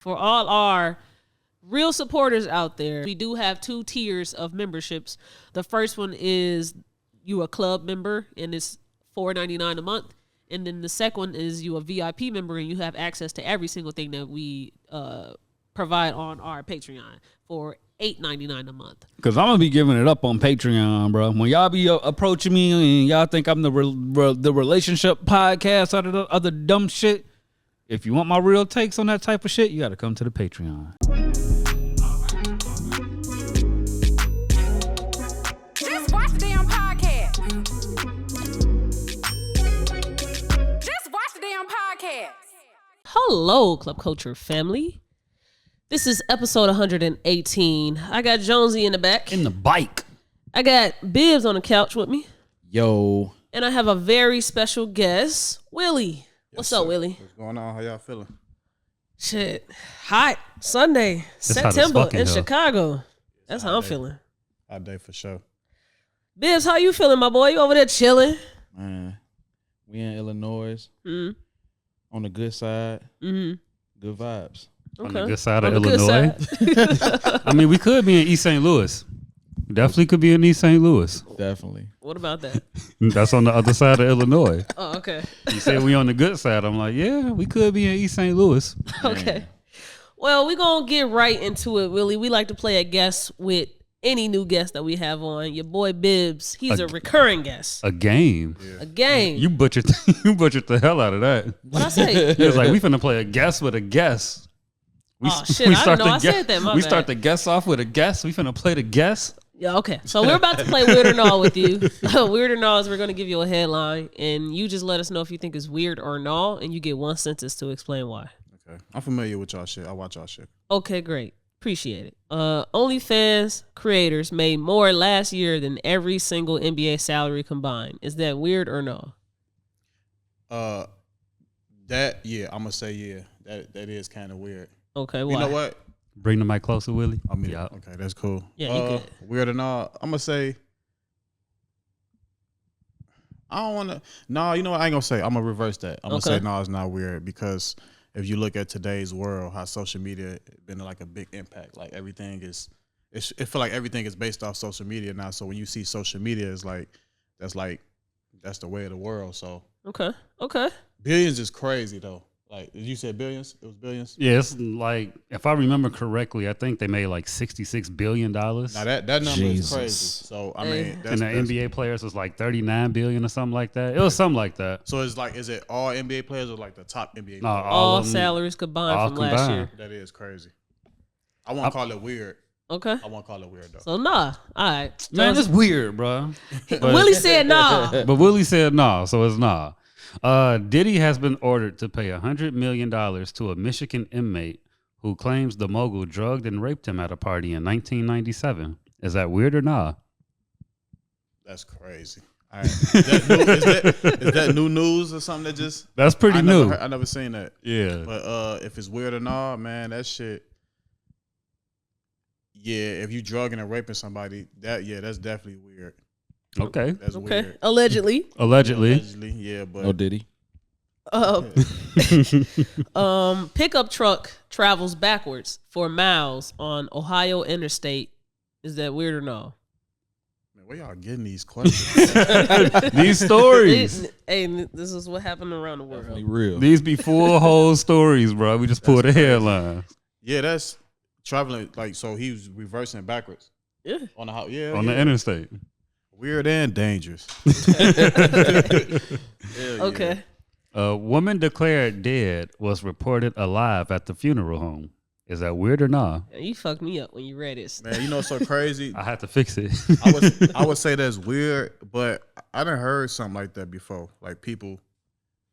For all our real supporters out there, we do have 2 tiers of memberships. The first one is you a club member, and it's $4.99 a month. And then the second one is you a VIP member, and you have access to every single thing that we provide on our Patreon for $8.99 a month. Because I'm going to be giving it up on Patreon, bro. When y'all be approaching me and y'all think I'm the relationship podcast out of the other dumb shit, if you want my real takes on that type of shit, you got to come to the Patreon. Just watch the damn podcast. Just watch the damn podcast. Hello, Club Culture family. This is episode 118. I got Jonesy in the back. In the bike. I got Bibbs on the couch with me. Yo. And I have a very special guest, Wille. What's up, Willie? What's going on? How y'all feeling? Shit. Hot. Sunday, September in Chicago. That's how I'm feeling. Hot day for sure. Bibbs, how you feeling, my boy? You over there chilling? Man, we in Illinois. Mm-hmm. On the good side. Mm-hmm. Good vibes. Okay. On the good side of Illinois. I mean, we could be in East St. Louis. Definitely could be in East St. Louis. Definitely. What about that? That's on the other side of Illinois. Oh, okay. You said we on the good side. I'm like, yeah, we could be in East St. Louis. Okay. Well, we're going to get right into it, Willie. We like to play a guest with any new guest that we have on. Your boy Bibbs, he's a recurring guest. A game. Yeah. A game. You butchered the hell out of that. What'd I say? He was like, we finna play a guest with a guest. Shit, I didn't know I said that. We start the guest off with a guest. We finna play the guest. Yeah, okay. So we're about to play Weird or Null with you. Weird or Null is we're going to give you a headline, and you just let us know if you think it's weird or null, and you get one sentence to explain why. Okay. I'm familiar with y'all shit. I watch y'all shit. Okay, great. Appreciate it. OnlyFans creators made more last year than every single NBA salary combined. Is that weird or no? I'm gonna say yeah. That is kind of weird. Okay, why? You know what? Bring the mic closer, Willie. I mean, okay, that's cool. Yeah, you good. Weird or not? I'm gonna say. I don't want to. No, you know what? I ain't gonna say. I'm gonna reverse that. I'm gonna say no, it's not weird because if you look at today's world, how social media been like a big impact. Like everything is, it feel like everything is based off social media now. So when you see social media, it's like that's the way of the world. So okay. Billions is crazy though. Like you said, billions. It was billions. Yeah, it's like if I remember correctly, I think they made like $66 billion. Now that number is crazy. So I mean, and the NBA players was like $39 billion or something like that. It was something like that. So it's like, is it all NBA players or like the top NBA? No, players? all salaries combined from last year. That is crazy. I won't call it weird. Okay. I won't call it weird though. So nah. All right. Man, it's weird, bro. Willie said nah. But Willie said nah, so it's nah. Diddy has been ordered to pay $100 million to a Michigan inmate who claims the mogul drugged and raped him at a party in 1997. Is that weird or nah? That's crazy. All right. Is that new news or something that just? That's pretty new. I never seen that. Yeah. But if it's weird or not, man, that shit. Yeah, if you drugging and raping somebody, that's definitely weird. Okay. That's weird. Allegedly, yeah, but no Diddy. Pickup truck travels backwards for miles on Ohio interstate. Is that weird or no? Man, where y'all getting these questions? These stories. This is what happened around the world. Definitely real. These be full whole stories, bro. We just pulled a headline. Yeah, that's traveling. Like, so he was reversing backwards. Yeah. On the the interstate. Weird and dangerous. Okay. A woman declared dead was reported alive at the funeral home. Is that weird or not? Nah? You fucked me up when you read this. Man, you know what's so crazy? I had to fix it. I would say that's weird, but I done heard something like that before. Like people,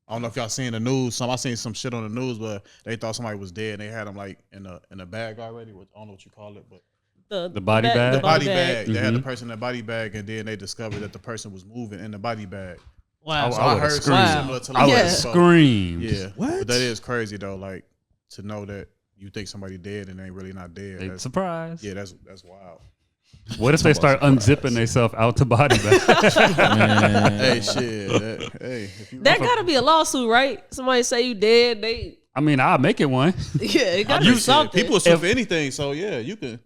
I don't know if y'all seen the news. I seen some shit on the news, but they thought somebody was dead and they had them like in a bag already. I don't know what you call it, but the body bag? The body bag. Mm-hmm. They had the person in the body bag, and then they discovered that the person was moving in the body bag. Wow. So I heard something similar to I would have screamed. Yeah. What? But that is crazy, though, like, to know that you think somebody dead and they really not dead. Surprise. Yeah, that's wild. What if they start unzipping themselves out the body bag? Hey, shit. That got to be a lawsuit, right? Somebody say you dead, I mean, I'll make it one. Yeah, it got to be something. People sue for anything, so yeah, you can.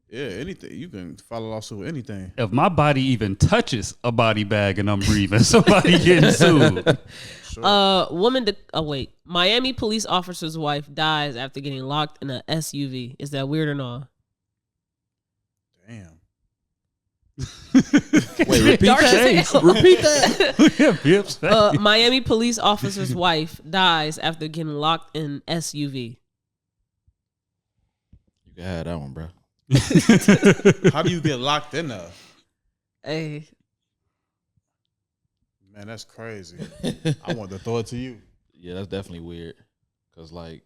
Yeah, anything. You can file a lawsuit with anything. If my body even touches a body bag and I'm breathing, somebody getting sued. Sure. Miami police officer's wife dies after getting locked in an SUV. Is that weird or not? Damn. Wait, repeat Dark that. as hell. Repeat that. Yeah, Bibbs. Miami police officer's wife dies after getting locked in SUV. You can have that one, bro. How do you get locked in there? Hey, Man, that's crazy. I want to throw it to you. Yeah, that's definitely weird. Cause like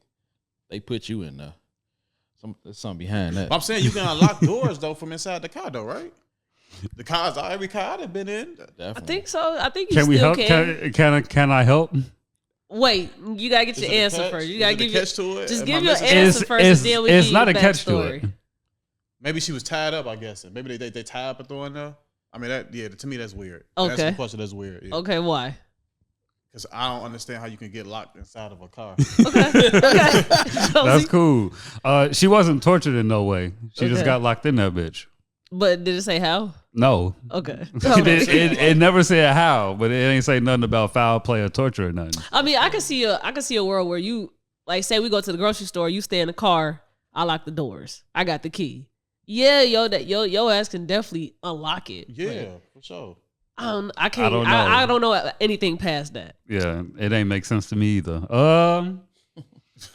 they put you in there. There's something behind that. But I'm saying you can unlock doors though from inside the car though, right? The cars, every car I've been in. Definitely. I think so. I think you Can still we help? can. Can I help? Wait, you gotta get Is your it a answer catch? first. You Is gotta it a give your catch to it? just Am give I your missing answer something? first, and then we it's give not you a catch to backstory. it. Maybe she was tied up, I guess. Maybe they tied up and throw in there. I mean, to me, that's weird. Okay. That's the question that's weird. Yeah. Okay, why? Because I don't understand how you can get locked inside of a car. Okay. That's cool. She wasn't tortured in no way. She just Okay. got locked in that bitch. But did it say how? No. Okay. It never said how, but it ain't say nothing about foul play or torture or nothing. I mean, I can see a world where you like say we go to the grocery store, you stay in the car, I lock the doors, I got the key. Yeah, your ass can definitely unlock it. Yeah, for sure. I can't. don't know. I don't know anything past that. Yeah, it ain't make sense to me either.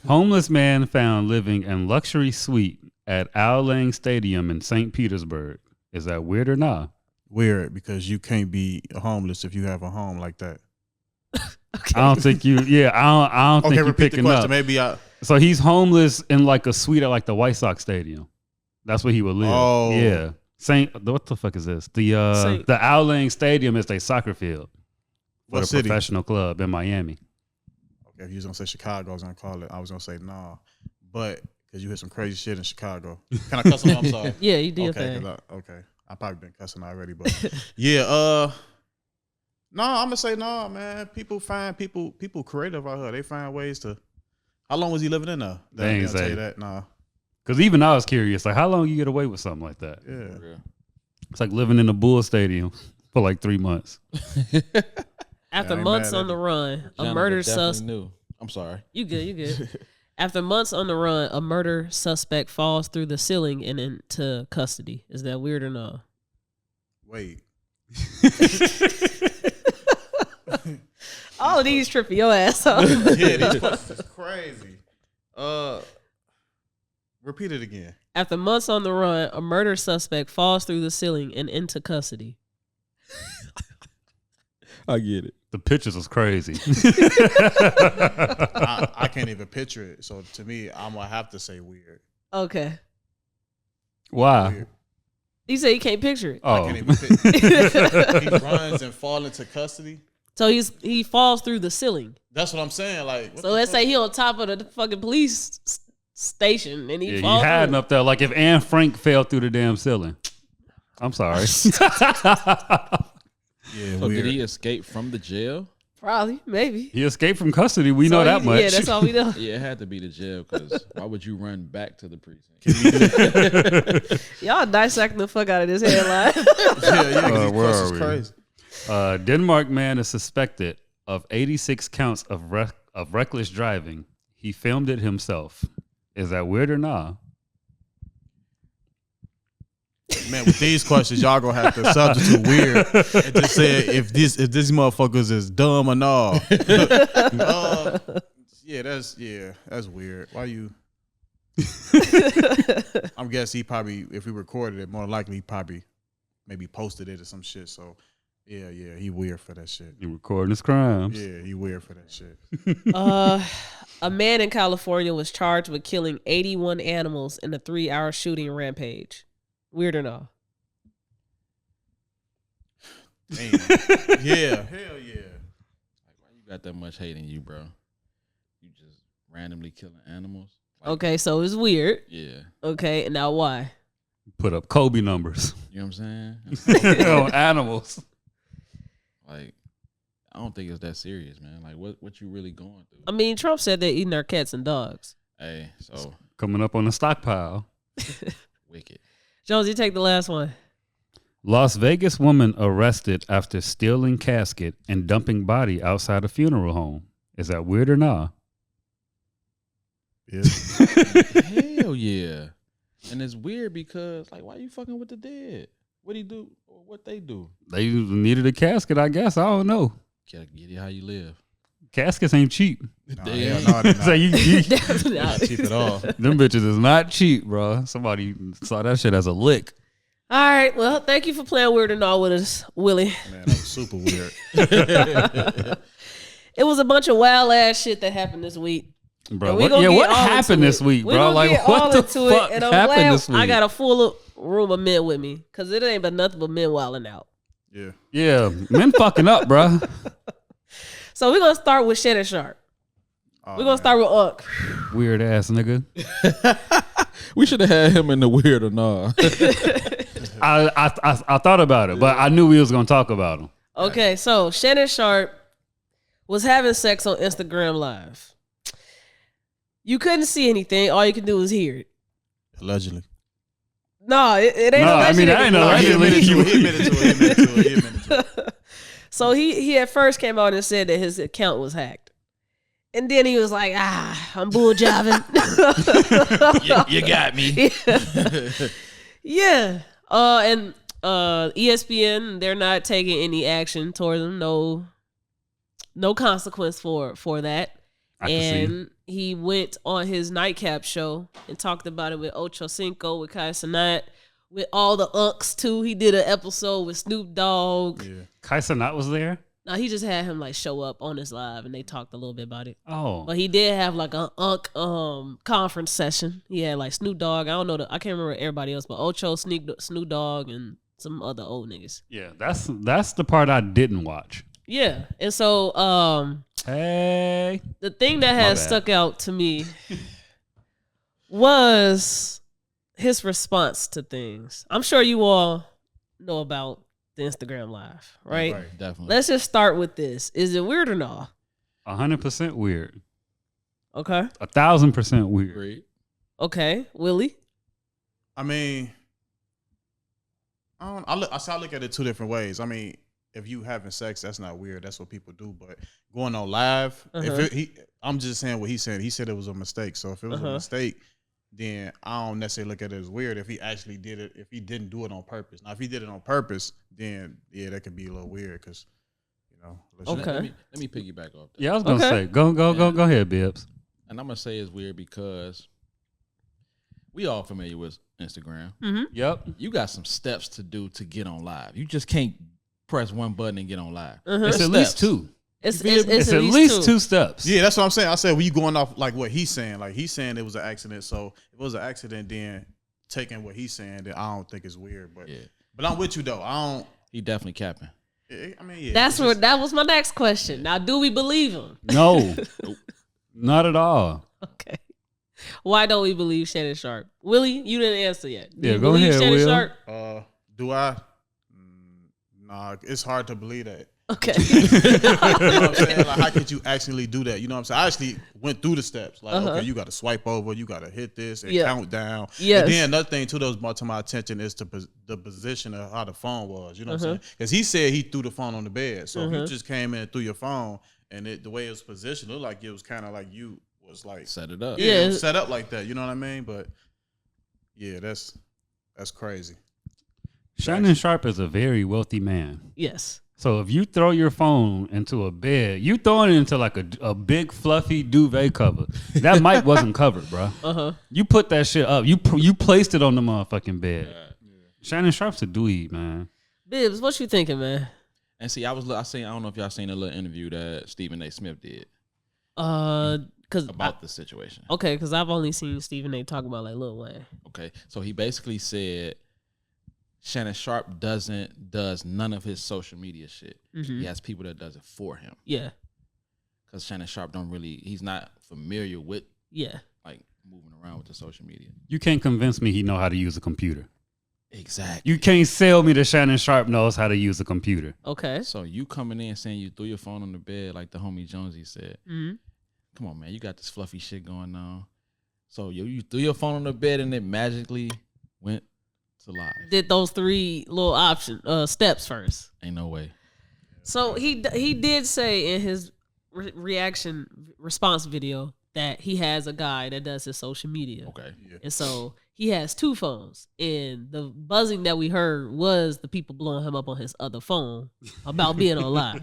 Homeless man found living in luxury suite at Al Lang Stadium in St. Petersburg. Is that weird or not? Weird because you can't be homeless if you have a home like that. Okay. I don't think you. Yeah, I don't think you repeat the picking question. up. Maybe So he's homeless in like a suite at like the White Sox Stadium. That's where he would live. Oh. Yeah. What the fuck is this? The Al Lang Stadium is a soccer field for What the city? professional club in Miami. Okay, if you was gonna say Chicago, I was gonna call it. I was gonna say nah, but because you heard some crazy shit in Chicago. Can I cuss on? I'm sorry. Yeah, you did Okay, that. I probably been cussing already, but yeah. No, I'm gonna say no, man. People creative out here. They find ways to. How long was he living in there? They ain't They'll tell say. you that. Nah. Because even I was curious, like how long you get away with something like that? Yeah. For real. It's like living in a Bull Stadium for like 3 months. After I ain't months mad on at the run, a Jonathan murder definitely suspect. knew. I'm sorry. You good. After months on the run, a murder suspect falls through the ceiling and into custody. Is that weird or not? Wait. All of these tripping your ass off. Yeah, these questions is crazy. Repeat it again. After months on the run, a murder suspect falls through the ceiling and into custody. I get it. The pictures was crazy. I can't even picture it. So to me, I'm gonna have to say weird. Okay. Why? Weird. He said he can't picture it. I Oh, can't even picture. He runs and falls into custody. So he falls through the ceiling. That's what I'm saying. Like, So let's say he on top of the fucking police station and he yeah, you falls hiding through. up there. Like if Anne Frank fell through the damn ceiling. I'm sorry. Yeah, So weird. did he escape from the jail? Probably, maybe. He escaped from custody. We know that much. Yeah, that's all we know. Yeah, it had to be the jail because why would you run back to the precinct? Y'all dissecting the fuck out of this headline. Yeah, 'cause these where questions are we? crazy. Denmark man is suspected of 86 counts of reckless driving. He filmed it himself. Is that weird or not? Man, with these questions, y'all gonna have to substitute weird and just say if these motherfuckers is dumb or not. That's weird. Why you? I'm guessing he probably, if he recorded it, more likely he probably maybe posted it or some shit. So yeah, he weird for that shit. He recording his crimes. Yeah, he weird for that shit. A man in California was charged with killing 81 animals in a 3-hour shooting rampage. Weird or no? Damn. Yeah, hell yeah. Like, why you got that much hate in you, bro? You just randomly killing animals? Like, Okay, so it's weird. Yeah. Okay, and now why? Put up Kobe numbers You know what I'm saying? on animals. Like, I don't think it's that serious, man. Like, what you really going through? I mean, Trump said they're eating our cats and dogs. Hey, so Coming up on the stockpile. wicked. Jones, you take the last one. Las Vegas woman arrested after stealing casket and dumping body outside a funeral home. Is that weird or not? Yeah. Hell yeah. And it's weird because, like, why you fucking with the dead? What he do? Or what they do? They needed a casket, I guess. I don't know. Gotta get it how you live. Caskets ain't cheap. Nah, They hell ain't. no, they not. So you Not cheap at all. them bitches is not cheap, bro. Somebody saw that shit as a lick. All right. Well, thank you for playing Weird or Not with us, Willie. Man, that was super weird. It was a bunch of wild ass shit that happened this week. Bro, And we what, gonna yeah, get what all happened into this it. week, We bro? gonna Like, get what all the into fuck it, and I'm happened glad this week? I got a full room of men with me because it ain't but nothing but men wilding out. Yeah. Yeah, men fucking up, bro. So we're gonna start with Shannon Sharp. Oh, We're gonna man. start with Unc. Weird ass nigga. We should have had him in the weird or not. I thought about it, but I knew we was gonna talk about him. Okay, so Shannon Sharp was having sex on Instagram Live. You couldn't see anything. All you can do is hear it. Allegedly. No, it ain't. No, I mean, allegedly. I ain't know. No, I he didn't admitted to leave it. He admitted to it. He admitted to it. He admitted to it. So he at first came out and said that his account was hacked. And then he was like, I'm bull jiving. you got me. Yeah. And ESPN, they're not taking any action towards him. No consequence for that. I can see. And he went on his nightcap show and talked about it with Ocho Cinco, with Kai Cenat, with all the unks too. He did an episode with Snoop Dogg. Yeah. Kai Cenat was there. Now he just had him like show up on his live and they talked a little bit about it. Oh, But he did have like an unk conference session. He had like Snoop Dogg. I can't remember everybody else, but Ocho, Snoop Dogg, and some other old niggas. yeah. That's the part I didn't watch. Yeah. And so Hey, the thing that My has bad. stuck out to me was his response to things. I'm sure you all know about the Instagram Live, right? Definitely. Let's just start with this. Is it weird or not? 100% weird. Okay. 1,000% weird. Great. Okay. Willie? I mean, I look at it two different ways. I mean, if you having sex, that's not weird. That's what people do. But going on live, I'm just saying what he said. He said it was a mistake. So if it was a mistake, then I don't necessarily look at it as weird if he actually did it, if he didn't do it on purpose. Now, if he did it on purpose, then yeah, that could be a little weird because, you know. Okay. Let me piggyback off that. Yeah, I was gonna Okay. say, go ahead, Bibbs. And I'm gonna say it's weird because we all familiar with Instagram. Yep. You got some steps to do to get on live. You just can't press one button and get on live. It's There's at least steps. two. It's It's at least two steps. Yeah, that's what I'm saying. I said, when you going off like what he's saying, like he's saying it was an accident. So if it was an accident, then taking what he's saying, then I don't think it's weird. But Yeah. but I'm with you though. He definitely capping. I mean, yeah. That's it's where just- that was my next question. Now, do we believe him? No, not at all. Okay. Why don't we believe Shannon Sharp? Willie, you didn't answer yet. Do Yeah, you go believe ahead, Shannon Will. Sharp? Do I? Nah, it's hard to believe that. Okay. You know what I'm saying? Like, how could you actually do that? You know what I'm saying? I actually went through the steps. Like, okay, you got to swipe over, you got to hit this and Yeah. count down. Yes. And then another thing too that was brought to my attention is the position of how the phone was. You know what I'm saying? Because he said he threw the phone on the bed. So if you just came in and threw your phone and the way it was positioned, it looked like it was kind of like you was like Set it up. Yeah. it was set up like that. You know what I mean? But yeah, that's crazy. Shannon Sharp is a very wealthy man. Yes. So if you throw your phone into a bed, you throwing it into like a big fluffy duvet cover. That mic wasn't covered, bro. You put that shit up. You placed it on the motherfucking bed. Shannon Sharp's a dweeb, man. Bibbs, what you thinking, man? And see, I don't know if y'all seen a little interview that Stephen A. Smith did Because about the situation. okay, because I've only seen Stephen A. talk about like Lil Wayne. Okay, so he basically said Shannon Sharp does none of his social media shit. He has people that does it for him Yeah. because Shannon Sharp he's not familiar with Yeah. like moving around with the social media. You can't convince me he know how to use a computer. Exactly. You can't sell me that Shannon Sharp knows how to use a computer. Okay. So you coming in saying you threw your phone on the bed like the homie Jonesy said. Mm-hmm. Come on, man. You got this fluffy shit going on. So you threw your phone on the bed and it magically went to live. Did those 3 little steps first. Ain't no way. So he did say in his response video that he has a guy that does his social media. Okay. And so he has 2 phones. And the buzzing that we heard was the people blowing him up on his other phone about being on live.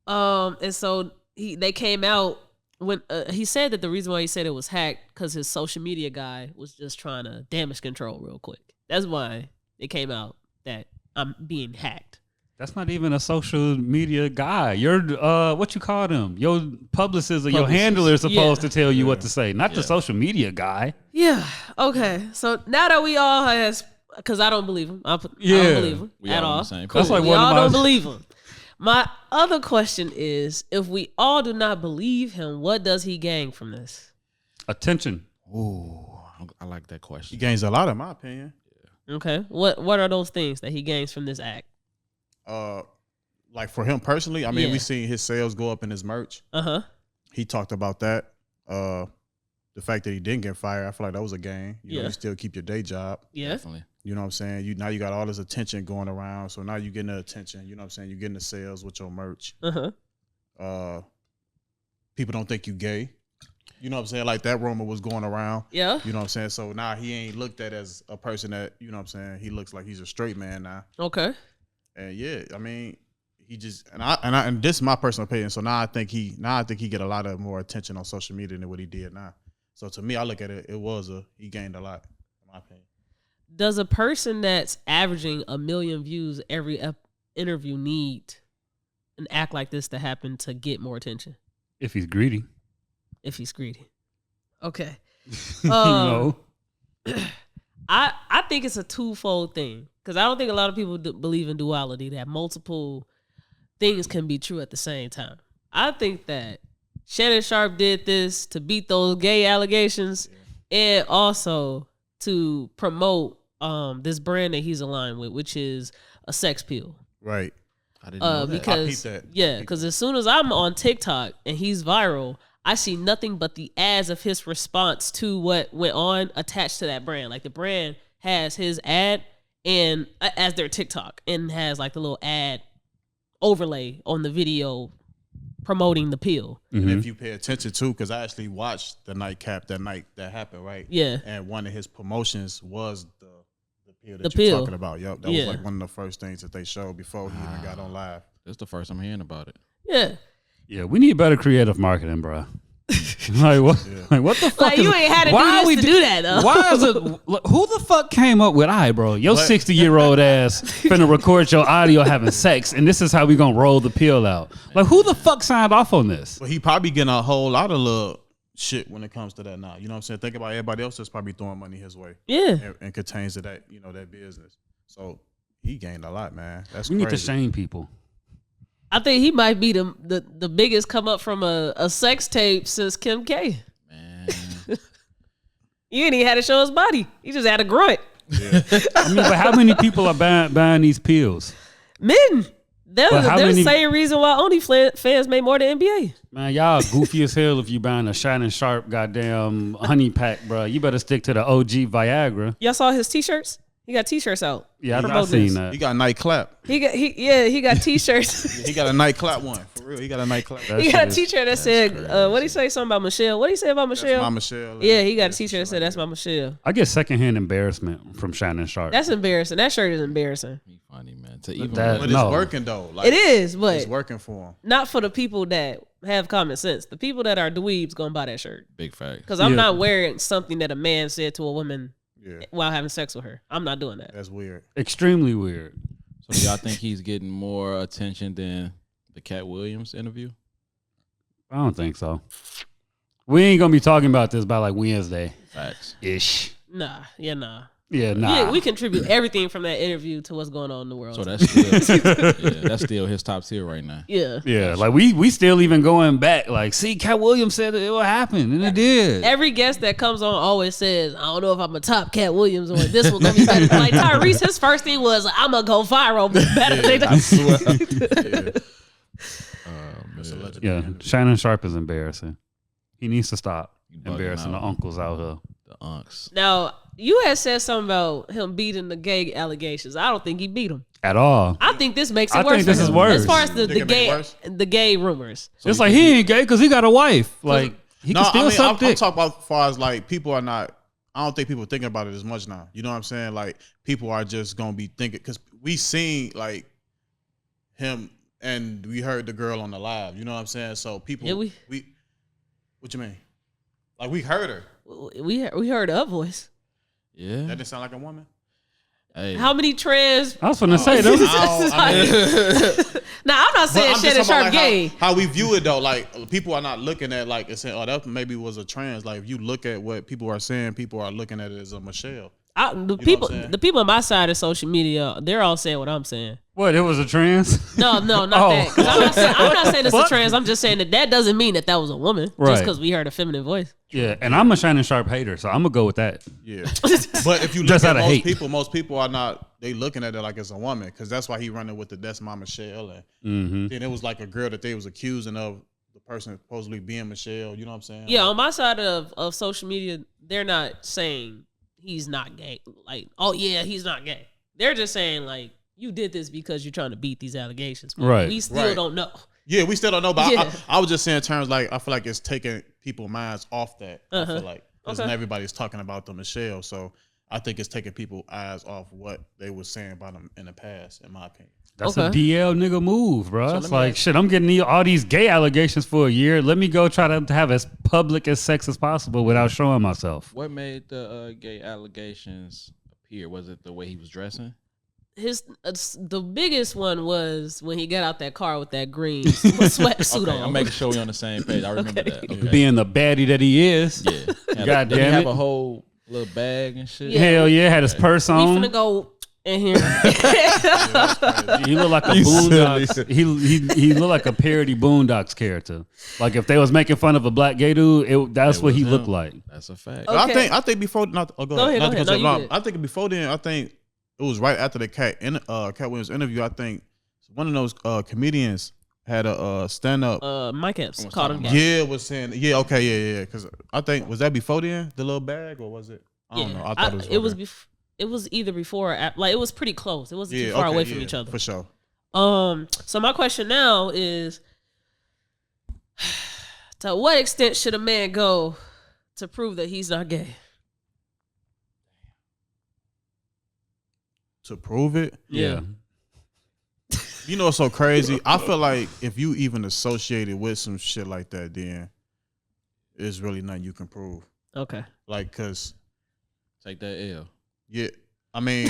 And so they came out when he said that the reason why he said it was hacked because his social media guy was just trying to damage control real quick. That's why it came out that I'm being hacked. That's not even a social media guy. You're what you call them? Your publicist or your handler is supposed to tell you what to say, not the social media guy. Yeah. Okay. So now that we all has, because I don't believe him. I don't believe him We at all on all. the same Cool. That's like we one of all my- don't believe him. My other question is, if we all do not believe him, what does he gain from this? Attention. Ooh, I like that He question. gains a lot, in my opinion. Okay. What are those things that he gains from this act? Like for him personally, I mean, Yeah. we seen his sales go up in his merch. Uh-huh. He talked about that. The fact that he didn't get fired, I feel like that was a gain. You know, you still keep your day job. Yeah. Definitely. You know what I'm saying? Now you got all this attention going around. So now you're getting the attention. You know what I'm saying? You're getting the sales with your merch. Uh-huh. People don't think you gay. You know what I'm saying? Like that rumor was going around. Yeah. You know what I'm saying? So now he ain't looked at as a person that, you know what I'm saying? He looks like he's a straight man now. Okay. And yeah, I mean, he just and this is my personal opinion. So now I think he get a lot of more attention on social media than what he did now. So to me, I look at it, he gained a lot, in my opinion. Does a person that's averaging 1 million views every interview need an act like this to happen to get more attention? If he's greedy. If he's greedy. Okay. No. I think it's a twofold thing because I don't think a lot of people believe in duality, that multiple things can be true at the same time. I think that Shannon Sharp did this to beat those gay allegations and also to promote this brand that he's aligned with, which is a sex pill. Right. I didn't know that. Because because as soon as I'm on TikTok and he's viral, I see nothing but the ads of his response to what went on attached to that brand. Like the brand has his ad and as their TikTok and has like the little ad overlay on the video promoting the pill. And if you pay attention too, because I actually watched the nightcap that night that happened, right? Yeah. And one of his promotions was the pill that The you're pill. talking about. Yep. That was like one of the first things that they showed before he even got on live. This the first I'm hearing about it. Yeah. Yeah, we need better creative marketing, bro. Like what? Like what the fuck? Like you ain't had to do this to do that though. Why is it? Look, who the fuck came up with? Bro, your 60-year-old ass finna record your audio having sex, and this is how we gonna roll the pill out. Like who the fuck signed off on this? But he probably getting a whole lot of little shit when it comes to that now. You know what I'm saying? Think about everybody else that's probably throwing money his way. Yeah. And contains to that, you know, that business. So he gained a lot, man. That's We crazy. need to shame people. I think he might be the biggest come up from a sex tape since Kim K. Man. You ain't even had to show his body. He just had a grunt. I mean, but how many people are buying these pills? Men. There's But how the many- same reason why OnlyFans made more than NBA. Man, y'all goofy as hell if you buying a Shannon Sharp goddamn honey pack, bro. You better stick to the OG Viagra. Y'all saw his t-shirts? He got t-shirts out. Yeah, I Promoting seen this. that. He got a night clap. He got t-shirts. He got a night clap one. For real. He got a night clap. That He got a shit is- t-shirt that said, what did he say? Something about Michelle. What did he say about Michelle? My Michelle. Yeah, he got a t-shirt that said, that's my Michelle. I get secondhand embarrassment from Shannon Sharp. That's embarrassing. That shirt is embarrassing. He funny, man. To even that- But No. it's working though. Like, It is, but It's working for him. not for the people that have common sense. The people that are dweebs gonna buy that shirt. big fact. Because I'm Yeah. not wearing something that a man said to a woman Yeah. while having sex with her. I'm not doing that. That's weird. Extremely weird. So do y'all think he's getting more attention than the Cat Williams interview? I don't think so. We ain't gonna be talking about this by like Wednesday Facts. ish. Nah. Yeah, nah. We contribute everything from that interview to what's going on in the world. So that's still, that's still his top tier right now. Yeah. Yeah, like we still even going back. Like, see, Cat Williams said it will happen, and it did. Every guest that comes on always says, I don't know if I'm a top Cat Williams or this one gonna be better. Like Tyrese, his first thing was, I'm gonna go viral better than I swear. Yeah, Shannon Sharp is embarrassing. He needs to stop bugging embarrassing the out. uncles out here. The unks. Now, you had said something about him beating the gay allegations. I don't think he beat them. At all. I think this makes it I worse. think this for is him. worse. As far as Think it make it worse? the gay rumors. It's like he ain't gay because he got a wife. Like, he can still suck I'm dick. talking about as far as like people are not. I don't think people are thinking about it as much now. You know what I'm saying? Like people are just gonna be thinking because we seen like him and we heard the girl on the live. You know what I'm saying? So people, Yeah, we what you mean? Like we heard her. we heard her voice. Yeah. That didn't sound like a woman. Hey. How many trans? I was going to say, those Now I'm not saying Shannon Sharp gay. How we view it though, like people are not looking at like and saying, oh, that maybe was a trans. Like if you look at what people are saying, people are looking at it as a Michelle. The people on my side of social media, they're all saying what I'm saying. What, it was a trans? No, not that. 'Cause I'm not saying it's a trans. I'm just saying that doesn't mean that was a woman. Right. Just because we heard a feminine voice. Yeah, and I'm a Shannon Sharp hater, so I'm going to go with that. Yeah, but if you look Just at out of hate. most people are not. They looking at it like it's a woman because that's why he running with the that's my Michelle, and then it was like a girl that they was accusing of the person supposedly being Michelle. You know what I'm saying? Yeah, on my side of social media, they're not saying he's not gay. Like, oh yeah, he's not gay. They're just saying like you did this because you're trying to beat these allegations. But Right. we still don't know. Yeah, we still don't know, but Yeah. I was just saying in terms like I feel like it's taking people's minds off that. I feel like because Okay. everybody's talking about the Michelle, so I think it's taking people's eyes off what they were saying about them in the past, in my opinion. That's Okay. a DL nigga move, bro. So It's let me like, ask- shit, I'm getting all these gay allegations for a year. Let me go try to have as public as sex as possible without showing myself. What made the gay allegations appear? Was it the way he was dressing? The biggest one was when he got out that car with that green sweatsuit Okay, on. I'm making sure we're on the same page. I remember that. Okay. Being the baddie that he is. Yeah. God Did he damn have it. a whole little bag and shit? Yeah. Hell yeah, had his purse We on. finna go in here. He looked like a Boondocks. He looked like a parody Boondocks character. Like if they was making fun of a black gay dude, that's what was he him. looked like. That's a fact. But Okay. I think before not go Go ahead, not go to ahead. cut No, you you off. good. I think before then, I think it was right after the Cat Williams interview. I think one of those comedians had a stand up. Mike Epps called him gay. Yeah, was saying yeah. Because I think was that before then the little bag or was it? I don't know. I thought it was. It was either before or after, like it was pretty close. It wasn't too Yeah, far okay, away from yeah, each other. for sure. So my question now is, to what extent should a man go to prove that he's not gay? To prove it, Yeah. you know, it's so crazy. I feel like if you even associated with some shit like that, then there's really nothing you can prove. Okay. Like, cause Take that L. yeah, I mean,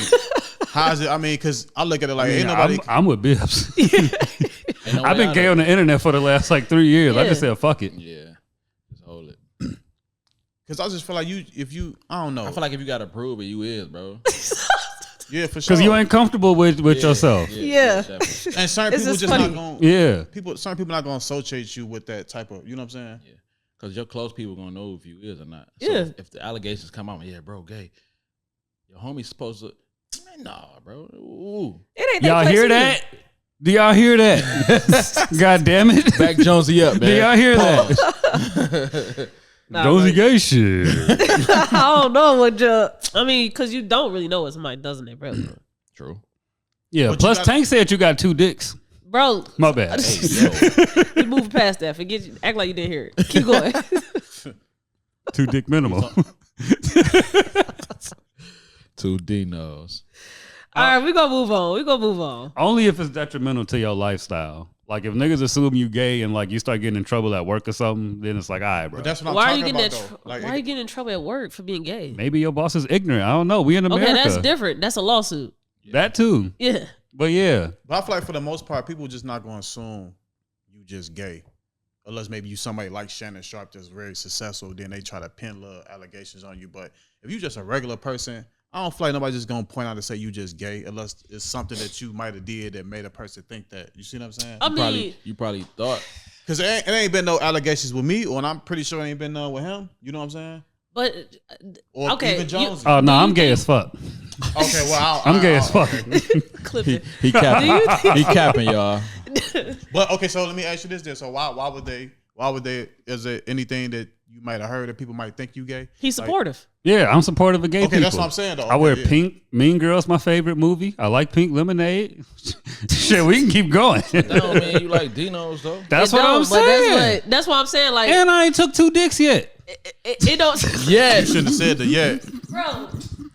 how's it? I mean, cause I look at it like I mean, ain't nobody. I'm with Bibbs. Ain't no I've way been out gay of on the internet for the last like 3 years. I Yeah. just said fuck it. it. Yeah. Just hold it. Cause I just feel like I don't know. I feel like if you got to prove it, you is, bro. yeah, for sure. Because you ain't comfortable with yourself. Yeah. Definitely. and certain It's people just just funny. not going. Yeah. Certain people not gonna associate you with that type of. You know what I'm saying? Yeah. Because your close people going to know if you is or not. So Yeah. if the allegations come out, yeah, bro, gay. Your homie's supposed to, man, nah, bro. Ooh. It ain't Y'all place hear for you. that? Do y'all hear that? God damn it. Back Jonesy up, man. Do y'all hear that? Nah, Jonesy like- gay shit. I don't know what I mean, because you don't really know what somebody does in their bro. True. Yeah. But you Plus, got- Tank said you got 2 dicks. Bro, My bad. we moving past that. Forget you. Act like you didn't hear it. Keep going. 2 dick minimum. 2 Dinos. All right, we gonna move on. Only if it's detrimental to your lifestyle. Like if niggas assume you gay and like you start getting in trouble at work or something, then it's like, all right, bro. But that's what I'm Why are you talking getting about. that? Though. Like, Why are you getting in trouble at work for being gay? Maybe your boss is ignorant. I don't know. We in America. Okay, that's different. That's a lawsuit. That too. Yeah. But yeah. But I feel like for the most part, people just not going to assume you just gay. Unless maybe you somebody like Shannon Sharp that's very successful, then they try to pin little allegations on you. But if you just a regular person, I don't feel like nobody's just gonna point out and say you just gay unless it's something that you might have did that made a person think that. You see what I'm saying? I mean, You probably thought. Because it ain't been no allegations with me, and I'm pretty sure it ain't been none with him. You know what I'm saying? but Or okay, even Jonesy. Oh no, I'm gay as fuck. Okay, well, I'm gay as fuck. clip it. He capping. He capping, y'all. But okay, so let me ask you this: then, so why would they? Is there anything that you might have heard that people might think you gay? He's supportive. Yeah, I'm supportive of gay people. Okay, that's what I'm saying though. I wear Okay, pink. Mean Girls, my favorite movie. I like Pink Lemonade. Shit, we can keep going. No, man, you like Dino's though. That's It what I'm don't, but saying. that's what I'm saying. Like, And I ain't took 2 dicks yet. it don't. Yeah, You shouldn't have said that yet. Bro,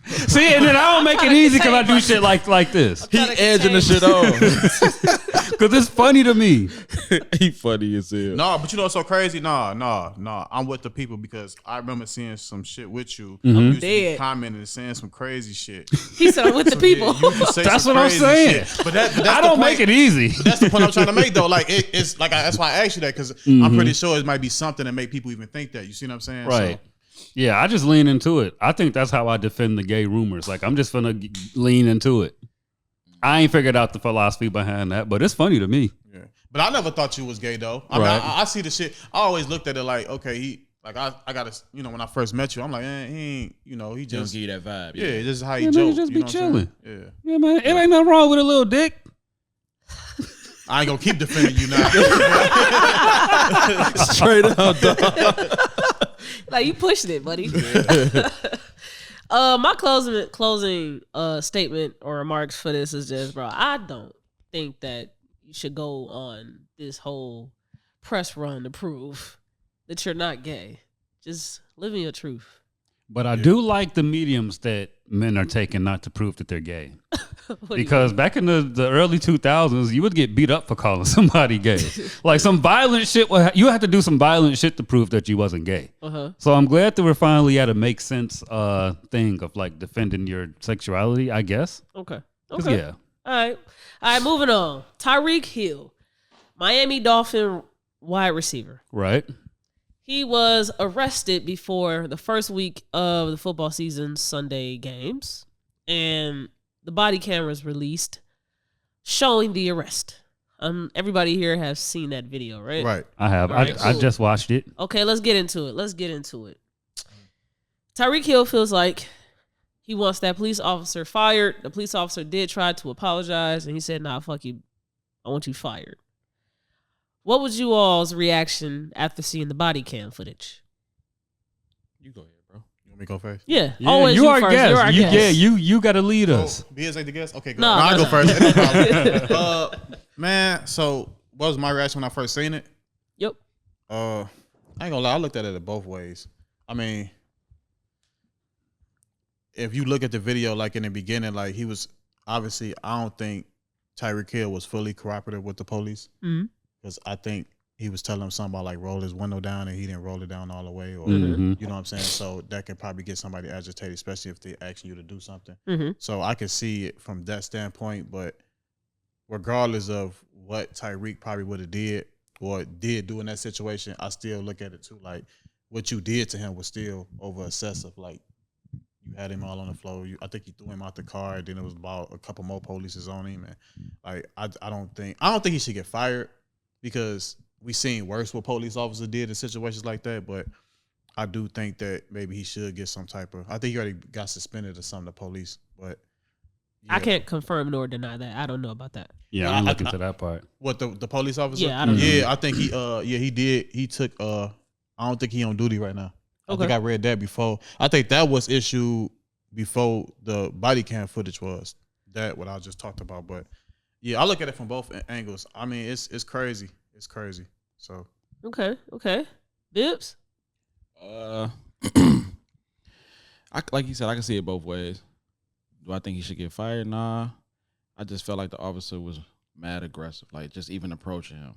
See, and then I don't make it easy because I do shit like this. he trying to edging the shit on. Because it's funny to me. He funny as hell. No, but you know what's so crazy? No. I'm with the people because I remember seeing some shit with you. Mm-hmm. You used to be Dead. commenting and saying some crazy shit. he said I'm with the people. Yeah, you just say That's some what I'm crazy saying. shit. But that's I the don't point. make it easy. That's the point I'm trying to make though. Like it's like that's why I asked you that because I'm pretty sure it might be something that make people even think that. You see what I'm saying? Right. Yeah, I just lean into it. I think that's how I defend the gay rumors. Like, I'm just gonna lean into it. I ain't figured out the philosophy behind that, but it's funny to me. Yeah. But I never thought you was gay though. I mean, Right. I see the shit. I always looked at it like, okay, he like I gotta, you know, when I first met you, I'm like, he ain't, you know, he He don't just give you that vibe. yeah, this is how he Yeah, man, joke. he just you be know what I'm saying? chilling. Yeah, man, it ain't nothing wrong with a little dick. I ain't gonna keep defending you now. Straight up, dog. Like, you pushing it, buddy. My closing statement or remarks for this is just, bro, I don't think that you should go on this whole press run to prove that you're not gay. Just living your truth. But I do like the mediums that men are taking not to prove that they're gay. What do you Because back in the early 2000s, you would get beat up for calling somebody gay. Like some violent shit. You had to do some violent shit to prove that you wasn't gay. Uh-huh. So I'm glad that we're finally at a make sense thing of like defending your sexuality, I guess. Okay. 'Cause, Okay. yeah. All right, moving on. Tyreek Hill, Miami Dolphin wide receiver. Right. He was arrested before the first week of the football season Sunday games, and the body cameras released showing the arrest. Everybody here has seen that video, right? Right. I have. Right, I cool. just watched it. Okay, let's get into it. Tyreek Hill feels like he wants that police officer fired. The police officer did try to apologize, and he said, "Nah, fuck you. I want you fired." What was you all's reaction after seeing the body cam footage? You go ahead, bro. You want me to go first? Yeah, Yeah, always you are first. guest. You're our guest. Yeah, you got to lead us. Oh, BS ain't the guest? Okay, go. No, I no, go no. first. No problem. Man, so what was my reaction when I first seen it? Yep. I ain't gonna lie, I looked at it both ways. I mean, if you look at the video, like in the beginning, like he was obviously, I don't think Tyreek Hill was fully cooperative with the police Mhm. because I think he was telling him something about like roll his window down and he didn't roll it down all the way, or Mhm. you know what I'm saying. So that can probably get somebody agitated, especially if they're asking you to do something. Mhm. So I can see it from that standpoint, but regardless of what Tyreek probably would have did or did do in that situation, I still look at it too like what you did to him was still over excessive. Like you had him all on the floor. I think you threw him out the car. Then it was about a couple more police on him, and like I don't think he should get fired because we seen worse what police officers did in situations like that. But I do think that maybe he should get some type of. I think he already got suspended or something. The police, but. I yeah. can't confirm nor deny that. I don't know about that. Yeah, I'm looking to that part. What the police officer? Yeah, I don't know. Yeah, I think he did. He took I don't think he on duty right now. I think Okay. I read that before. I think that was issued before the body cam footage was. That what I just talked about. But yeah, I look at it from both angles. I mean, it's crazy. It's crazy. So Okay. Bibbs? Like you said, I can see it both ways. Do I think he should get fired? Nah. I just felt like the officer was mad aggressive, like just even approaching him.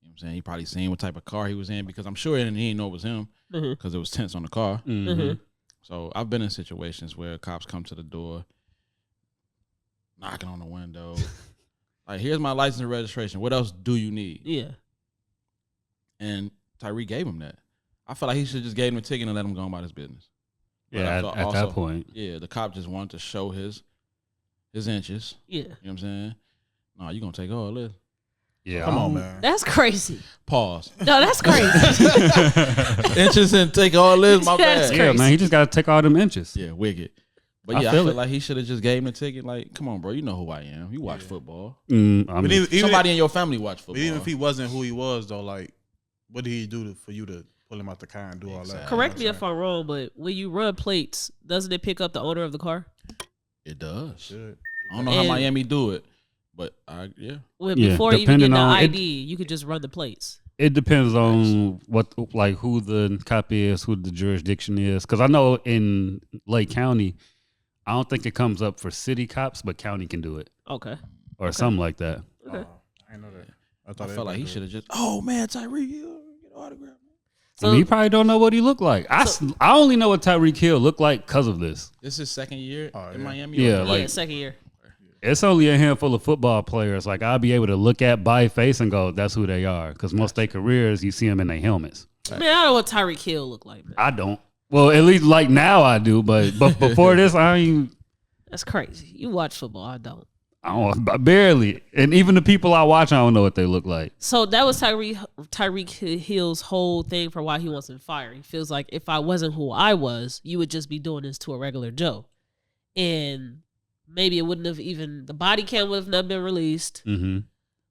You know what I'm saying? He probably seen what type of car he was in because I'm sure he didn't know it was him Mhm. because it was tents on the car. Mhm. So I've been in situations where cops come to the door, knocking on the window. Like, here's my license and registration. What else do you need? Yeah. And Tyreek gave him that. I felt like he should just gave him a ticket and let him go about his business. Yeah, But at that point. Yeah, the cop just wanted to show his inches. Yeah. You know what I'm saying? No, you gonna take all this. Yeah, Come on, man. That's crazy. Pause. No, that's crazy. Inches and take all this, my That's bad. Yeah, crazy. man, he just got to take all them inches. Yeah, wicked. But I yeah, I feel feel it. like he should have just gave him the ticket. Like, come on, bro, you know who I am. You watch football. I mean, But even, Somebody in your family watch but football. even if he wasn't who he was, though, like, what did he do for you to pull him out the car and do all that? Correct me if I'm wrong, but when you run plates, doesn't it pick up the owner of the car? It does. Shit. I don't know how And- Miami do it, but yeah. When, Yeah, before you even depending get the on- ID, you could just run the plates. it depends on who the cop is, who the jurisdiction is. Because I know in Lake County, I don't think it comes up for city cops, but county can do it Okay. or something like that. Okay. I didn't know that. I thought felt like he everybody should have just. Oh man, Tyreek Hill, get an autograph. I mean, he probably don't know what he looked like. I only know what Tyreek Hill looked like because of this. This is second year in yeah. Miami. Yeah, or- like- Yeah, second year. It's only a handful of football players. Like, I'll be able to look at by face and go, that's who they are. Because most of their careers, you see them in their helmets. Man, I don't know what Tyreek Hill looked like, man. I don't. Well, at least like now I do. But before this, I ain't. That's crazy. You watch football, I don't. Barely. And even the people I watch, I don't know what they look like. So that was Tyreek Hill's whole thing for why he wants him fired. He feels like if I wasn't who I was, you would just be doing this to a regular Joe. And maybe it wouldn't have even, the body cam would have not been released. Mm-hmm.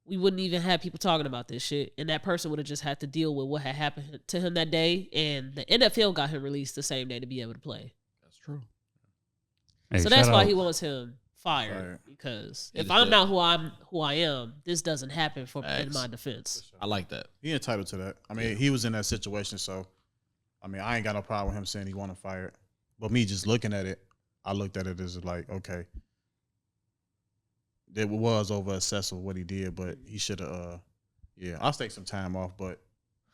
We wouldn't even have people talking about this shit. And that person would have just had to deal with what had happened to him that day. And the NFL got him released the same day to be able to play. That's true. Hey, So that's shout why out- he wants him fired. Because if I'm not who I am, this doesn't happen in Facts. my defense. I like that. He entitled to that. I mean, he was in that situation, so I mean, I ain't got no problem with him saying he want him fired. But me just looking at it, I looked at it as like, okay, it was over excessive what he did, but he should have. I'll take some time off, but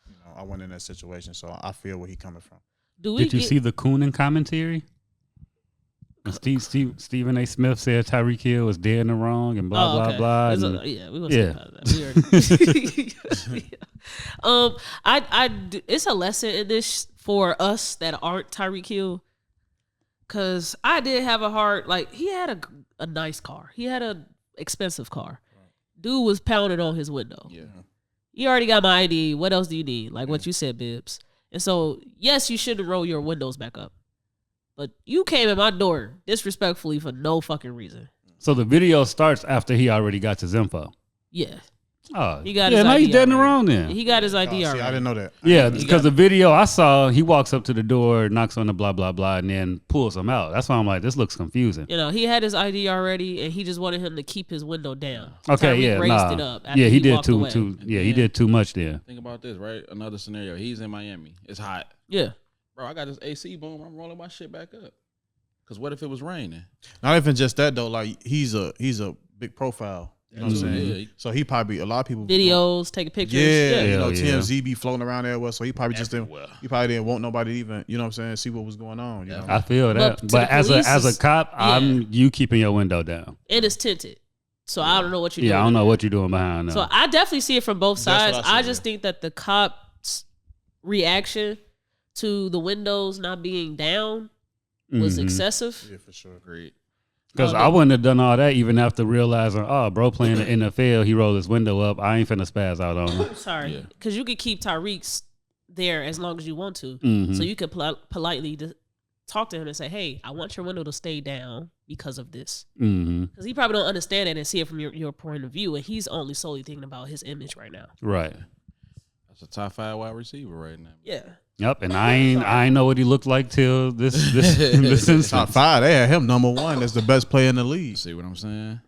you know, I went in that situation, so I feel where he coming from. Did you see the Coonan commentary? And Stephen A. Smith said Tyreek Hill was dead in the wrong and blah, blah, blah. and- Yeah, we gonna say about that. It's a lesson in this for us that aren't Tyreek Hill. Cause I did have a hard, like, he had a nice car. He had a expensive car. Dude was pounding on his window. Yeah. You already got my ID. What else do you need? Like what you said, Bibbs. And so, yes, you shouldn't roll your windows back up. But you came at my door disrespectfully for no fucking reason. So the video starts after he already got his info. Yeah. Oh, He got yeah, his now ID he's dead in the already. wrong then. He got his ID See, already. I didn't know that. Yeah, because the video I saw, he walks up to the door, knocks on the blah, blah, blah, and then pulls him out. That's why I'm like, this looks confusing. You know, he had his ID already, and he just wanted him to keep his window down. Okay, Tyreek yeah, raised it up after yeah, he did walked too, away. yeah, he did too much then. Think about this, right? Another scenario. He's in Miami. It's hot. Yeah. Bro, I got this AC boom. I'm rolling my shit back up. Because what if it was raining? Not even just that though. Like he's a big profile. You know what I'm saying? Yeah. So he probably a lot of people Videos, taking pictures. Yeah, you know, Hell yeah. TMZ be floating around there. So he probably just didn't. Everywhere. He probably didn't want nobody to even, you know what I'm saying, see what was going on. You know, I feel that. to But the as police a is- cop, you keeping your window down. And it's tinted. So I don't know what you're doing. Yeah, I don't know there. what you're doing behind that. So I definitely see it from both That's sides. what I see, I just think that the cop's reaction to the windows not being down was Mhm. excessive. yeah, for sure. Agreed. Because I wouldn't have done all that even after realizing, oh, bro playing the NFL, he rolled his window up. I ain't finna spaz out on him. Sorry. Yeah. Because you could keep Tyreek's there as long as you want to. Mhm. So you could politely talk to him and say, hey, I want your window to stay down because of this. Mm-hmm. Because he probably don't understand it and see it from your point of view. And he's only solely thinking about his image right now. Right. That's a top 5 wide receiver right now. Yeah. Yep. And I ain't know what he looked like till this instance. Top 5, they had him number 1 as the best player in the league. See what I'm saying?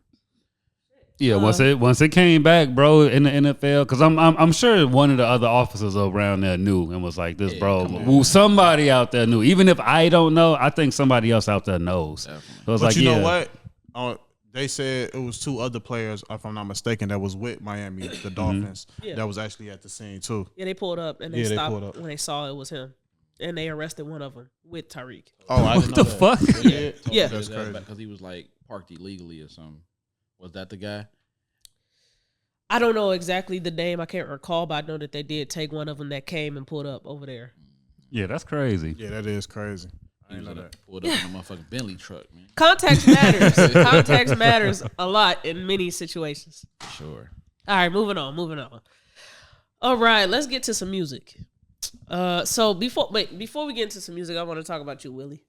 Yeah, once it came back, bro, in the NFL, because I'm sure one of the other officers around there knew and was like, "This, bro, well, somebody out there knew. Even if I don't know, I think somebody else out there knows." Definitely. So it's But like, you yeah, know what? They said it was 2 other players, if I'm not mistaken, that was with Miami, the Dolphins, Yeah. that was actually at the scene too. Yeah, they pulled up and they Yeah, they stopped pulled up. when they saw it was him. And they arrested one of them with Tyreek. Oh, I didn't What know the fuck? that. Yeah, Yeah. that's crazy. Because he was like parked illegally or something. Was that the guy? I don't know exactly the name. I can't recall, but I know that they did take one of them that came and pulled up over there. yeah, that's crazy. Yeah, that is crazy. He was pulled up in a motherfucking Bentley truck, man. Context matters. Context matters a lot in many situations. Sure. All right, moving on. All right, let's get to some music. So before we get into some music, I want to talk about you, Willie.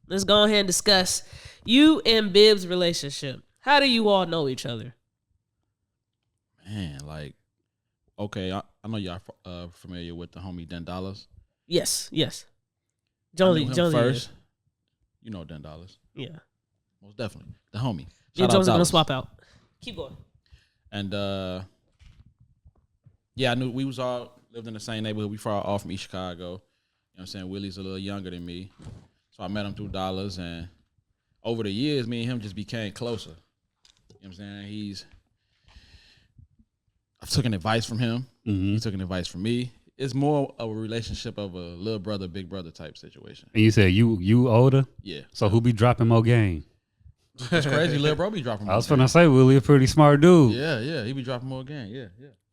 Let's go ahead and discuss you and Bibbs' relationship. How do you all know each other? Man, like, okay, I know y'all familiar with the homie Den Dollars. Yes. Jonesy Jonesy first. You know Den Dollars. Yeah. Most definitely. The homie. Yeah, Shout out Jonesy's gonna Dollars. swap out. Keep going. And yeah, I knew we was all lived in the same neighborhood. We far all from East Chicago. You know what I'm saying? Willie's a little younger than me. So I met him through Dollars, and over the years, me and him just became closer. You know what I'm saying? I've taken advice from him. Mm-hmm. He took advice from me. It's more of a relationship of a little brother, big brother type situation. And you said you older? Yeah. So who be dropping more game? It's crazy. Little bro be dropping more I was game. finna say, Willie a pretty smart dude. Yeah. He be dropping more game. Yeah.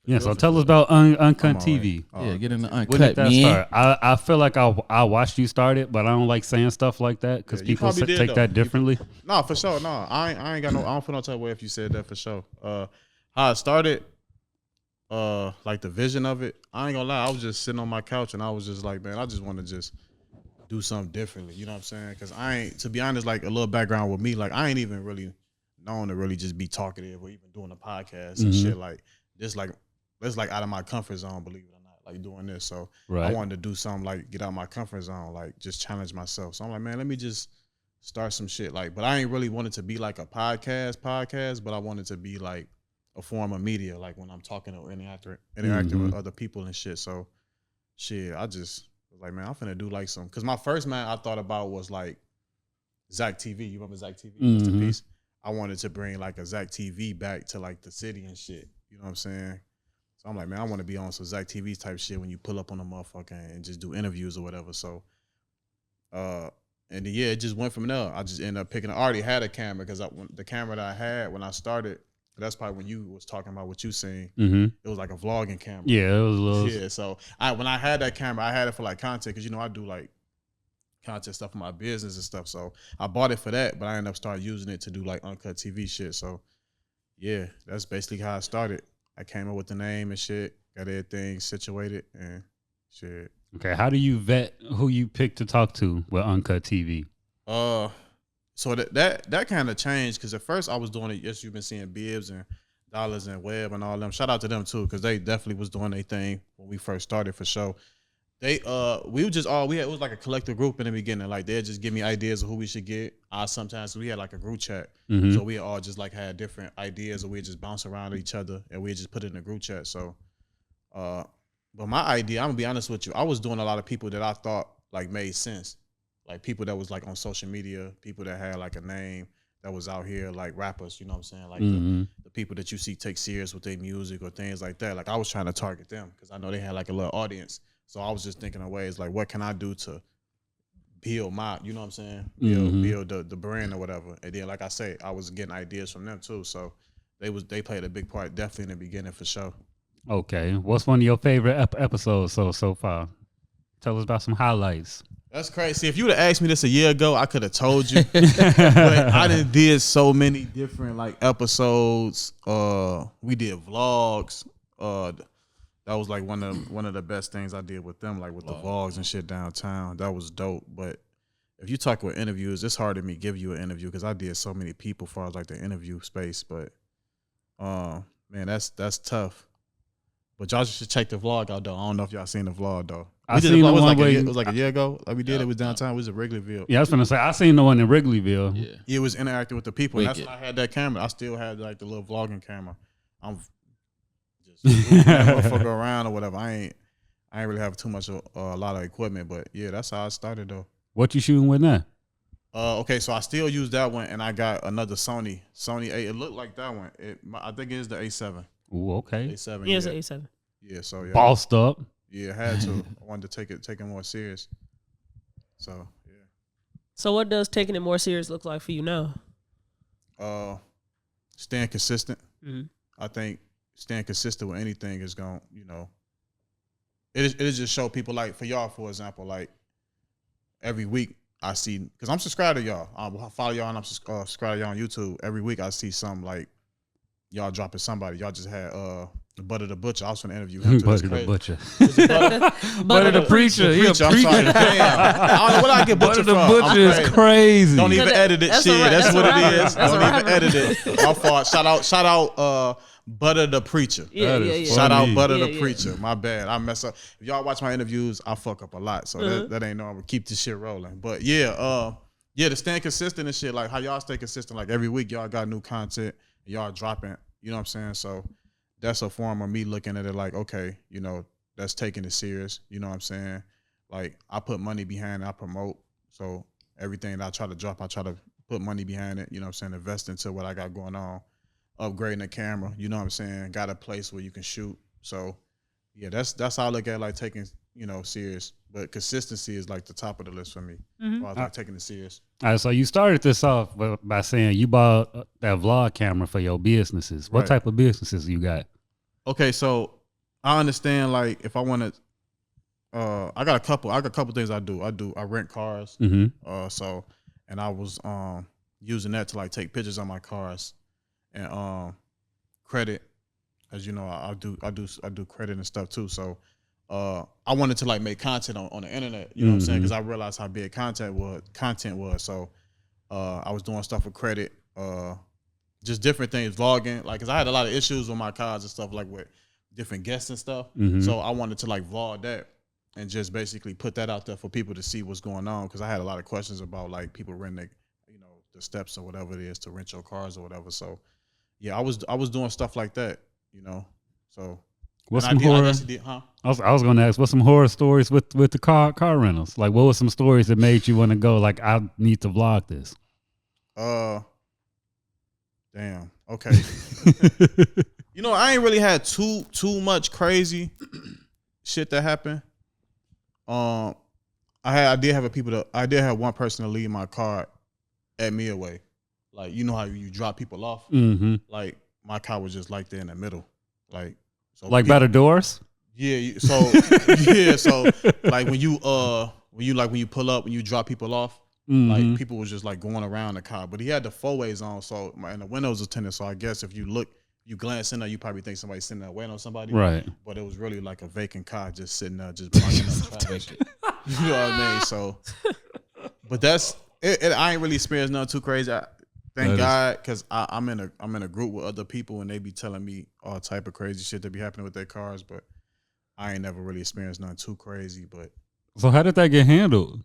Yeah, so tell us about Uncut TV. Yeah, get in the When uncut, did that man. start? I feel like I watched you start it, but I don't like saying stuff like that because Yeah, you people probably did, take though. that differently. No, for sure. No, I ain't got no. I don't feel no type of way if you said that for sure. How I started, like the vision of it. I ain't gonna lie. I was just sitting on my couch and I was just like, man, I just want to just do something differently. You know what I'm saying? Because I ain't, to be honest, like a little background with me, like I ain't even really known to really just be talkative or even doing a podcast and shit like this. Like it's like out of my comfort zone, believe it or not, like doing this. So Right. I wanted to do something like get out of my comfort zone, like just challenge myself. So I'm like, man, let me just start some shit. Like, but I ain't really wanted to be like a podcast, but I wanted to be like a form of media, like when I'm talking or interacting with other people and shit. So shit, I just was like, man, I'm finna do like some, cause my first man I thought about was like Zach TV. You remember Zach TV? Rest in peace. I wanted to bring like a Zach TV back to like the city and shit. You know what I'm saying? So I'm like, man, I want to be on some Zach TV type shit when you pull up on a motherfucker and just do interviews or whatever. So, and then, yeah, it just went from there. I just ended up picking. I already had a camera because the camera that I had when I started, that's probably when you was talking about what you seen. Mm-hmm. It was like a vlogging camera. Yeah, it was a little. Yeah. So when I had that camera, I had it for like content because I do like content stuff for my business and stuff. So I bought it for that, but I ended up starting using it to do like Uncut TV shit. So yeah, that's basically how I started. I came up with the name and shit, got everything situated and shit. Okay, how do you vet who you pick to talk to with Uncut TV? So that kind of changed because at first I was doing it. Yes, you've been seeing Bibbs and Dollars and Webb and all them. Shout out to them too because they definitely was doing their thing when we first started for sure. They we were just it was like a collective group in the beginning. Like they'd just give me ideas of who we should get. Sometimes we had like a group chat, so we all just like had different ideas, or we just bounce around each other and we just put it in a group chat. So, but my idea, I'm gonna be honest with you, I was doing a lot of people that I thought like made sense, like people that was like on social media, people that had like a name that was out here, like rappers. You know what I'm saying? Like the people that you see take serious with their music or things like that. Like I was trying to target them because I know they had like a little audience. So I was just thinking of ways like, what can I do to build my, you know what I'm saying? Build the brand or whatever. And then, like I say, I was getting ideas from them too. So they played a big part definitely in the beginning for sure. Okay, what's one of your favorite episodes so far? Tell us about some highlights. That's crazy. If you would have asked me this a year ago, I could have told you. But I did so many different like episodes. We did vlogs. That was like one of the best things I did with them, like with the vlogs and shit downtown. That was dope. But if you talk with interviews, it's hard to me give you an interview because I did so many people as far as like the interview space. But man, that's tough. But y'all should check the vlog out though. I don't know if y'all seen the vlog though. I seen the one where it was like a year ago. Like we did it was downtown. It was at Wrigleyville. Yeah, I was gonna say I seen the one in Wrigleyville. Yeah. It was interacting with the people. And that's Wicked. when I had that camera. I still had like the little vlogging camera. I'm just motherfucker around or whatever. I ain't really have too much a lot of equipment, but yeah, that's how I started though. What you shooting with now? Okay, so I still use that one, and I got another Sony 8. It looked like that one. I think it is the A7. Ooh, okay. A7. Yeah, it's an A7. Yeah, so yeah. Bossed up. Yeah, I had to. I wanted to take it more serious. So yeah. So what does taking it more serious look like for you now? Staying consistent. Mm-hmm. I think staying consistent with anything is going, it just show people like for y'all, for example, like every week I see, because I'm subscribed to y'all. I follow y'all and I'm subscribed to y'all on YouTube. Every week I see some like y'all dropping somebody. Y'all just had Butter the Butcher. I was going to interview him. Butter the Butcher. Butter the Preacher. I'm sorry. Damn. I don't know where I get Butcher Butter from. the Butcher is crazy. Don't even edit it. Shit, that's what it is. That's Don't even edit it. My fault. Shout out Butter the Preacher. Yeah. Shout out Butter the Yeah. Preacher. My bad. I mess up. If y'all watch my interviews, I fuck up a lot. So that ain't no, I'm gonna keep this shit rolling. But yeah, to stay consistent and shit, like how y'all stay consistent, like every week y'all got new content, y'all dropping, you know what I'm saying? So that's a form of me looking at it like, okay, you know, that's taking it serious, you know what I'm saying? Like I put money behind it, I promote. So everything that I try to drop, I try to put money behind it, you know what I'm saying? Invest into what I got going on. Upgrading the camera, you know what I'm saying? Got a place where you can shoot. So yeah, that's how I look at like taking, you know, serious. But consistency is like the top of the list for me. I was like taking it serious. All right, so you started this off by saying you bought that vlog camera for your businesses. What type of businesses you got? Okay, so I understand like if I want to, I got a couple things I do. I rent cars. So, and I was using that to like take pictures on my cars and credit. As you know, I do credit and stuff too. So I wanted to like make content on the internet, you know what I'm saying? Because I realized how big content was. So I was doing stuff with credit, just different things, vlogging. Like, cause I had a lot of issues with my cars and stuff, like with different guests and stuff. So I wanted to like vlog that and just basically put that out there for people to see what's going on. Cause I had a lot of questions about like people renting, you know, the steps or whatever it is to rent your cars or whatever. So yeah, I was doing stuff like that, you know. So what's some horror? I was going to ask, what's some horror stories with the car rentals? Like, what were some stories that made you want to go? Like, I need to vlog this. Damn. Okay. You know, I ain't really had too much crazy shit that happened. I did have one person to leave my car at me away. Like, you know how you drop people off? Like, my car was just like there in the middle. Like, so like by the doors? Yeah. So yeah. So like when you pull up, when you drop people off, like people was just like going around the car. But he had the four ways on, so and the windows was tinted. So I guess if you look, you glance in there, you probably think somebody's sitting there waiting on somebody. Right. But it was really like a vacant car just sitting there, just blocking up traffic. You know what I mean? So, but that's it. I ain't really experienced nothing too crazy. Thank God, because I'm in a group with other people and they be telling me all type of crazy shit that be happening with their cars, but I ain't never really experienced nothing too crazy. But so how did that get handled?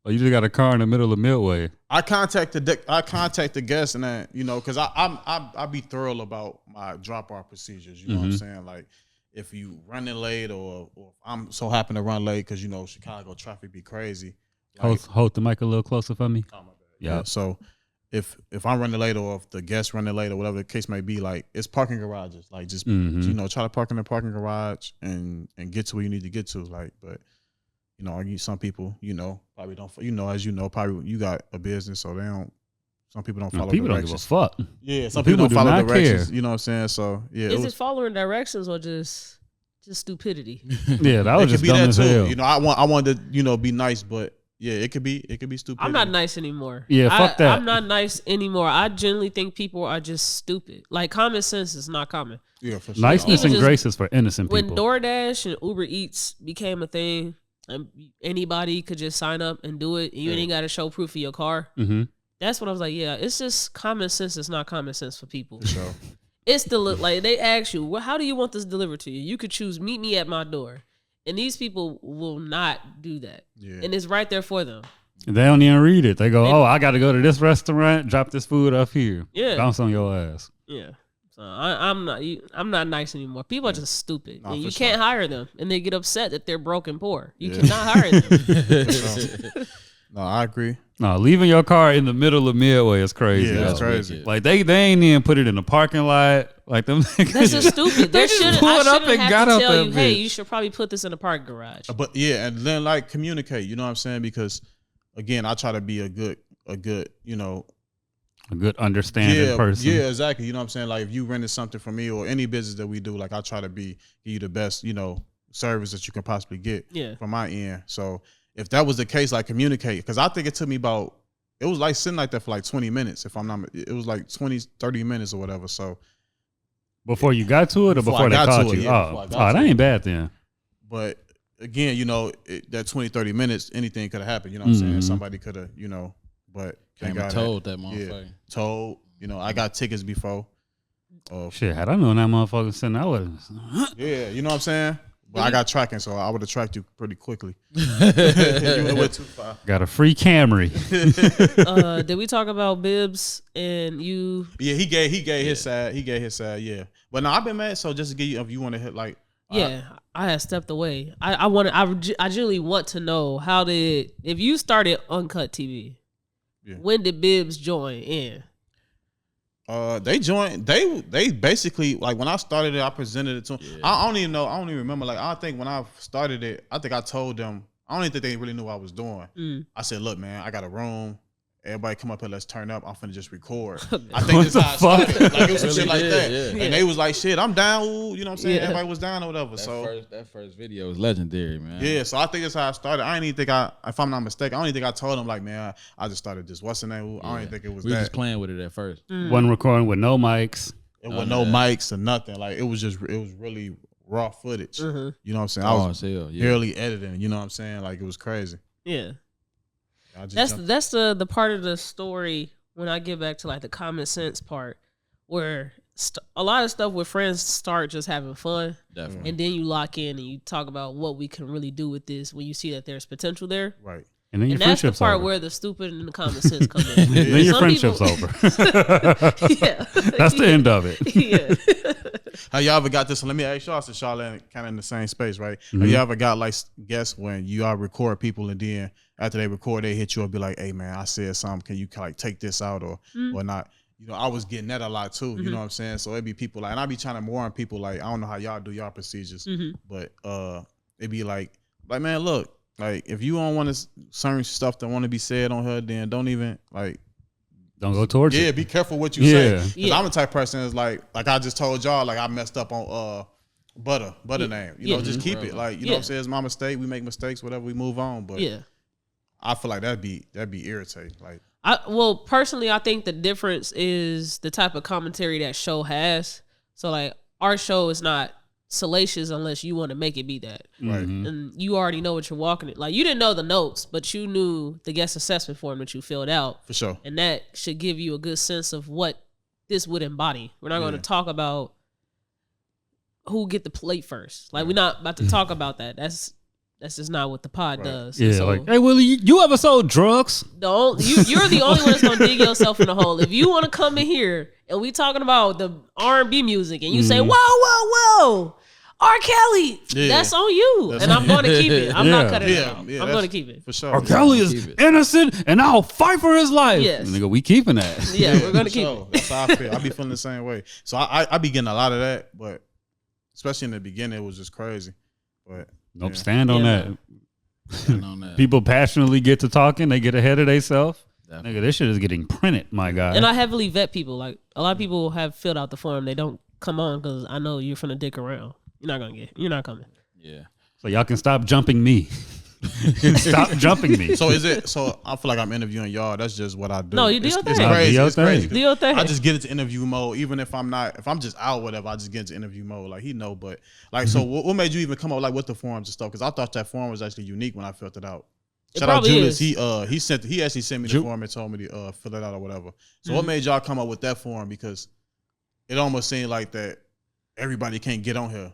Or you just got a car in the middle of Midway? I contact the guests and that, you know, because I be thorough about my drop off procedures. You know what I'm saying? Like if you running late or I'm so happen to run late because you know Chicago traffic be crazy. Like, hold the mic a little closer for me. Oh my bad. Yeah. So if I'm running late or if the guest running late or whatever the case may be, like it's parking garages. Like just you know, try to park in the parking garage and get to where you need to get to. Like, but you know, some people, you know, probably don't. You know, as you know, probably you got a business, so they don't. Some people don't follow people directions. Don't give a fuck. Yeah, some people don't follow not directions. care. You know what I'm saying? So yeah, Is it following directions or just stupidity? Yeah, that was just dumb as hell. You know, I wanted to, you know, be nice, but yeah, it could be stupid. I'm not nice anymore. Yeah, fuck that. I'm not nice anymore. I generally think people are just stupid. Like common sense is not common. Yeah, for sure. Niceness and grace is for innocent people. When DoorDash and Uber Eats became a thing, and anybody could just sign up and do it, and you ain't got to show proof of your car. That's when I was like, yeah, it's just common sense. It's not common sense for people. For sure. It's like they ask you, well, how do you want this delivered to you? You could choose meet me at my door. And these people will not do that. Yeah. And it's right there for them. They don't even read it. They go, I got to go to this restaurant, drop this food off here. Yeah. Bounce on your ass. Yeah. So I'm not nice anymore. People are just stupid. And you can't hire them. And they get upset that they're broke and poor. You cannot hire them. No, I agree. No, leaving your car in the middle of Midway is crazy. Yeah, that's crazy. Like they ain't even put it in the parking lot. Like them. That's just stupid. They just pulled up and got up tell you, there. hey, you should probably put this in the parking garage. But yeah, and then like communicate. You know what I'm saying? Because again, I try to be a good, you know, a good understanding person. Yeah, exactly. You know what I'm saying? Like if you rented something from me or any business that we do, like I try to give you the best, you know, service that you can possibly get from my end. So if that was the case, like communicate. Because I think it took me it was like sitting like that for like 20 minutes. If I'm not, it was like 20, 30 minutes or whatever. So before you got to it or before they called you? That ain't bad then. But again, that 20, 30 minutes, anything could have happened. You know what I'm saying? Somebody could have, but came and told that motherfucker. Yeah, told. I got tickets before. Shit, had I known that motherfucker sitting, I would. Yeah, you know what I'm saying? But I got tracking, so I would have tracked you pretty quickly. You went too far. Got a free Camry. Did we talk about Bibbs and you? Yeah, he gave his side. He gave his side. Yeah, but no, I've been mad. So just to give you, if you want to hit like, yeah, I had stepped away. I generally want to know if you started Uncut TV, when did Bibbs join in? They joined. They basically, like, when I started it, I presented it to them. Yeah. I don't even know. I don't even remember. Like, I think when I started it, I think I told them. I don't even think they really knew what I was doing. I said, "Look, man, I got a room. Everybody come up here. Let's turn up. I'm finna just record." I think that's how I started. Like, it was some shit like that. Yeah. And they was like, "Shit, I'm down." You know what I'm saying? Yeah. Everybody was down or whatever. That first video was legendary, man. Yeah. So I think that's how I started. I didn't even think if I'm not mistaken, I don't even think I told them, like, man, I just started this. What's the name? I don't even think it was that. We were just playing with it at first. Wasn't recording with no mics. It was no mics or nothing. Like, it was really raw footage. You know what I'm saying? I was barely editing. You know what I'm saying? Like, it was crazy. Yeah. That's the part of the story when I get back to like the common sense part, where a lot of stuff with friends start just having fun. Definitely. And then you lock in and you talk about what we can really do with this when you see that there's potential there. Right. And then your that's the part over. Where the stupid and the common sense come in. Then your friendship's over. Yeah. That's the end of it. Yeah. Have y'all ever got this? Let me ask y'all, since y'all kind of in the same space, right? Have you ever got like guests when you all record people and then after they record, they hit you up, be like, "Hey man, I said something. Can you like take this out or not?" I was getting that a lot too. You know what I'm saying? So it'd be people like, and I be trying to warn people like, I don't know how y'all do y'all procedures, but it'd be like, man, look, like if you don't want to certain stuff that want to be said on her, then don't even like. Don't go towards it. Yeah, be careful what you say. Because I'm the type of person that's like I just told y'all, like I messed up on butter name. Just keep it. Like, you know what I'm saying? It's my mistake. We make mistakes, whatever, we move on. But I feel like that'd be irritating. Like, personally, I think the difference is the type of commentary that show has. So like our show is not salacious unless you want to make it be that. Right. And you already know what you're walking in. Like, you didn't know the notes, but you knew the guest assessment form that you filled out. For sure. And that should give you a good sense of what this would embody. We're not going to talk about who get the plate first. Like, we're not about to talk about that. That's just not what the pod does. Yeah, so, like, hey, Willie, you ever sold drugs? You're the only one that's gonna dig yourself in the hole. If you want to come in here and we talking about the R&B music and you say, whoa, R. Kelly, that's on you. I'm going to keep it. I'm not cutting it out. I'm going to keep it. For sure. R. Kelly is innocent and I'll fight for his life. Yes. Nigga, we keeping that. Yeah, we're going to keep it. That's how I feel. I be feeling the same way. So I be getting a lot of that, but especially in the beginning, it was just crazy. But nope, stand on that. People passionately get to talking. They get ahead of themselves. Nigga, this shit is getting printed, my guy. And I heavily vet people. Like, a lot of people have filled out the form. They don't come on because I know you're finna dick around. You're not coming. Yeah. So y'all can stop jumping me. Stop jumping me. So I feel like I'm interviewing y'all. That's just what I do. No, you do your thing. It's crazy. It's crazy. Do your thing. I just get into interview mode. Even if I'm just out, whatever, I just get into interview mode. Like, he know, but like, so what made you even come up like with the forms and stuff? Because I thought that form was actually unique when I filled it out. Shout out Julius. He actually sent me the form and told me to fill it out or whatever. So what made y'all come up with that form? Because it almost seemed like that everybody can't get on here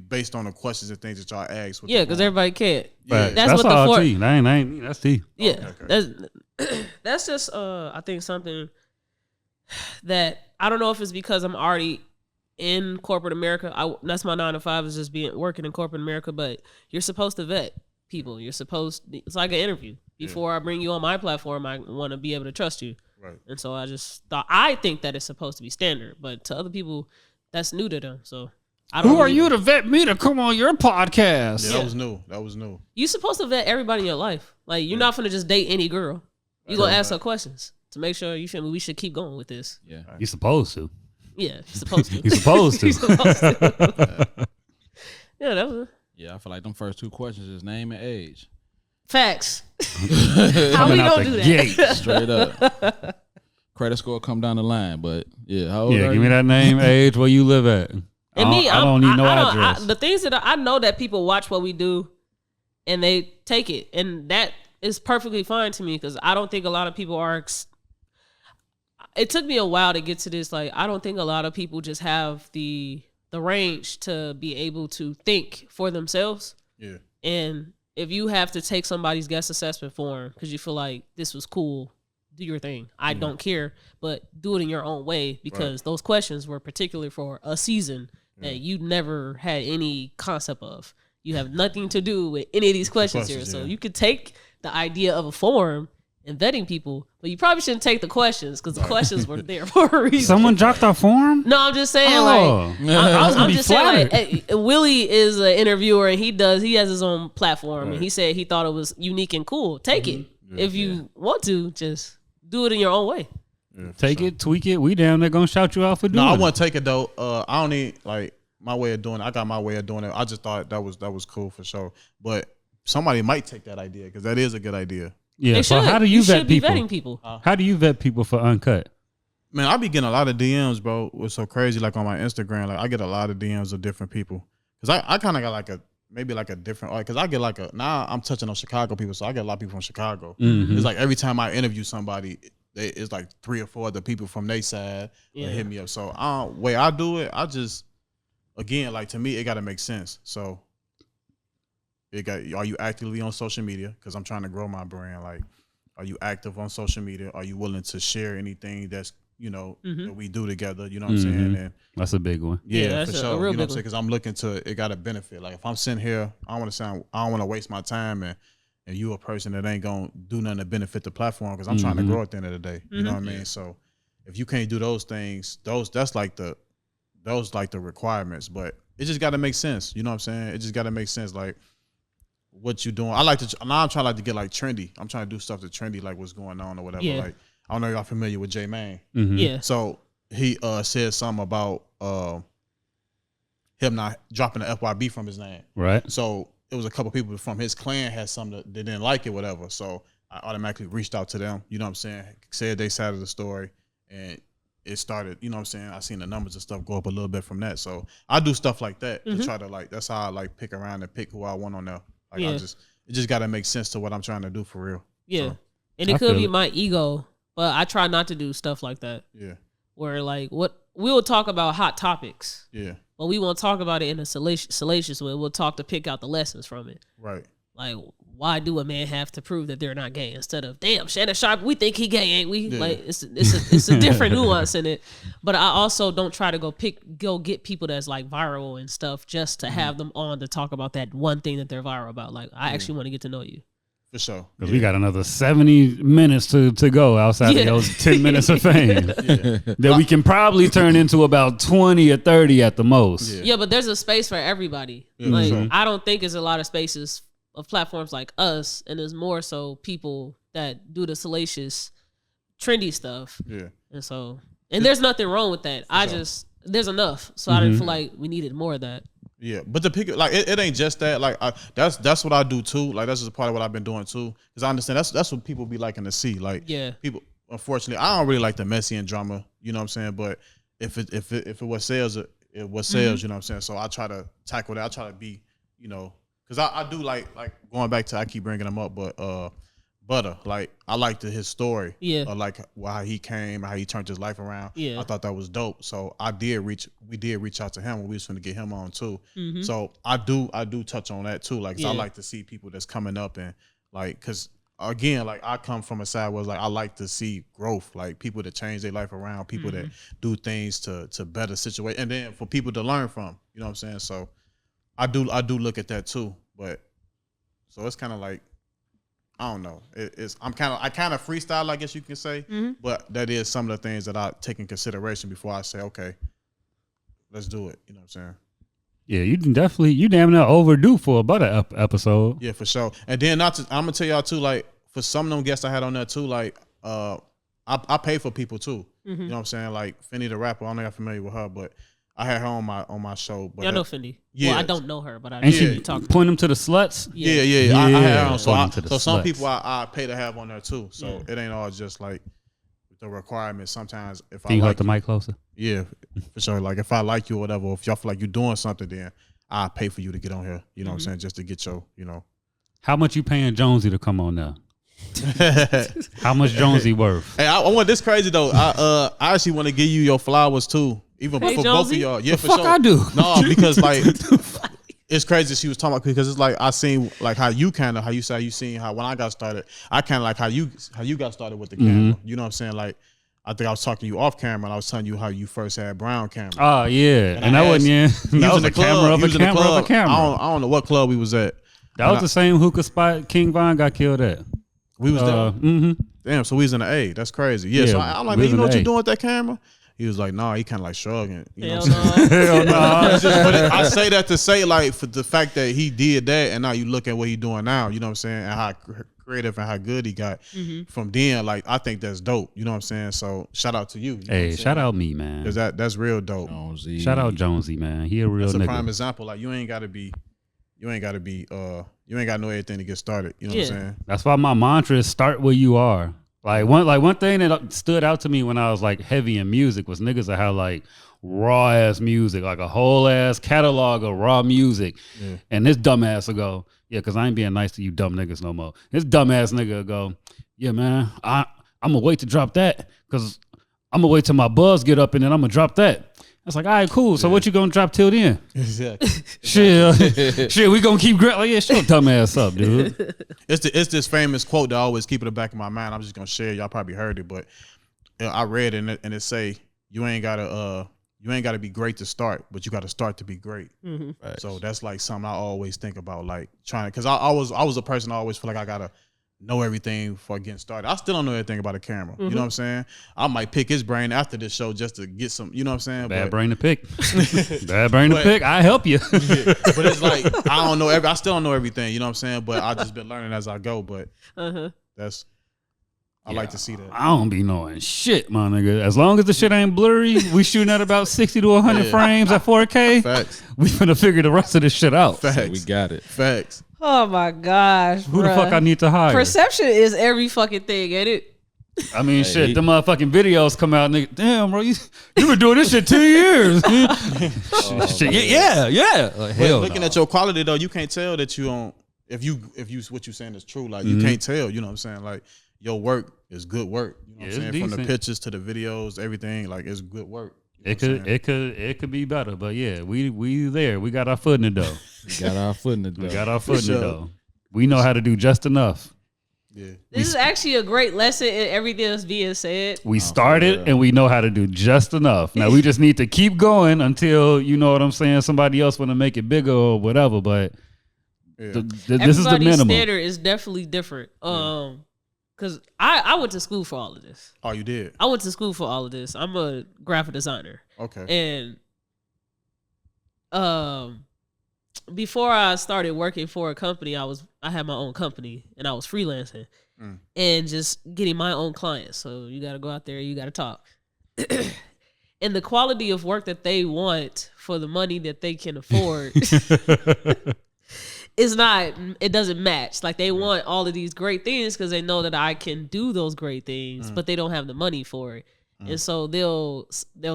based on the questions and things that y'all ask. Yeah, because everybody can't. Yeah. That's what the form. That's T. Yeah, okay. That's just I think something that I don't know if it's because I'm already in corporate America. That's my 9 to 5 is just working in corporate America. But you're supposed to vet people. It's like an interview. Before I bring you on my platform, I want to be able to trust you. Right. And so I think that it's supposed to be standard, but to other people, that's new to them. So who are you to vet me to come on your podcast? Yeah, that was new. You're supposed to vet everybody in your life. Like, you're not gonna just date any girl. You're gonna ask her questions to make sure we should keep going with this. Yeah, you're supposed to. Yeah, you're supposed to. You're supposed to. You're supposed to. Yeah, that was. Yeah, I feel like them first 2 questions is name and age. Facts. How we Coming out gonna the do that? gate. Straight up. Credit score come down the line, but yeah, how old Yeah, are give me you? that name, age, where you live at. I don't need no address. The things that I know that people watch what we do, and they take it, and that is perfectly fine to me because I don't think a lot of people are. It took me a while to get to this. Like, I don't think a lot of people just have the range to be able to think for themselves. Yeah. And if you have to take somebody's guest assessment form because you feel like this was cool, do your thing. I don't care, but do it in your own way because those questions were particular for a season that you never had any concept of. You have nothing to do with any of these questions here. So you could take the idea of a form and vetting people, but you probably shouldn't take the questions because the questions were there for a reason. Someone dropped our form? No, I'm just saying, Oh. I'm be just saying, flattered. like, Willie is an interviewer and he has his own platform and he said he thought it was unique and cool. Take it. If you want to, just do it in your own way. Yeah, Take it, tweak it. We down there gonna shout you out for doing No, I it. wouldn't take it though. I don't need like my way of doing it. I got my way of doing it. I just thought that was cool for sure. But somebody might take that idea because that is a good idea. Yeah, They so should. how do you vet should be people? vetting people. How do you vet people for uncut? Man, I be getting a lot of DMs, bro. It's so crazy. Like on my Instagram, like I get a lot of DMs of different people. Cause I kind of got like a different, cause I get like now I'm touching on Chicago people, so I get a lot of people from Chicago. Mhm. It's like every time I interview somebody, it's like 3 or 4 other people from their side that hit me up. So way I do it, I just again like to me it got to make sense. So are you actively on social media? Because I'm trying to grow my brand. Like, are you active on social media? Are you willing to share anything that's that we do together? You know what I'm saying? And That's a big one. Yeah, yeah, that's for a sure. real You know what big I'm saying? Because I'm looking to it. Got to benefit. Like if I'm sitting here, I don't want to waste my time and you a person that ain't gonna do nothing to benefit the platform because I'm trying to grow at the end of the day. You know what I mean? So if you can't do those things, that's like the requirements. But it just got to make sense. You know what I'm saying? It just got to make sense. Like what you doing. I'm trying to get like trendy. I'm trying to do stuff that's trendy, like what's going on or whatever. Yeah. Like I don't know if y'all familiar with J Main. Yeah. So he said something about him not dropping the FYB from his name. Right. So it was a couple people from his clan had something that they didn't like it, whatever. So I automatically reached out to them. You know what I'm saying? Said they side of the story, and it started. You know what I'm saying? I seen the numbers and stuff go up a little bit from that. So I do stuff like that to try to like. That's how I like pick around and pick who I want on there. Like it just got to make sense to what I'm trying to do for real. Yeah. So, And it I could feel be it. my ego, but I try not to do stuff like that. yeah, Where like we will talk about hot topics, yeah, but we won't talk about it in a salacious way. We'll talk to pick out the lessons from it. right. Like, why do a man have to prove that they're not gay instead of, damn, Shannon Sharp, we think he gay, ain't we? Yeah. Like, it's a different nuance in it. But I also don't try to go get people that's like viral and stuff just to have them on to talk about that one thing that they're viral about. Like, I actually want to get to know you. For sure. Because we got another 70 minutes to go outside of those 10 minutes of fame that we can probably turn into about 20 or 30 at the most. Yeah. Yeah, but there's a space for everybody. Yeah, Like, sure. I don't think there's a lot of spaces of platforms like us, and there's more so people that do the salacious, trendy stuff. Yeah. And there's nothing wrong with that. There's enough. So I didn't feel like we needed more of that. Yeah, but the pick like it ain't just that. Like that's what I do too. Like that's just a part of what I've been doing too. Because I understand that's what people be liking to see. Like people, unfortunately, I don't really like the messy and drama. You know what I'm saying? But if it was sales, it was sales. You know what I'm saying? So I try to tackle that. I try to be, because I do like going back to I keep bringing them up, but Butter, like I liked his story. Yeah. Like how he came, how he turned his life around. Yeah. I thought that was dope. So we did reach out to him when we was finna get him on too. So I do touch on that too. Like 'cause I like to see people that's coming up and like, cause again, like I come from a side where it's like I like to see growth, like people that change their life around, people that do things to better situation, and then for people to learn from. You know what I'm saying? So I do look at that too. But so it's kind of like, I don't know. I kind of freestyle, I guess you can say, but that is some of the things that I take in consideration before I say, okay, let's do it. You know what I'm saying? Yeah, you damn near overdue for a Butter episode. Yeah, for sure. And then I'm gonna tell y'all too, like for some of them guests I had on there too, like I pay for people too. You know what I'm saying? Like Finny the rapper, I don't know if you're familiar with her, but I had her on my show. But I know Fendi. Yeah. Well, I don't know her, but I And know she you talking. point them to the sluts. Yeah. I had her on. So some people I pay to have on there too. So it ain't all just like the requirements. Sometimes if Can you hold the mic closer? Yeah, for sure. Like if I like you or whatever, if y'all feel like you're doing something, then I pay for you to get on here. You know what I'm saying? Just to get your, How much you paying Jonesy to come on now? How much Jonesy worth? Hey, I want this crazy though. I actually want to give you your flowers too, even Hey, for Jonesy? both of y'all. Yeah, The for fuck sure. I do? No, because like it's crazy she was talking about because it's like I seen like how you say you seen how when I got started, I kind of like how you got started with the camera. You know what I'm saying? Like I think I was talking to you off camera and I was telling you how you first had brown camera. Oh yeah, and that I wasn't asked- that was a camera of a camera of a camera. I don't know what club we was at. That was the same hookah spot King Von got killed at. We was there. Mm-hmm. Damn, so we was in the A. That's crazy. Yeah, so I'm like, we man, was you know in what the you A. doing with that camera? He was like, nah, he kind of like shrugging. You know Hell what I'm saying? no. Hell no. But I say that to say like for the fact that he did that and now you look at what he doing now, you know what I'm saying, and how creative and how good he got from then. Like I think that's dope. You know what I'm saying? So shout out to you. You know Hey, shout out me, man. because that's real dope. Jonesy. Shout out Jonesy, man. He a real That's a nigga. prime example. Like you ain't got to know everything to get started. You know what I'm saying? That's why my mantra is start where you are. One thing that stood out to me when I was like heavy in music was niggas that had like raw ass music, like a whole ass catalog of raw music. Yeah. And this dumbass will go, yeah, because I ain't being nice to you dumb niggas no more. This dumbass nigga will go, yeah, man, I'm gonna wait to drop that because I'm gonna wait till my buzz get up and then I'm gonna drop that. It's like, all right, cool. So what you gonna drop till then? Exactly. Shit, we gonna keep like, yeah, shut your dumb ass up, dude. It's this famous quote that I always keep in the back of my mind. I'm just gonna share. Y'all probably heard it, but I read it and it say you ain't gotta be great to start, but you gotta start to be great. Right. So that's like something I always think about, like trying to, because I was a person I always feel like I gotta know everything before getting started. I still don't know everything about a camera. You know what I'm saying? I might pick his brain after this show just to get some, you know what I'm saying? Bad brain to pick. Bad brain to pick. I help you. But it's like I don't know I still don't know everything, you know what I'm saying? But I just been learning as I go. But that's I like to see that. I don't be knowing shit, my nigga. As long as the shit ain't blurry, we shooting at about 60 to 100 frames at 4K. Facts. We finna figure the rest of this shit out. Facts. We got it. Facts. Oh my gosh. Who the fuck I need to hire? Perception is every fucking thing, ain't it? I mean, shit, the motherfucking videos come out, nigga. Damn, bro, you been doing this shit 2 years. Shit, yeah. Like, hell Looking at your quality though, you can't tell that you don't. If you what you saying is true, like you can't tell. You know what I'm saying? Like your work is good work. You know what I'm saying? From the pictures to the videos, everything, like it's good work. It could be better, but yeah, we there. We got our foot in the dough. We got our foot in the door. We got our foot in the dough. We know how to do just enough. Yeah. This is actually a great lesson in everything that's being said. We started and we know how to do just enough. Now we just need to keep going until, you know what I'm saying, somebody else want to make it bigger or whatever. But this is the Everybody's minimum. standard is definitely different. Because I went to school for all of this. Oh, you did? I went to school for all of this. I'm a graphic designer. Okay. And before I started working for a company, I had my own company and I was freelancing and just getting my own clients. So you got to go out there, you got to talk. And the quality of work that they want for the money that they can afford it doesn't match. Like they want all of these great things because they know that I can do those great things, but they don't have the money for it. And so they'll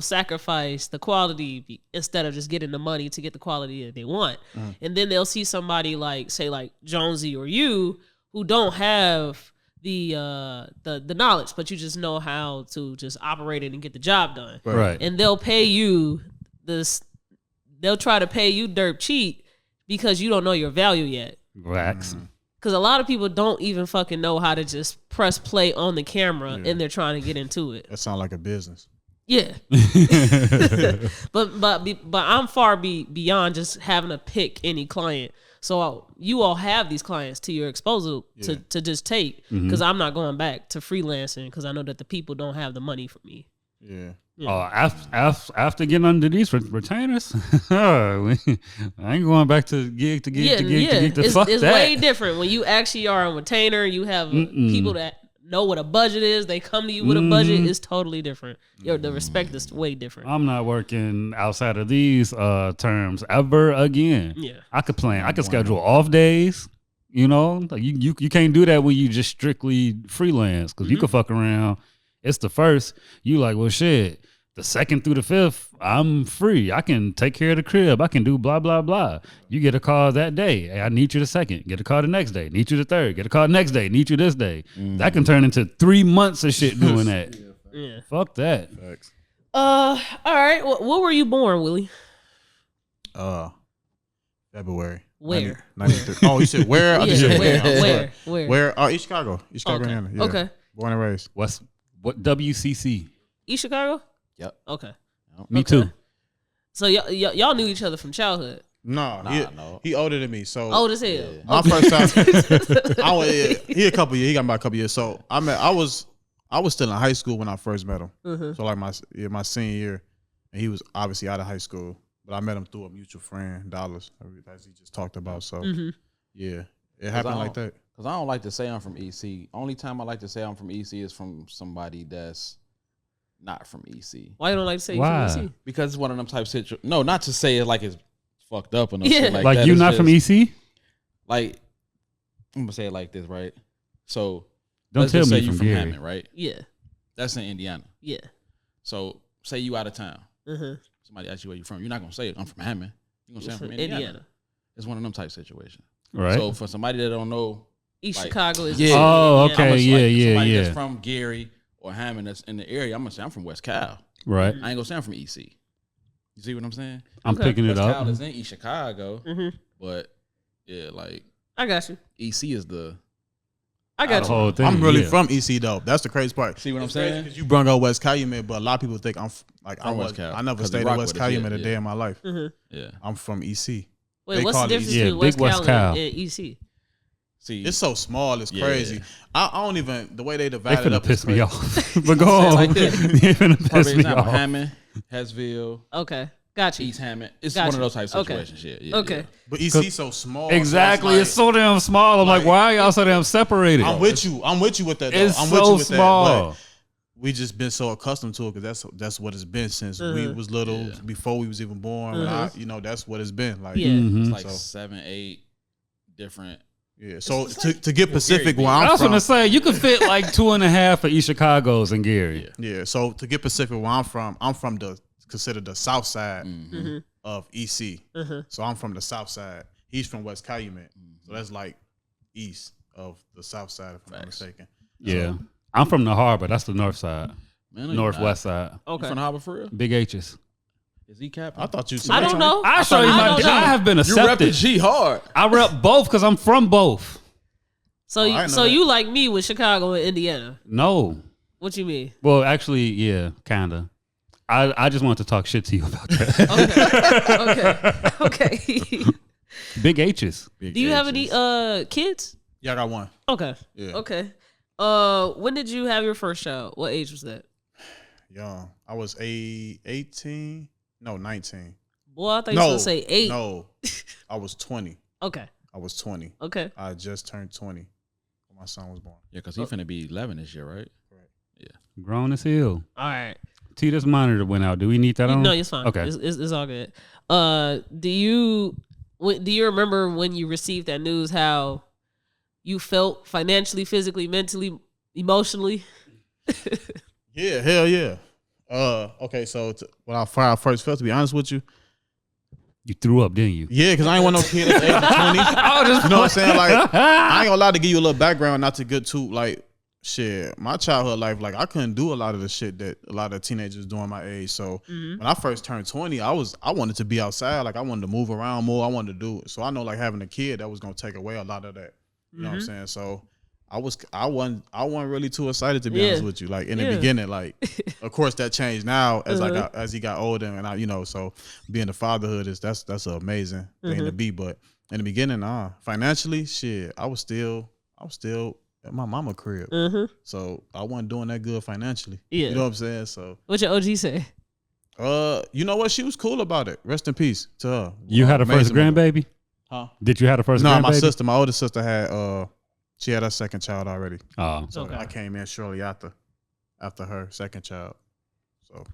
sacrifice the quality instead of just getting the money to get the quality that they want. And then they'll see somebody like, say, like Jonesy or you, who don't have the knowledge, but you just know how to just operate it and get the job done. Right. And they'll pay you they'll try to pay you dirt cheap because you don't know your value yet. Wax. Because a lot of people don't even fucking know how to just press play on the camera and they're trying to get into it. That sounds like a business. Yeah. but I'm far beyond just having to pick any client. So you all have these clients to your disposal to just take, because I'm not going back to freelancing because I know that the people don't have the money for me. Yeah. After getting under these retainers, I ain't going back to gig to fuck It's that. way different when you actually are a retainer. You have people that know what a budget is. They come to you with a budget. It's totally different. The respect is way different. I'm not working outside of these terms ever again. Yeah. I could plan. I could schedule off days. You know, like you can't do that when you just strictly freelance because you could fuck around. It's the first. You like, well, shit. The 2nd through the 5th, I'm free. I can take care of the crib. I can do blah, blah, blah. You get a call that day. Hey, I need you the 2nd. Get a call the next day. Need you the 3rd. Get a call the next day. Need you this day. That can turn into 3 months of shit doing that. Yeah. Fuck that. Facts. All right. What were you born, Willie? February. Where? 93. Oh, you said where? I just said Where? Where? Oh, East Chicago. East Chicago, Okay. Indiana. Yeah. Okay. Born and raised. What WCC? East Chicago? Yep. Okay. Me Okay. too. So y'all knew each other from childhood. No, he older than me. So Old as hell. my first time, he a couple years. He got about a couple years. So I was still in high school when I first met him. So like my senior year, and he was obviously out of high school. But I met him through a mutual friend, Dollars, as he just talked about. So yeah, it happened like that. Because I don't like to say I'm from EC. Only time I like to say I'm from EC is from somebody that's not from EC. Why you don't like to say Why? you from EC? Because it's one of them type situations. No, not to say it like it's fucked up or no Yeah. shit like Like that. you It's not from just, EC? Like, I'm going to say it like this, right? So, Don't let's tell just me say you from from Gary. Hammond, right? Yeah. That's in Indiana. Yeah. So, say you out of town. Uh-huh. Somebody asks you where you from. You're not going to say, I'm from Hammond. You're going to say I'm from Indiana. It's one of them type situations. Right. So, for somebody that don't know, East like, Chicago is yeah. Oh, Indiana. okay. how much, Yeah, like, yeah, somebody yeah. that's from Gary or Hammond that's in the area, I'm going to say I'm from West Cal. Right. I ain't going to say I'm from EC. You see what I'm saying? I'm Okay. picking it West up. Cal is in East Chicago, Mhm. but yeah, like I got you. EC is the I got The you. whole thing. I'm really yeah. from EC though. That's the crazy part. See what I'm It's crazy saying? 'cause you brung up West Calumet, but a lot of people think I'm I From was West Cal. I never 'Cause stayed they in rock West with us, Calumet yeah, a day yeah. in my life. yeah. I'm from EC. Wait, They what's the call it difference EC. Yeah, between West big West Cal Cal. and EC? See, It's so small. It's Yeah. crazy. I don't even the way they They divide it finna up. piss is me crazy. off. But go on. like They this. finna perfect piss me example, off. Hammond, Hesville, Okay. Got you. East Hammond. It's Gotcha. one of those type Okay. situations. Yeah, yeah. Okay. But EC so small. so Exactly. It's like- so damn small. I'm like, like- why are y'all so damn separated? I'm with you. I'm with you with that. Though. It's I'm with you so with small. that. But we just been so accustomed to it because that's what it's been since we was little, before we was even born. That's what it's been. Like, Yeah. Mhm. It's like So- 7, 8 different. yeah. So It's to get Pacific where I I'm was from, gonna say you could fit like 2.5 of East Chicago's in Gary. yeah. So to get Pacific where I'm from the considered the south side Mm-hmm. of EC. So I'm from the south side. He's from West Calumet. So that's like east of the south side, if I'm not mistaken. Yeah. I'm from the harbor. That's the north side. Man, no, you're Northwest side. not. Okay. You from the harbor for real? Big H's. Is he capping? I thought you. I don't know. I'll show you I my don't dick. know. I have been You rep the accepted. G hard. I rep both because I'm from both. So I you, know so that. you like me with Chicago and Indiana? No. What you mean? Well, actually, yeah, kinda. I just wanted to talk shit to you about that. Okay. Big H's. Do you have any kids? Yeah, I got one. Okay. Yeah. Okay. When did you have your first child? What age was that? Young. I was 18. No, 19. Boy, I thought you were gonna say 8. No, I was 20. Okay. I was 20. Okay. I just turned 20 when my son was born. Yeah, because he finna be 11 this year, right? Grown as hell. All right. T, this monitor went out. Do we need that on? No, it's fine. Okay. It's all good. Do you remember when you received that news? How you felt financially, physically, mentally, emotionally? Yeah, hell yeah. Okay, so when I first felt, to be honest with you, You threw up, didn't you? yeah, because I ain't want no kid at the age of 20. You know what I'm saying? Like, I ain't gonna lie to give you a little background, not to get too like shit. My childhood life, like I couldn't do a lot of the shit that a lot of teenagers doing my age. So when I first turned 20, I wanted to be outside. Like I wanted to move around more. I wanted to do it. So I know like having a kid that was gonna take away a lot of that. You know what I'm saying? So I wasn't really too excited to be honest with you. Like in the beginning, like of course that changed now as he got older and I so being the fatherhood that's an amazing thing to be. But in the beginning, financially, shit, I was still at my mama crib. So I wasn't doing that good financially. Yeah. You know what I'm saying? So What your OG say? you know what? She was cool about it. Rest in peace to her. You had a first Amazing woman. grandbaby? Huh? Did you have a first No, grandbaby? my older sister had She had her second child already. Oh, So Okay. I came in shortly after her second child. So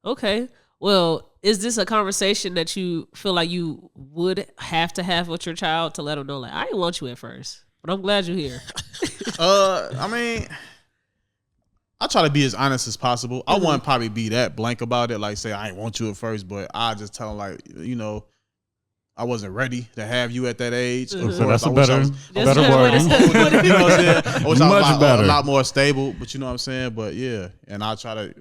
Okay. Well, is this a conversation that you feel like you would have to have with your child to let them know, like, I didn't want you at first, but I'm glad you're here? I mean, I try to be as honest as possible. I wouldn't probably be that blank about it, like say I didn't want you at first, but I just tell them like, you know, I wasn't ready to have you at that age. Of so course, that's I a wish I better, was- better That's a word. better way to say it. you know what I'm saying? I wish I was Much better. a lot more stable, but you know what I'm saying? But yeah, and I try to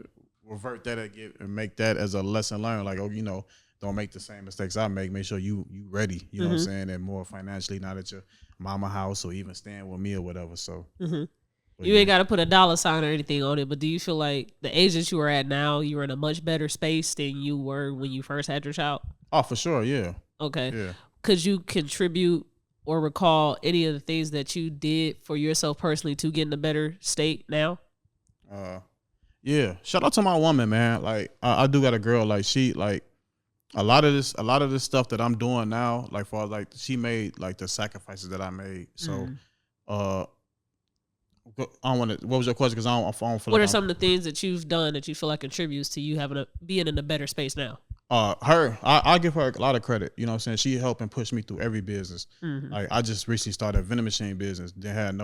revert that and make that as a lesson learned. Like, oh, you know, don't make the same mistakes I make. Make sure you ready, you know what I'm saying? And more financially, not at your mama house or even staying with me or whatever. So but You ain't got to put a dollar sign or anything on it, but do you feel like the age that you are at now, you're in a much better space than you were when you first had your child? Oh, for sure, yeah. Okay. Yeah. Could you contribute or recall any of the things that you did for yourself personally to get in a better state now? Yeah. Shout out to my woman, man. Like I do got a girl, like she like a lot of this stuff that I'm doing now, like for like she made like the sacrifices that I made. So I don't want to. What was your question? Because I don't feel What like are some of the things that you've done that you feel like contributes to you being in a better space now? I give her a lot of credit. You know what I'm saying? She helped and pushed me through every business. Like I just recently started a vending machine business. They had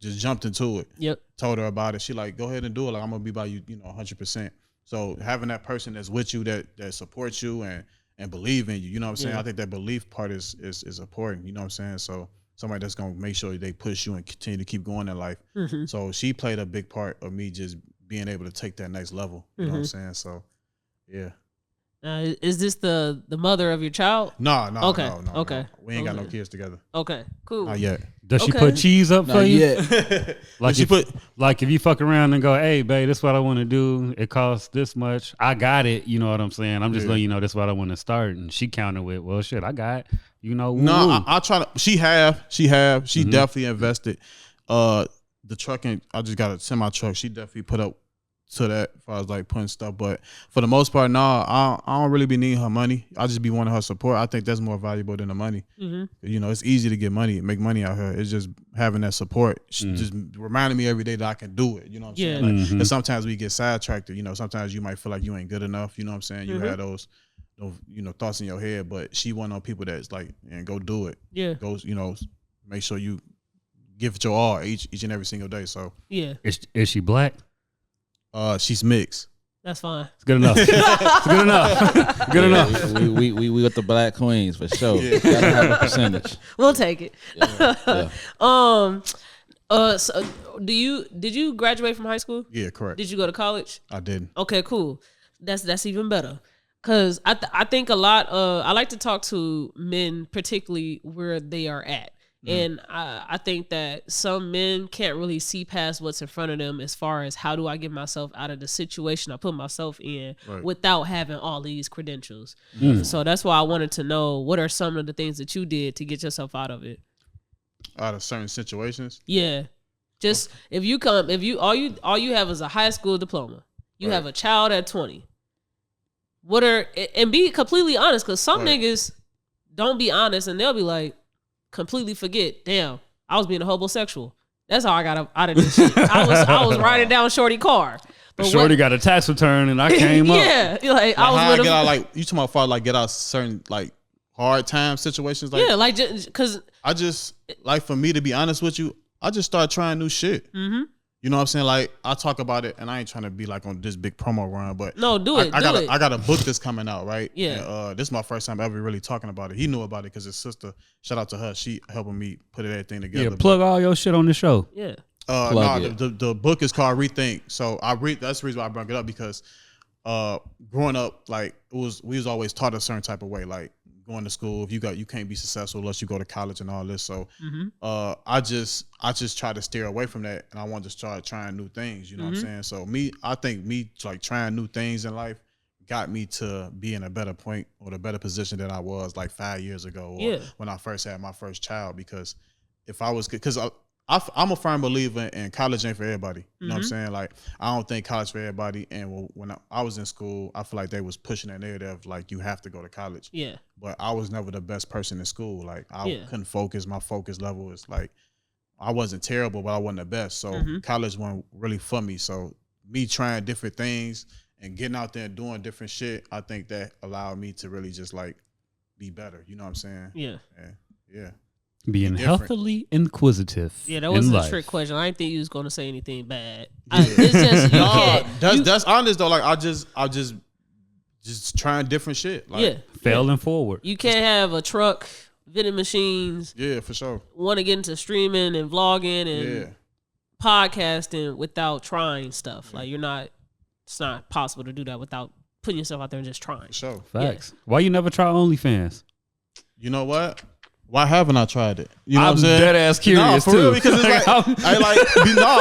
just jumped into it. Yep. Told her about it. She like, go ahead and do it. Like I'm gonna be by you, 100%. So having that person that's with you that supports you and believe in you, you know what I'm saying? Yeah. I think that belief part is important. You know what I'm saying? So somebody that's gonna make sure they push you and continue to keep going in life. So she played a big part of me just being able to take that next level. You know what I'm saying? So yeah. Is this the mother of your child? No. Okay. No. Okay. We ain't got no Okay. kids together. Okay, cool. Not yet. Does she Okay. put cheese up for you? Like She if, put like if you fuck around and go, hey, babe, this is what I want to do. It costs this much. I got it. You know what I'm saying? I'm just letting you know this is what I want to start. And she countered with, well, shit, I got it. You know, woo-woo. No, I try to. She definitely invested. The trucking, I just got a semi truck. She definitely put up to that as far as like putting stuff. But for the most part, I don't really be needing her money. I just be wanting her support. I think that's more valuable than the money. You know, it's easy to get money, make money out here. It's just having that support. Just reminding me every day that I can do it. You know what I'm saying? Like, and sometimes we get sidetracked. You know, sometimes you might feel like you ain't good enough. You know what I'm saying? You had those thoughts in your head, but she one of those people that's like, and go do it. Yeah. Go, make sure you give it your all each and every single day. So Yeah. Is she black? she's mixed. That's fine. It's good enough. It's good enough. Good enough. We with the black queens for sure. Gotta have a percentage. We'll take it. Yeah. So did you graduate from high school? Yeah, correct. Did you go to college? I didn't. Okay, cool. That's even better. Cause I think a lot. I like to talk to men, particularly where they are at, and I think that some men can't really see past what's in front of them as far as how do I get myself out of the situation I put myself in without having all these credentials. So that's why I wanted to know what are some of the things that you did to get yourself out of it. Out of certain situations. Yeah, just if you all you have is a high school diploma, you have a child at 20. And be completely honest, because some niggas don't be honest and they'll be like, completely forget, damn, I was being a homosexual. That's how I got out of this shit. I was riding down Shorty car. But Shorty got a tax return and I came up. Yeah, like I was how with I get him. out, like you talking about far like get out certain like hard time situations. Like Yeah, like because I just like for me to be honest with you, I just started trying new shit. You know what I'm saying? Like I talk about it, and I ain't trying to be like on this big promo run, but no, do it. I got a book that's coming out, right? Yeah. And, this is my first time ever really talking about it. He knew about it because his sister. Shout out to her. She helping me put everything together. Yeah, plug all your shit on the show. Yeah. The book is called Rethink. So that's the reason why I brought it up because growing up, like we was always taught a certain type of way, like going to school. If you can't be successful unless you go to college and all this. So I just try to steer away from that, and I want to start trying new things. You know what I'm saying? So I think like trying new things in life got me to be in a better point or the better position than I was like 5 years ago or when I first had my first child. Because if I was, because I'm a firm believer in college ain't for everybody. You know what I'm saying? Like, I don't think college for everybody. And when I was in school, I feel like they was pushing that narrative like you have to go to college. Yeah. But I was never the best person in school. Like, I couldn't focus. My focus level is like, I wasn't terrible, but I wasn't the best. So college wasn't really for me. So me trying different things and getting out there and doing different shit, I think that allowed me to really just like be better. You know what I'm saying? Yeah. Yeah. Being healthily inquisitive. Yeah, that wasn't a trick question. I didn't think you was gonna say anything bad. It's just you can't. That's honest though. Like I just trying different shit. Like, failing forward. You can't have a truck, vending machines. Yeah, for sure. Want to get into streaming and vlogging and podcasting without trying stuff. Like it's not possible to do that without putting yourself out there and just trying. For sure. Facts. Why you never try OnlyFans? You know what? Why haven't I tried it? You know what I'm saying? Dead ass curious for too. Real, because it's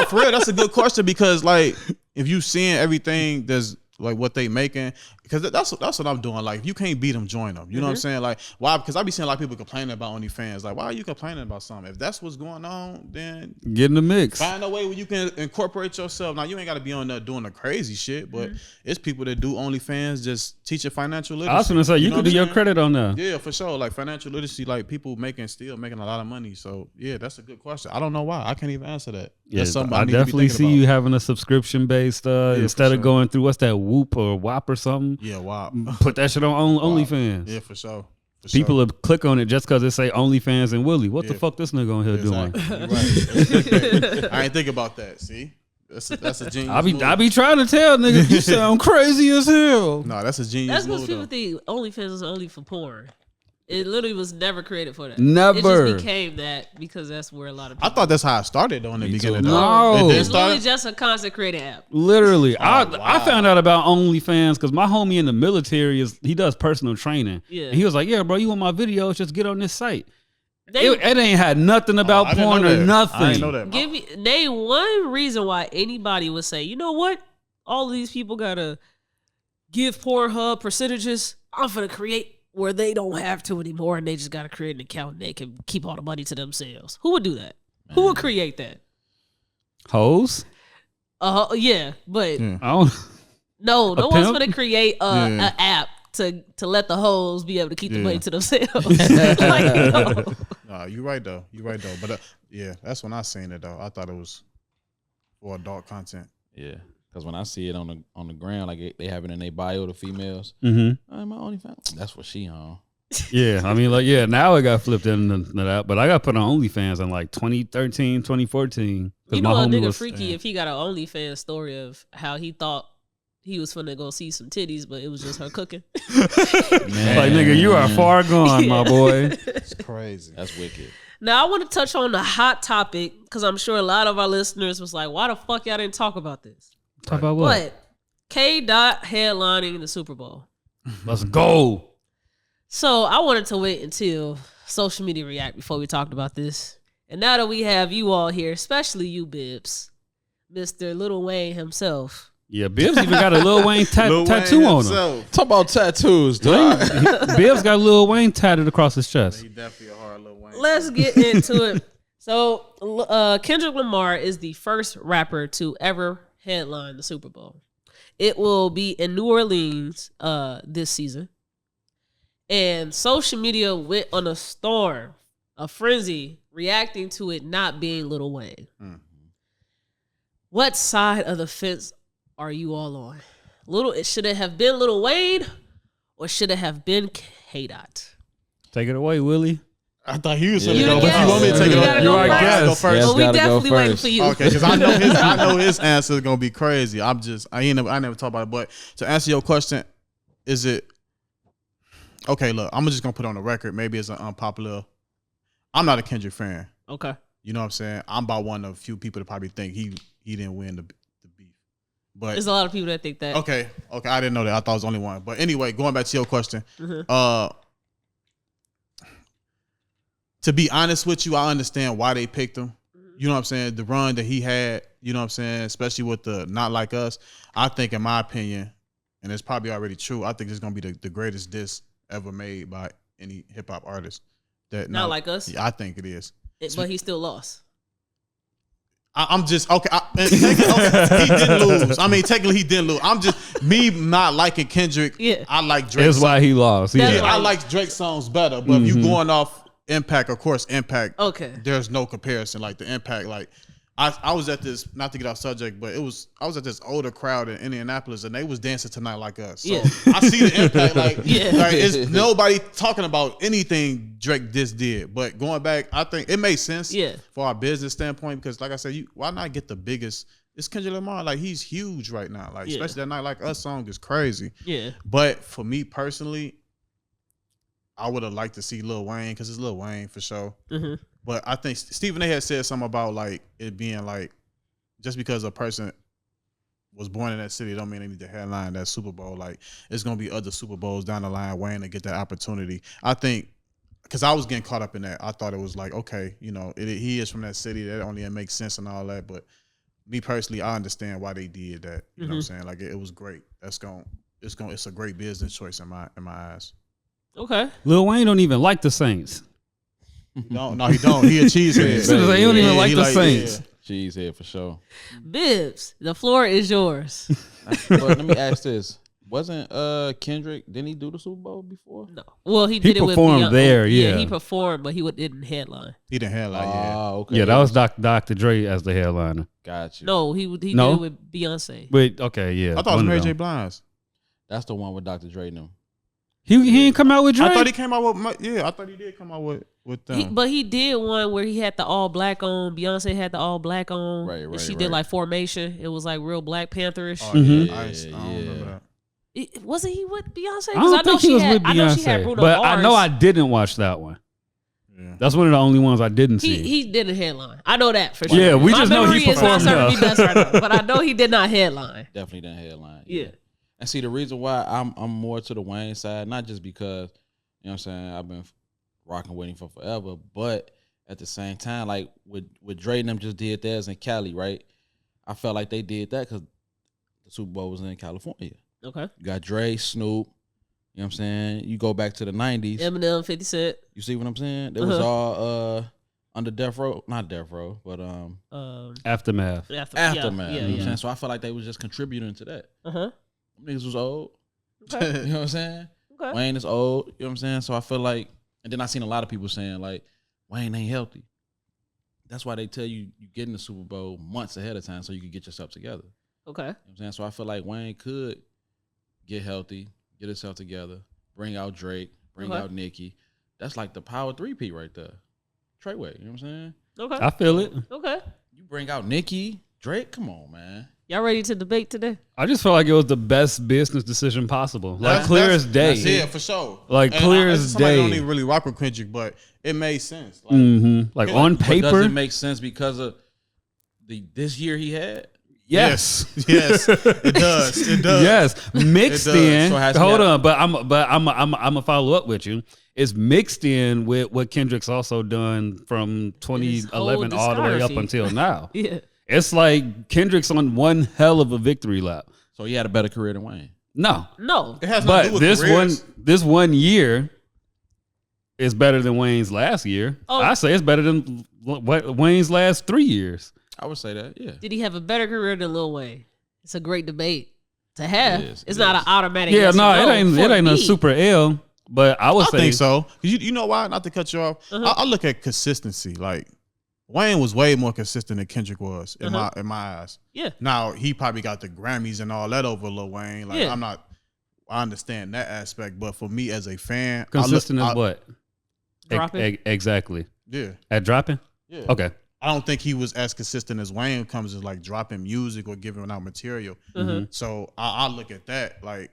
for real. That's a good question because like if you seeing everything that's like what they making, because that's what I'm doing. Like if you can't beat them, join them. You know what I'm saying? Like why? Because I be seeing a lot of people complaining about OnlyFans. Like why are you complaining about something? If that's what's going on, then get in the mix. Find a way where you can incorporate yourself. Now you ain't got to be on there doing the crazy shit, but it's people that do OnlyFans just teaching financial literacy. I was gonna say you could do your credit on there. Yeah, for sure. Like financial literacy, like people still making a lot of money. So yeah, that's a good question. I don't know why. I can't even answer that. Yeah, I definitely see you having a subscription based instead of going through what's that Whoop or WAP or something. Yeah, WAP. Put that shit on OnlyFans. Yeah, for sure. People will click on it just because it say OnlyFans and Willie. What the fuck this nigga on here doing? Right. I ain't think about that. See, that's a genius. I be trying to tell niggas you sound crazy as hell. No, that's a genius. That's move, what people think. OnlyFans is only for porn. It literally was never created for that. Never. It just became that because that's where a lot of people. I thought that's how it started though in the beginning. No, it's literally just a content creating app. Literally, I found out about OnlyFans because my homie in the military he does personal training. Yeah, and he was like, "Yeah, bro, you want my videos? Just get on this site." It ain't had nothing about porn or nothing. I didn't know that. Name one reason why anybody would say, you know what? All of these people gotta give Pornhub percentages. I'm gonna create where they don't have to anymore and they just got to create an account and they can keep all the money to themselves. Who would do that? Man. Who would create that? Hoes? Yeah, but no one's going to create an app to let the hoes be able to keep the money to themselves. Like, no. Nah, you're right though. But yeah, that's when I seen it though. I thought it was for adult content. Yeah. Because when I see it on the ground, like they have it in their bio, the females, my OnlyFans, that's what she on. Yeah, I mean, like, now it got flipped into that, but I got put on OnlyFans in like 2013, 2014. You know, a nigga freaky if he got an OnlyFans story of how he thought he was finna go see some titties, but it was just her cooking. Like, nigga, you are far gone, my boy. It's crazy. That's wicked. Now, I want to touch on the hot topic because I'm sure a lot of our listeners was like, why the fuck y'all didn't talk about this? Talk about what? But K-Dot headlining the Super Bowl. Let's go. So I wanted to wait until social media react before we talked about this. And now that we have you all here, especially you, Bibbs, Mr. Lil Wayne himself. Yeah, Bibbs even got a Lil Wayne tattoo on him. Talk about tattoos, dog. Bibbs got Lil Wayne tatted across his chest. He definitely a hard Lil Wayne. Let's get into it. So Kendrick Lamar is the first rapper to ever headline the Super Bowl. It will be in New Orleans this season. And social media went on a storm, a frenzy, reacting to it not being Lil Wayne. What side of the fence are you all on? Should it have been Lil Wayne or should it have been K-Dot? Take it away, Willie. I thought he was going to go, but you want me to take it on? You are go first. Well, we definitely waiting for you. Okay, because I know his answer is going to be crazy. I never talk about it. But to answer your question, is it okay? Look, I'm just going to put on the record. Maybe it's an unpopular. I'm not a Kendrick fan. Okay, you know what I'm saying? I'm about one of the few people that probably think he didn't win the beef. But there's a lot of people that think that. Okay, I didn't know that. I thought it was only one. But anyway, going back to your question, to be honest with you, I understand why they picked him. You know what I'm saying? The run that he had, you know what I'm saying, especially with the Not Like Us, I think, in my opinion, and it's probably already true, I think it's going to be the greatest diss ever made by any hip-hop artist. That Not Like Us? Yeah, I think it is. But he still lost. I'm just, okay, he didn't lose. I mean, technically he didn't lose. I'm just, me not liking Kendrick, I like Drake. That's why he lost. Yeah, I like Drake songs better, but if you going off Impact, of course, Impact. Okay. There's no comparison. Like the Impact, like I was at this, not to get off subject, but I was at this older crowd in Indianapolis, and they was dancing tonight like us. So I see the impact. Like, like it's nobody talking about anything Drake just did. But going back, I think it made sense for our business standpoint because, like I said, why not get the biggest? It's Kendrick Lamar. Like he's huge right now. Like especially that Night Like Us song is crazy. Yeah. But for me personally, I would have liked to see Lil Wayne because it's Lil Wayne for sure. Mm-hmm. But I think Stephen A. had said something about like it being like just because a person was born in that city don't mean they need to headline that Super Bowl. Like it's gonna be other Super Bowls down the line Wayne to get that opportunity. I think because I was getting caught up in that. I thought it was like okay, you know, he is from that city. That only makes sense and all that. But me personally, I understand why they did that. You know what I'm saying? Like it was great. It's a great business choice in my eyes. Okay. Lil Wayne don't even like the Saints. No, he don't. He a cheesehead. He don't even like the Saints. Cheesehead for sure. Bibbs, the floor is yours. But let me ask this. Wasn't Kendrick, didn't he do the Super Bowl before? No. Well, he did it with performed there, he performed, but he didn't headline. He didn't headline, okay. Yeah, that was Dr. Dre as the headliner. Got you. No, he did it with Beyonce. Wait, okay, yeah. I thought it was Mary J. Blige. That's the one with Dr. Dre now. He didn't come out with Drake? I thought he came out with I thought he did come out with them. But he did one where he had the all black on. Beyonce had the all black on. Right. And she did like Formation. It was like real Black Pantherish. Oh, I don't remember that. Wasn't he with Beyonce? I don't think he was with Beyonce. I know she had Bruno but Mars. I know I didn't watch that one. Yeah. That's one of the only ones I didn't see. He didn't headline. I know that for sure. Yeah, we just know he performed. My memory is not serving me best right now, but I know he did not headline. Definitely didn't headline. Yeah. And see, the reason why I'm more to the Wayne side, not just because, you know what I'm saying, I've been rocking with him for forever, but at the same time, like with Dre and them just did theirs in Cali, right? I felt like they did that because the Super Bowl was in California. Okay. You got Dre, Snoop, you know what I'm saying? You go back to the 90s. Eminem, 50 Cent. You see what I'm saying? They was all under death row, not death row, but Aftermath. Aftermath. You know what I'm saying? So I felt like they was just contributing to that. Niggas was old. Okay. You know what I'm saying? Okay. Wayne is old. You know what I'm saying? So I feel like, and then I seen a lot of people saying like, Wayne ain't healthy. That's why they tell you get in the Super Bowl months ahead of time so you can get yourself together. Okay. You know what I'm saying? So I feel like Wayne could get healthy, get himself together, bring out Drake, bring out Nicki. That's like the power 3P right there. Treyway, you know what I'm saying? Okay. I feel it. Okay. You bring out Nicki, Drake, come on, man. Y'all ready to debate today? I just felt like it was the best business decision possible. Like clear as day. Yeah, for sure. Like clear as day. I don't even really rock with Kendrick, but it made sense. Like, like on paper. Does it make sense because of this year he had? Yes, it does. It does. Yes, mixed in. So hold on, but I'm gonna follow up with you. It's mixed in with what Kendrick's also done from 2011 all the way up until now. Yeah. It's like Kendrick's on one hell of a victory lap. So he had a better career than Wayne. No. It has nothing to But do with this careers. one year is better than Wayne's last year. Oh. I say it's better than Wayne's last 3 years. I would say that, yeah. Did he have a better career than Lil Wayne? It's a great debate to have. It is. It's not an automatic. Yeah, yes or no, no it ain't for a me. super L. But I would say think so. You know why? Not to cut you off. I look at consistency. Like Wayne was way more consistent than Kendrick was in my eyes. Yeah. Now he probably got the Grammys and all that over Lil Wayne. Like Yeah. I understand that aspect, but for me as a fan, consistent as what? Dropping? Exactly. Yeah. At dropping? Yeah. Okay. I don't think he was as consistent as Wayne comes as like dropping music or giving out material. So I look at that like,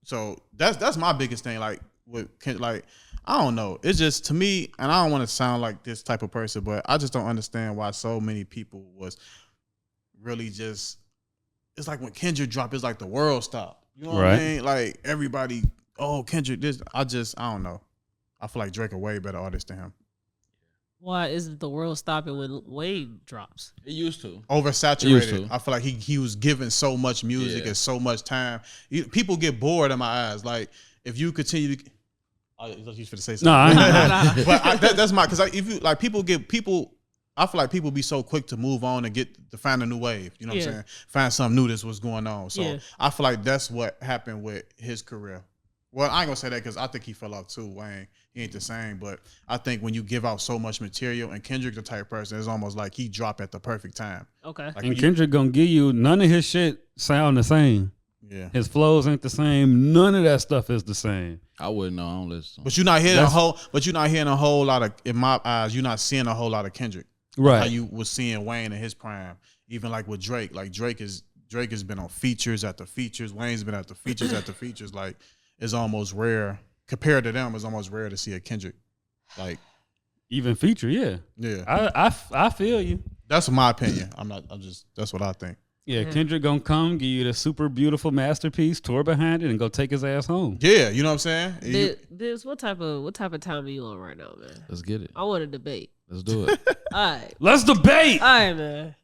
so that's my biggest thing. Like I don't know. It's just to me, and I don't want to sound like this type of person, but I just don't understand why so many people was really just. It's like when Kendrick dropped, it's like the world stopped. You know what I mean? Like everybody, Kendrick, this. I don't know. I feel like Drake a way better artist than him. Why isn't the world stopping when Wayne drops? It used to. Oversaturated. I feel like he was given so much music and so much time. People get bored in my eyes. Like if you continue to, I thought you was finna say something. No, but that's my because if you like people. I feel like people be so quick to move on and to find a new wave. You know what I'm saying? Find something new. That's what's going on. So I feel like that's what happened with his career. Well, I ain't gonna say that because I think he fell off too. Wayne, he ain't the same. But I think when you give out so much material, and Kendrick the type of person, it's almost like he dropped at the perfect time. Okay. And Kendrick gonna give you none of his shit sound the same. Yeah, his flows ain't the same. None of that stuff is the same. I wouldn't know. I don't listen. But you're not hearing a whole. But you're not hearing a whole lot of. In my eyes, you're not seeing a whole lot of Kendrick. Right. How you was seeing Wayne in his prime. Even like with Drake. Like Drake has been on features after features. Wayne's been at the features after features. Like it's almost rare compared to them. It's almost rare to see a Kendrick. Like even feature. Yeah. Yeah. I feel you. That's my opinion. That's what I think. Yeah, Kendrick gonna come, give you the super beautiful masterpiece, tour behind it, and go take his ass home. Yeah, you know what I'm saying? Bibbs, what type of time are you on right now, man? Let's get it. I want to debate. Let's do it. All right. Let's debate. All right, man.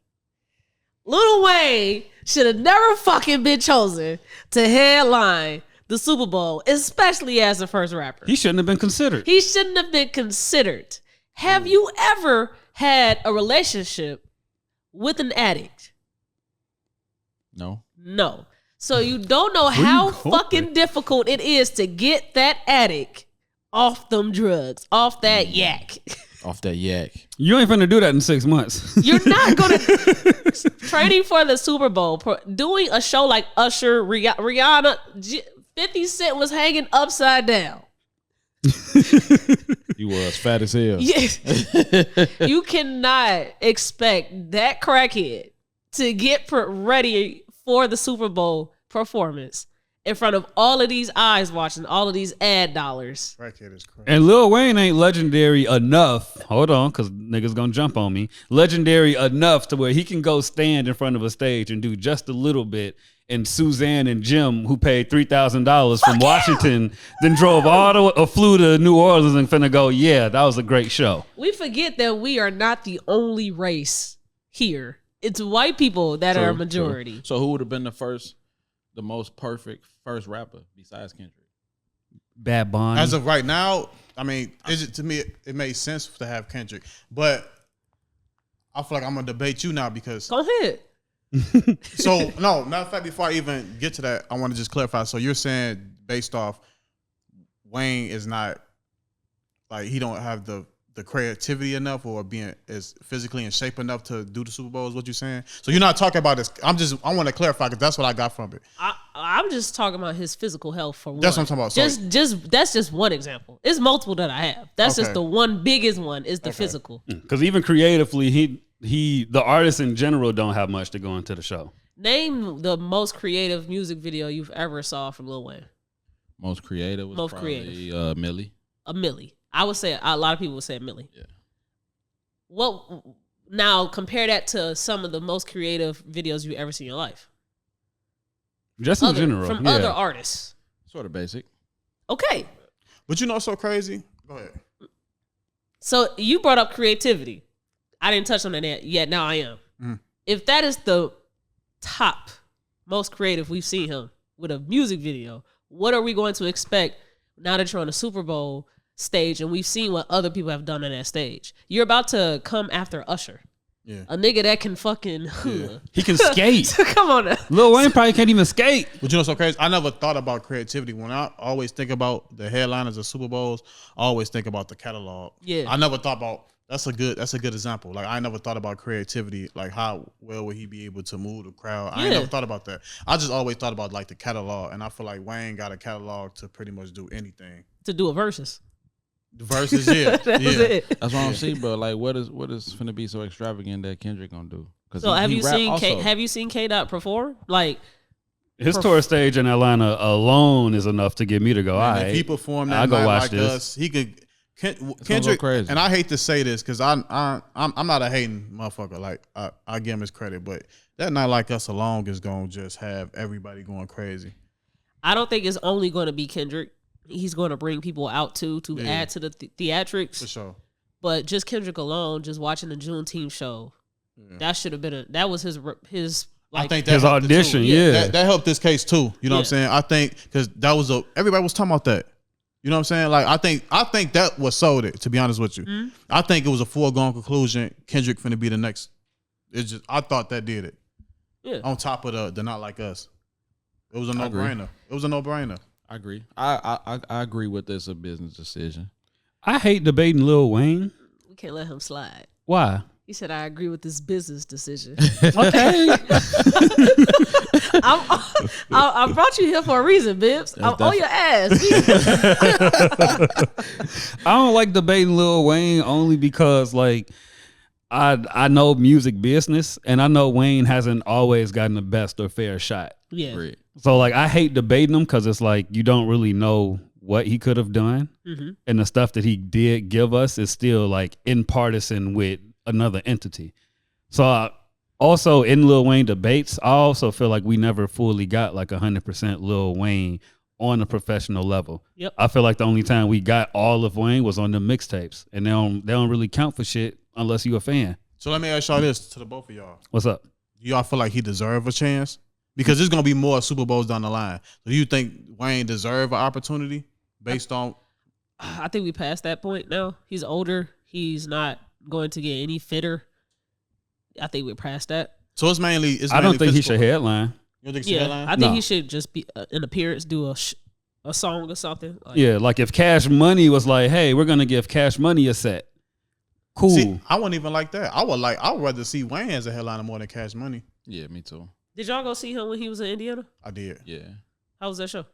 Lil Wayne should have never fucking been chosen to headline the Super Bowl, especially as the first rapper. He shouldn't have been considered. He shouldn't have been considered. Have you ever had a relationship with an addict? No. No. So you don't know how fucking difficult it is to get that addict off them drugs, off that yak. Off that yak. You ain't finna do that in 6 months. You're not gonna training for the Super Bowl, doing a show like Usher, Rihanna, 50 Cent was hanging upside down. You was fat as hell. Yes. You cannot expect that crackhead to get ready for the Super Bowl performance in front of all of these eyes watching, all of these ad dollars. Crackhead is crazy. And Lil Wayne ain't legendary enough. Hold on, because niggas gonna jump on me. Legendary enough to where he can go stand in front of a stage and do just a little bit. And Suzanne and Jim, who paid $3,000 from Washington, then drove flew to New Orleans and finna go, yeah, that was a great show. We forget that we are not the only race here. It's white people that are a majority. So who would have been the most perfect first rapper besides Kendrick? Bad Bunny. As of right now, I mean, to me, it made sense to have Kendrick. But I feel like I'm going to debate you now because... Go ahead. So, no, matter of fact, before I even get to that, I want to just clarify. So you're saying based off Wayne is not, like, he don't have the creativity enough or being as physically in shape enough to do the Super Bowl is what you're saying? So you're not talking about this. I want to clarify because that's what I got from it. I'm just talking about his physical health for one. That's what I'm talking about. Just that's just one example. It's multiple that I have. That's just the one biggest one is the physical. Because even creatively, the artists in general don't have much to go into the show. Name the most creative music video you've ever saw from Lil Wayne. Most creative was probably Millie. A Millie. I would say a lot of people would say a Millie. Yeah. What now? Compare that to some of the most creative videos you ever seen in your life. Just in general, from other artists. Sort of basic. Okay. But you know what's so crazy? Go ahead. So you brought up creativity. I didn't touch on that yet. Now I am. Mm. If that is the top most creative we've seen him with a music video, what are we going to expect now that you're on the Super Bowl stage and we've seen what other people have done on that stage? You're about to come after Usher. Yeah. A nigga that can fucking... He can skate. Come on now. Lil Wayne probably can't even skate. But you know what's so crazy? I never thought about creativity. When I always think about the headliners of Super Bowls, I always think about the catalog. Yeah. I never thought about... That's a good example. Like I never thought about creativity. Like how well would he be able to move the crowd? I ain't never thought about that. I just always thought about like the catalog, and I feel like Wayne got a catalog to pretty much do anything. To do a versus. The verses, yeah, It. That's what I'm saying, bro. Like, what is finna be so extravagant that Kendrick gonna do? So have you seen K-Dot perform? Like his tour stage in Atlanta alone is enough to get me to go. All right, if he performed that I'll go night watch like this. us, he could. Kendrick, crazy. And I hate to say this because I'm not a hating motherfucker. Like I give him his credit, but that night like us alone is gonna just have everybody going crazy. I don't think it's only going to be Kendrick. He's going to bring people out too to add to the theatrics. For sure. But just Kendrick alone, just watching the Juneteenth show, that should have been that was his like I think that his audition. Yeah, that helped this case too. You know what I'm saying? I think because that was everybody was talking about that. You know what I'm saying? Like I think that was sold it. To be honest with you, I think it was a foregone conclusion. Kendrick finna be the next. It's just I thought that did it. Yeah. On top of the Not Like Us, it was a no brainer. It was a no brainer. I agree. I agree with this a business decision. I hate debating Lil Wayne. We can't let him slide. Why? He said, "I agree with this business decision." Okay. I brought you here for a reason, Bibbs. I'm on your ass. I don't like debating Lil Wayne only because like I know music business and I know Wayne hasn't always gotten the best or fair shot. Yeah. Right. So like I hate debating him because it's like you don't really know what he could have done, and the stuff that he did give us is still like in partisan with another entity. So also in Lil Wayne debates, I also feel like we never fully got like 100% Lil Wayne on a professional level. Yep. I feel like the only time we got all of Wayne was on the mixtapes, and they don't really count for shit unless you a fan. So let me ask y'all this to the both of y'all. What's up? Do y'all feel like he deserve a chance? Because there's gonna be more Super Bowls down the line. So do you think Wayne deserve an opportunity based on? I think we passed that point now. He's older. He's not going to get any fitter. I think we're past that. So it's mainly. I don't think he physical. should headline. You don't think he should headline? I think No. he should just be an appearance, do a song or something. Like, Yeah, like if Cash Money was like, hey, we're gonna give Cash Money a set. Cool. See, I wouldn't even like that. I would rather see Wayne as a headliner more than Cash Money. Yeah, me too. Did y'all go see him when he was in Indiana? I did. Yeah. How was that show?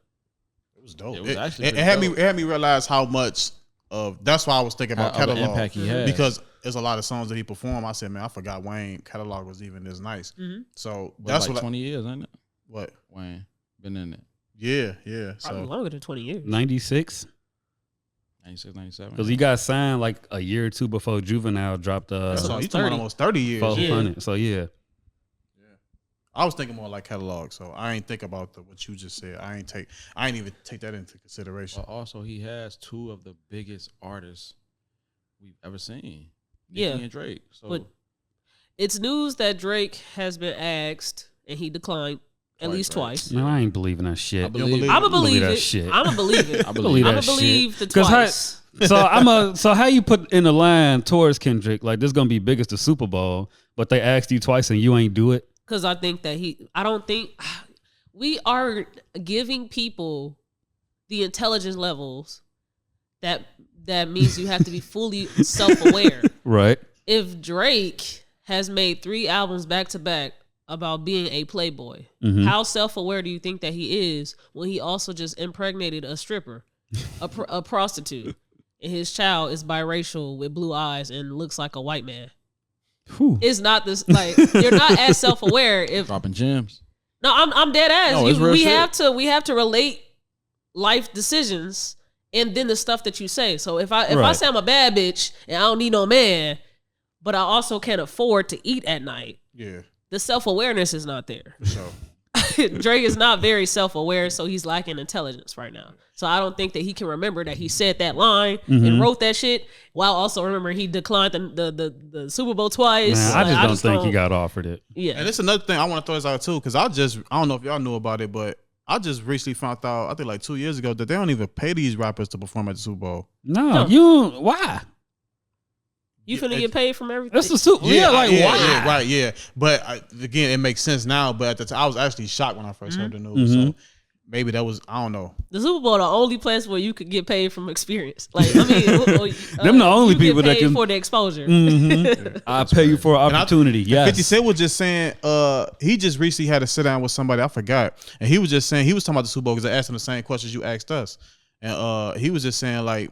It was dope. It was actually it pretty had dope. me. It had me realize how much of. That's why I was thinking about How of an catalog impact he has. because there's a lot of songs that he performed. I said, man, I forgot Wayne catalog was even this nice. So But that's like what. 20 years, ain't it? What? Wayne been in it. Yeah. Probably So longer than 20 years. 96? 96, 97. Because he got signed like a year or two before Juvenile dropped That's so almost you talking 30. about almost 30 years. 400. So yeah. I was thinking more like catalog, so I ain't think about what you just said. I ain't even take that into consideration. But also, he has two of the biggest artists we've ever seen. Yeah. Nicki and Drake. So But it's news that Drake has been asked and he declined at Twice, least right? twice. Man, I ain't believing that shit. I believe it. I'm gonna Believe believe that it. shit. I'm gonna believe it. I believe I'm that gonna believe shit. the 'Cause twice. So how you put in the line towards Kendrick, like this gonna be big as the Super Bowl, but they asked you twice and you ain't do it? Because I think that I don't think we are giving people the intelligence levels that means you have to be fully self-aware. Right. If Drake has made 3 albums back to back about being a playboy, how self-aware do you think that he is when he also just impregnated a stripper, a prostitute, and his child is biracial with blue eyes and looks like a white man? Whew. It's not this, like, you're not as self-aware if dropping gems. no, I'm dead ass. No, it's real we shit. have to relate life decisions and then the stuff that you say. So if I Right. say I'm a bad bitch and I don't need no man, but I also can't afford to eat at night, Yeah, the self-awareness is not there. for sure. Drake is not very self-aware, so he's lacking intelligence right now. So I don't think that he can remember that he said that line and wrote that shit while also remember he declined the Super Bowl twice. Man, I Like, just don't think he got offered it. Yeah. And it's another thing I want to throw this out too, because I don't know if y'all knew about it, but I just recently found out, I think like 2 years ago, that they don't even pay these rappers to perform at the Super Bowl. No, you why? You finna it- get paid from everything. That's the Super. Yeah, like why? Yeah, right, yeah. But again, it makes sense now. But at the time, I was actually shocked when I first heard the news. So maybe that was, I don't know. The Super Bowl, the only place where you could get paid from experience. Like, I mean, Them the only you get people that paid can- for the exposure. I pay you for an opportunity. Yes. 50 Cent was just saying, he just recently had a sit down with somebody, I forgot. And he was just saying, he was talking about the Super Bowl because I asked him the same questions you asked us. And he was just saying, like,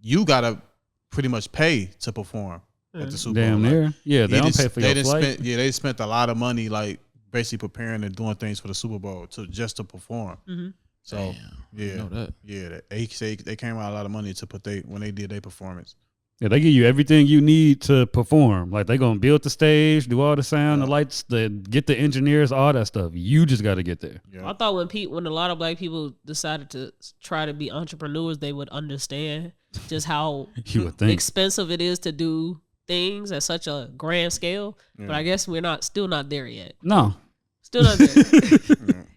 you got to pretty much pay to perform at the Super Bowl. Damn Like, near. Yeah, they don't pay for your flight. They spent a lot of money, like, basically preparing and doing things for the Super Bowl just to perform. So, Damn, yeah. I know that. Yeah, they came out a lot of money to put when they did their performance. Yeah, they give you everything you need to perform. Like they gonna build the stage, do all the sound, the lights, get the engineers, all that stuff. You just got to get there. Yeah. I thought when a lot of black people decided to try to be entrepreneurs, they would understand just how You would think. expensive it is to do things at such a grand scale. But I guess we're still not there yet. No, Still not there.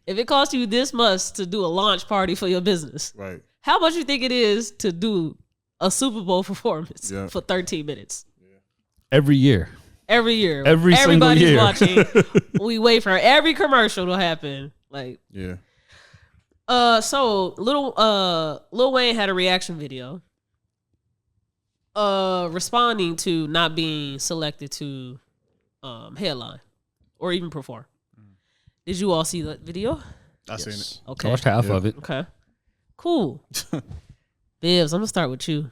If it costs you this much to do a launch party for your business, Right. how much you think it is to do a Super Bowl performance Yeah. for 13 minutes? every year. Every year. Every single Everybody's year. watching. We wait for every commercial to happen. Like, Yeah. So Lil Wayne had a reaction video responding to not being selected to headline or even perform. Did you all see that video? I seen it. Okay. I watched half of it. Okay. Cool. Bibbs, I'm gonna start with you.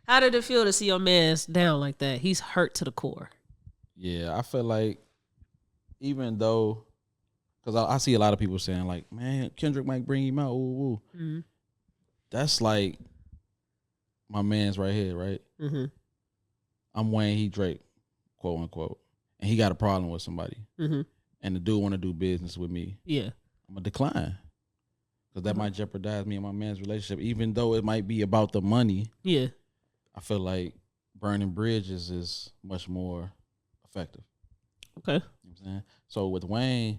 How did it feel to see your man's down like that? He's hurt to the core. Yeah, I feel like even though, because I see a lot of people saying like, man, Kendrick might bring him out. Ooh, ooh. Mm-hmm. That's like my man's right here, right? Mm-hmm. I'm Wayne, he Drake, quote unquote, and he got a problem with somebody, Mm-hmm. and the dude want to do business with me. Yeah. I'm gonna decline because that might jeopardize me and my man's relationship, even though it might be about the money. Yeah. I feel like burning bridges is much more effective. Okay. You know what I'm saying? So with Wayne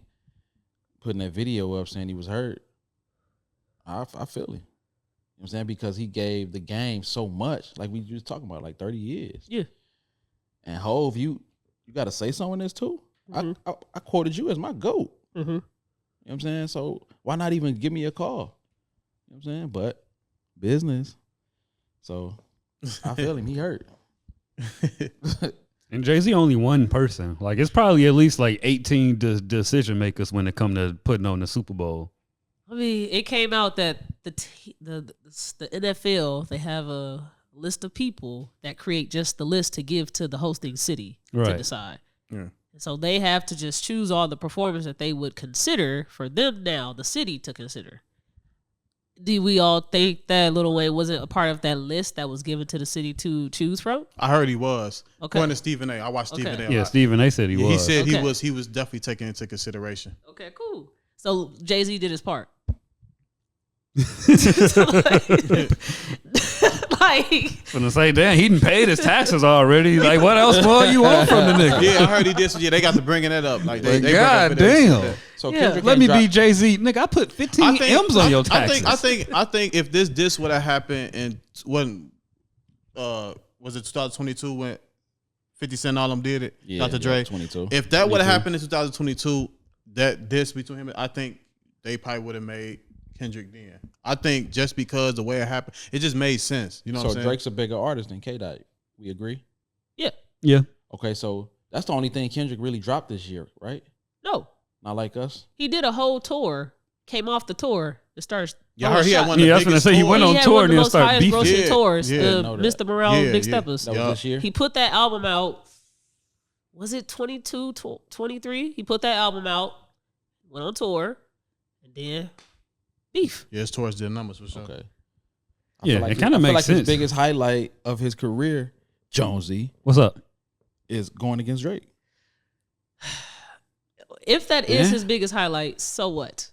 putting that video up saying he was hurt, I feel him. You know what I'm saying? Because he gave the game so much, like we just talking about, like 30 years. Yeah. And Hove, you got to say something in this too. Mm-hmm. I quoted you as my GOAT. Mm-hmm. You know what I'm saying? So why not even give me a call? You know what I'm saying? But business. So I feel him. He hurt. And Jay-Z only one person. Like, it's probably at least like 18 decision makers when it come to putting on the Super Bowl. I mean, it came out that the NFL, they have a list of people that create just the list to give to the hosting city to Right. decide. Yeah. So they have to just choose all the performers that they would consider for them now, the city to consider. Do we all think that Lil Wayne wasn't a part of that list that was given to the city to choose from? I heard he was. Okay. According to Stephen A. I watched Okay. Stephen A. a Yeah, lot. Stephen A. said he Yeah, was. he said Okay. he was definitely taken into consideration. Okay, cool. So Jay-Z did his part. Like, Gonna say, damn, he done paid his taxes already. Like, what else more you want from the nigga? Yeah, I heard he did. So yeah, they got to bringing it up. Like, they God bring up videos. damn. So Yeah. Kendrick Let ain't me drop- be Jay-Z. Nigga, I put 15 M's on your taxes. I think if this would have happened in when was it 2022 when 50 Cent all them did it, Yeah, Dr. Dre. 22. If that would have 22. happened in 2022, that this between him, I think they probably would have made Kendrick then. I think just because the way it happened, it just made sense. You know what I'm So saying? Drake's a bigger artist than K-Dot. We agree? yeah, Yeah. Okay, so that's the only thing Kendrick really dropped this year, right? no. Not like us. He did a whole tour, came off the tour, and started. Yeah, I heard he had one of the Yeah, I was gonna biggest say he tours. went on had tour one of and the then most start highest beefing. grossing Yeah, tours, yeah, I know that. Mr. Morale, Yeah, Big yeah. Steppers. That was Yeah. this year? He put that album out. Was it 22, 23? He put that album out, went on tour, and then beef. Yeah, his tours did numbers for sure. Okay. Yeah, it kinda I feel makes like sense. his biggest highlight of his career, Jonesy, What's up? is going against Drake. If that is Yeah. his biggest highlight, so what?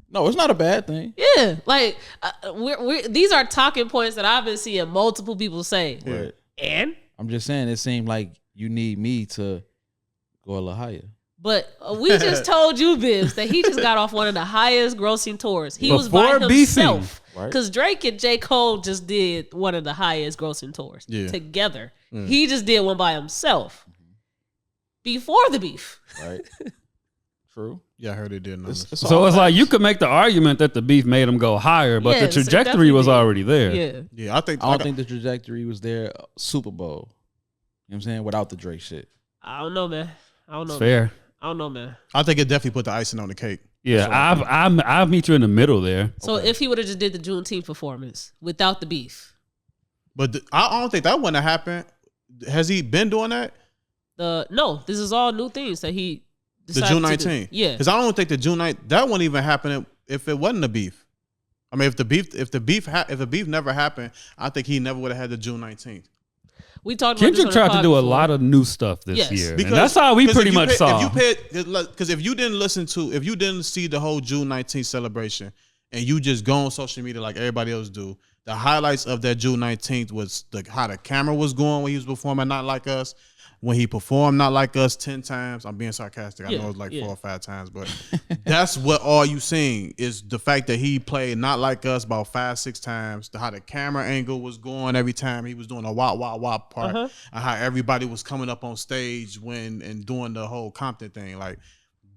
No, it's not a bad thing. Yeah, like these are talking points that I've been seeing multiple people say. Yeah. But And I'm just saying it seemed like you need me to go a little higher. but we just told you, Bibbs, that he just got off one of the highest grossing tours. He was by Before beefing, himself. right? Because Drake and J. Cole just did one of the highest grossing tours Yeah. together. He just did one by himself before the beef. Right? True. Yeah, I heard it did numbers. So it's like you could make the argument that the beef made him go higher, but Yes, the it trajectory was definitely already there. Yeah. Yeah, I think I don't think the trajectory was there Super Bowl. You know what I'm saying? Without the Drake shit. I don't know, man. I don't know. It's fair. I don't know, man. I think it definitely put the icing on the cake. Yeah, I'll meet you in the middle there. So if he would have just did the Juneteenth performance without the beef, But I don't think that wouldn't have happened. Has he been doing that? no, this is all new things that he The decided June to do. 19th. Yeah. Because I don't think the June 9th, that wouldn't even happen if it wasn't a beef. I mean, if the beef never happened, I think he never would have had the June 19th. We talked about Kendrick this on tried the to pod do a before. lot of new stuff this Yes. year. Because And that's how we because pretty if you much pay- saw. Because if you didn't see the whole June 19th celebration and you just go on social media like everybody else do, the highlights of that June 19th was how the camera was going when he was performing Not Like Us. When he performed Not Like Us 10 times, I'm being sarcastic. I Yeah, know it's like yeah. 4 or 5 times, but that's what all you seen is the fact that he played Not Like Us about 5, 6 times. How the camera angle was going every time he was doing a wop wop wop part, and how everybody was coming up on stage and doing the whole Compton thing. Like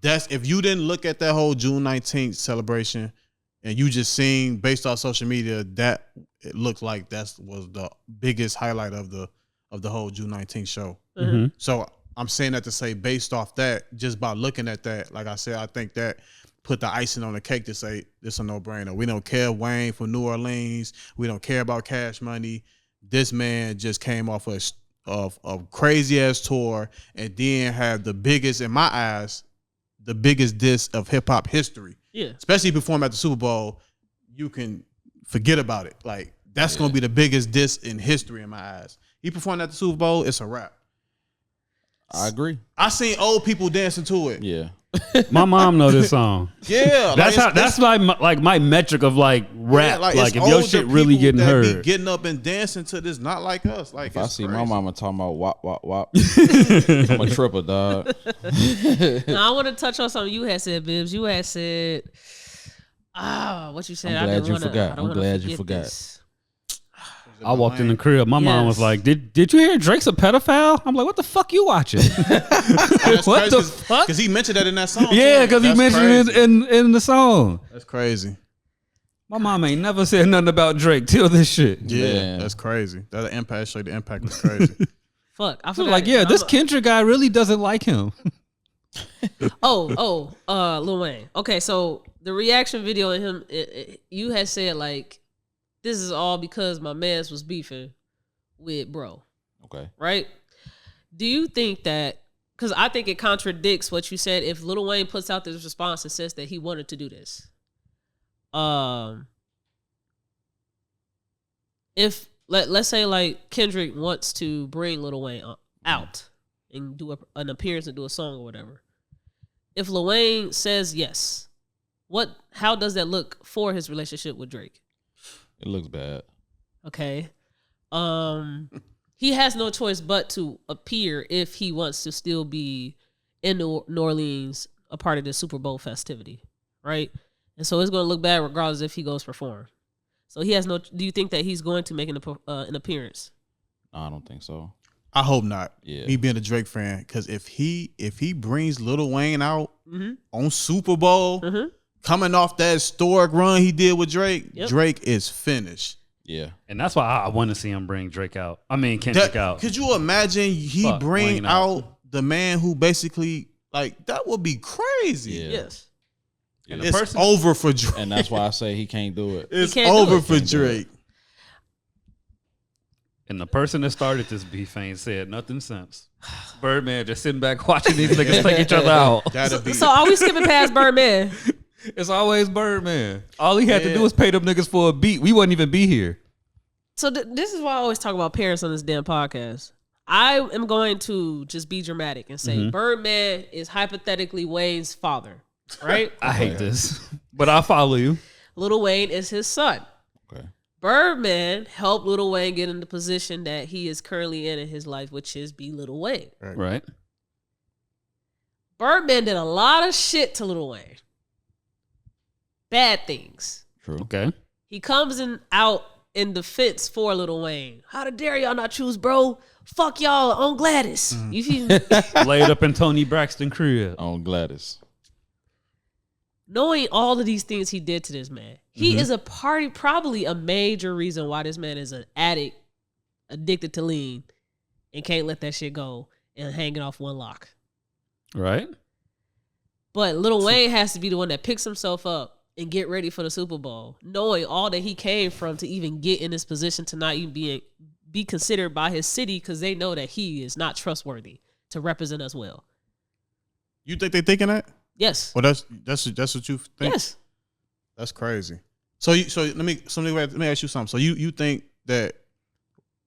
that's if you didn't look at that whole June 19th celebration and you just seen based off social media that it looked like that was the biggest highlight of the whole June 19th show. Mm-hmm. So I'm saying that to say based off that, just by looking at that, like I said, I think that put the icing on the cake to say this a no-brainer. We don't care Wayne from New Orleans. We don't care about Cash Money. This man just came off a crazy ass tour and then had the biggest, in my eyes, the biggest diss of hip hop history. Yeah. Especially perform at the Super Bowl, you can forget about it. Like that's gonna be the biggest diss in history in my eyes. He performed at the Super Bowl, it's a wrap. I agree. I seen old people dancing to it. Yeah. My mom know this song. Yeah, that's my metric of like rap. Yeah, like if your shit really getting heard, getting up and dancing to this, not like us. Like If I see my crazy. mama talking about wop wop wop, I'm a tripper, dog. Now, I want to touch on something you had said, Bibbs. You had said, what you said. I'm glad you forgot. I'm glad you forgot. This. I walked in the crib. My mom was Yes. like, "Did you hear Drake's a pedophile?" I'm like, "What the fuck you watching?" What the fuck? Because he mentioned that in that song. Yeah, too. because he That's mentioned crazy. it in the song. That's crazy. My mom ain't never said nothing about Drake till this shit. Yeah, Man. that's crazy. That impact, show the impact was crazy. Fuck. I I feel was like, yeah, this Kendrick guy really doesn't like him. Lil Wayne. Okay, so the reaction video of him, you had said like, this is all because my mans was beefing with bro. Okay. Right? Do you think that, because I think it contradicts what you said, if Lil Wayne puts out this response and says that he wanted to do this. If, let's say like Kendrick wants to bring Lil Wayne out and do an appearance and do a song or whatever. If Lil Wayne says yes, how does that look for his relationship with Drake? It looks bad. Okay. He has no choice but to appear if he wants to still be in New Orleans, a part of the Super Bowl festivity, right? And so it's going to look bad regardless if he goes perform. So he has no. Do you think that he's going to make an appearance? No, I don't think so. I hope not. Yeah. Me being a Drake fan, because if he brings Lil Wayne out on Super Bowl, coming off that historic run he did with Drake, Drake is finished. Yeah. And that's why I want to see him bring Drake out. I mean, Kendrick out. Could you imagine he bring Wayne out the man who basically, like, that would be crazy. Yeah. Yes. And It's over for Drake. And that's why I say he can't do it. It's can't do over it. for Drake. And the person that started this beef ain't said nothing since. Birdman just sitting back watching these niggas take each other out. That'd be So are we skipping past Birdman? It's always Birdman. All he had to do was pay them niggas for a beat. We wouldn't even be here. So this is why I always talk about parents on this damn podcast. I am going to just be dramatic and say Birdman is hypothetically Wayne's father, right? I hate this, but I'll follow you. Lil Wayne is his son. Okay. Birdman helped Lil Wayne get in the position that he is currently in his life, which is be Lil Wayne. Right. Birdman did a lot of shit to Lil Wayne. Bad things. True. Okay. He comes out in defense for Lil Wayne. How dare y'all not choose bro? Fuck y'all on Gladys. You see, Laid up in Tony Braxton crib. On Gladys. knowing all of these things he did to this man, he is probably a major reason why this man is an addict, addicted to lean, and can't let that shit go and hang it off one lock. Right. But Lil Wayne has to be the one that picks himself up and get ready for the Super Bowl, knowing all that he came from to even get in this position to not even be considered by his city, because they know that he is not trustworthy to represent us well. You think they thinking that? Yes. Well, that's what you think. Yes. That's crazy. So let me ask you something. So you think that?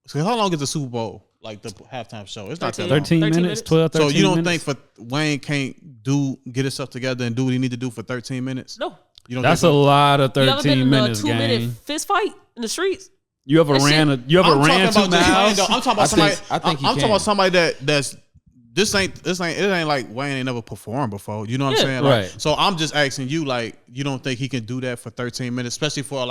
So how long is the Super Bowl? Like the halftime show? It's not that long. 13 minutes, 12, 13 So you don't minutes? think for Wayne can't get himself together and do what he need to do for 13 minutes? No. You don't. That's a think so? lot of You ever been 13 in minutes, a 2-minute gang. fist fight in the streets? You ever That ran shit- ran I'm 2 talking about miles? I'm talking about somebody. I think he I'm talking can. about somebody that's. This ain't like Wayne ain't never performed before. You know what I'm saying? Like, right. So I'm just asking you, like, you don't think he can do that for 13 minutes, especially for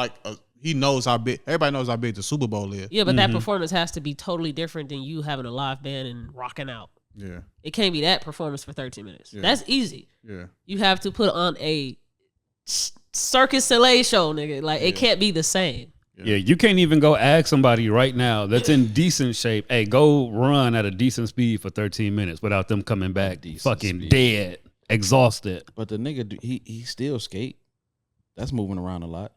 he knows how big. Everybody knows how big the Super Bowl is. Yeah, but that performance has to be totally different than you having a live band and rocking out. Yeah. It can't be that performance for 13 minutes. Yeah. That's easy. Yeah. You have to put on a Circus Soleil show, nigga. Like, it can't be the same. Yeah, you can't even go ask somebody right now that's in decent shape, hey, go run at a decent speed for 13 minutes without them coming back fucking speed. Dead, exhausted. But the nigga, he still skate. That's moving around a lot.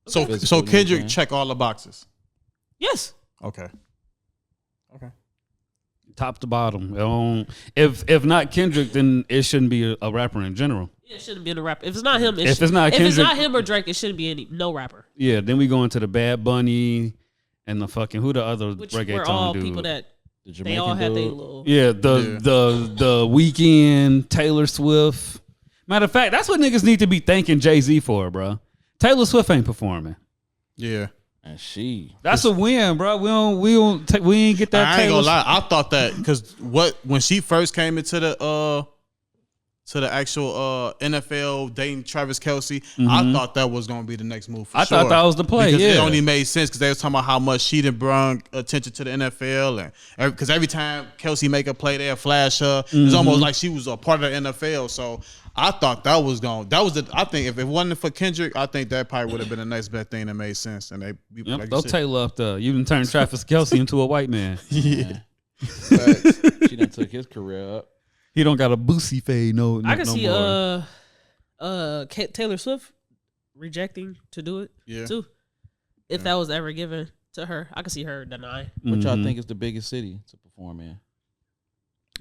So Kendrick check all the boxes. Yes. Okay. Top to bottom. If not Kendrick, then it shouldn't be a rapper in general. Yeah, it shouldn't be a rapper. If it's not him, if it's not him or Drake, it shouldn't be no rapper. Yeah, then we go into the Bad Bunny and the fucking who the other reggaeton we're all dude. People that the they all had their little the Weeknd, Taylor Swift. Matter of fact, that's what niggas need to be thanking Jay-Z for, bro. Taylor Swift ain't performing. Yeah. And that's a win, bro. We ain't get that. I ain't gonna lie. I thought that because when she first came into the actual NFL dating Travis Kelce, I thought that was gonna be the next move. I thought that was the play. Because it only made sense because they was talking about how much she done brought attention to the NFL, and because every time Kelce make a play, they'll flash her. It's almost like she was a part of the NFL. So I thought that was going. That was I think if it wasn't for Kendrick, I think that probably would have been the next best thing that made sense. And they'll Taylor up there. You done turned Travis Kelce into a white man. Yeah. She done took his career up. He don't got a Boosie fade. No, I can see more. Taylor Swift rejecting to do it too. If that was ever given to her, I could see her deny. What y'all think is the biggest city to perform in?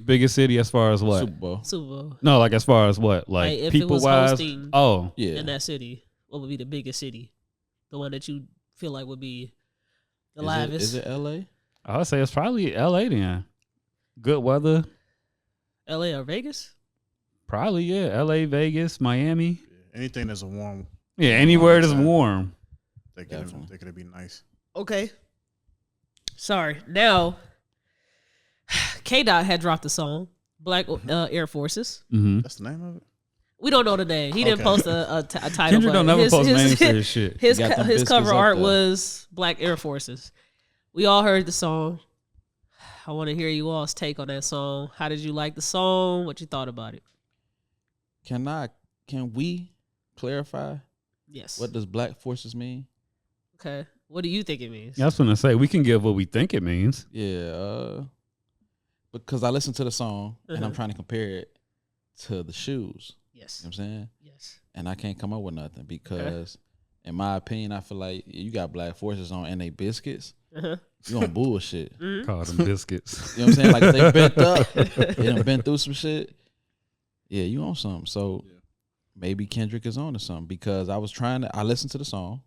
Biggest city as far as what? Super Bowl. No, like as far as what? Like if people it was wise. hosting in that city, what would be the biggest city? The one that you feel like would be the livest? Is it LA? I would say it's probably LA then. Good weather. LA or Vegas? Probably, yeah. LA, Vegas, Miami. Yeah, anything that's warm. Yeah, anywhere that's warm. They could be nice. Okay. Sorry. Now, K-Dot had dropped a song, Black Air Forces. That's the name of it? We don't know the name. He didn't post a title. Kendrick don't never post names for his shit. His cover art was Black Air Forces. We all heard the song. I want to hear you all's take on that song. How did you like the song? What you thought about it? Can we clarify? Yes. What does Black Forces mean? Okay. What do you think it means? I was going to say, we can give what we think it means. Yeah. Because I listened to the song and I'm trying to compare it to the shoes. Yes. You know what I'm saying? Yes. And I can't come up with nothing because, in my opinion, I feel like you got Black Forces on and they biscuits. You on bullshit. Call them biscuits. You know what I'm saying? Like they bent up. They done been through some shit. Yeah, you on something. So maybe Kendrick is on to something because I listened to the song.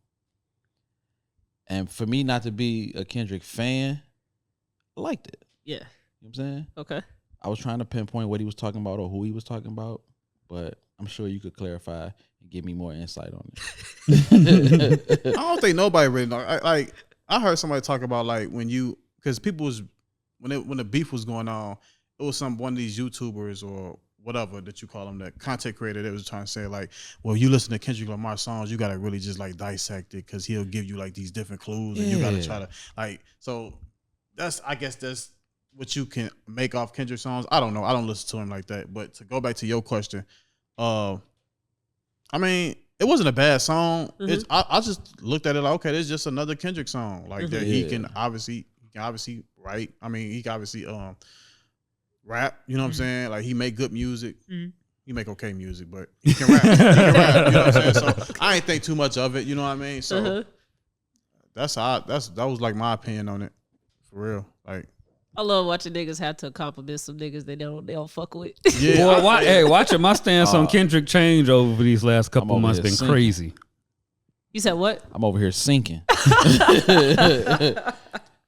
And for me not to be a Kendrick fan, I liked it. Yeah. You know what I'm saying? Okay. I was trying to pinpoint what he was talking about or who he was talking about, but I'm sure you could clarify and give me more insight on it. I don't think nobody really know. I heard somebody talk about because people was when the beef was going on, it was one of these YouTubers or whatever that you call them, that content creator that was trying to say well, you listen to Kendrick Lamar songs, you gotta really just dissect it because he'll give you these different clues and you gotta try to so I guess that's what you can make off Kendrick songs. I don't know. I don't listen to him like that. But to go back to your question, I mean, it wasn't a bad song. I just looked at it okay, this is just another Kendrick song. That he can obviously write. I mean, he can obviously rap. You know what I'm saying? He make good music. He make okay music, but he can rap. You know what I'm saying? So I ain't think too much of it. You know what I mean? So that was my opinion on it, for real. I love watching niggas have to compliment some niggas they don't fuck with. Yeah. Boy, watching my stance on Kendrick change over these last couple months been crazy. You said what? I'm over here sinking.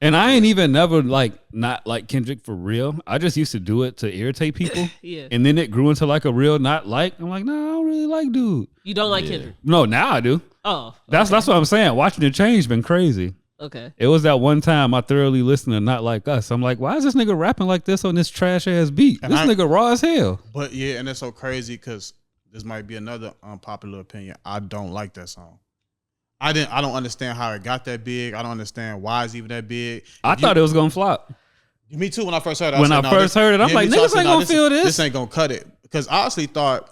And I ain't even never not like Kendrick for real. I just used to do it to irritate people. Yeah. And then it grew into a real not like. I'm like, no, I don't really like dude. You don't like Kendrick? No, now I do. Oh. Okay. That's what I'm saying. Watching it change been crazy. Okay. It was that one time I thoroughly listened to Not Like Us. I'm like, why is this nigga rapping like this on this trash ass beat? This nigga raw as hell. But yeah, and it's so crazy because this might be another unpopular opinion. I don't like that song. I don't understand how it got that big. I don't understand why it's even that big. I thought it was gonna flop. Me too. When I first heard it, When I first heard it, I'm like, me too. I niggas said, ain't nah, gonna feel this. This ain't gonna cut it. Because I honestly thought,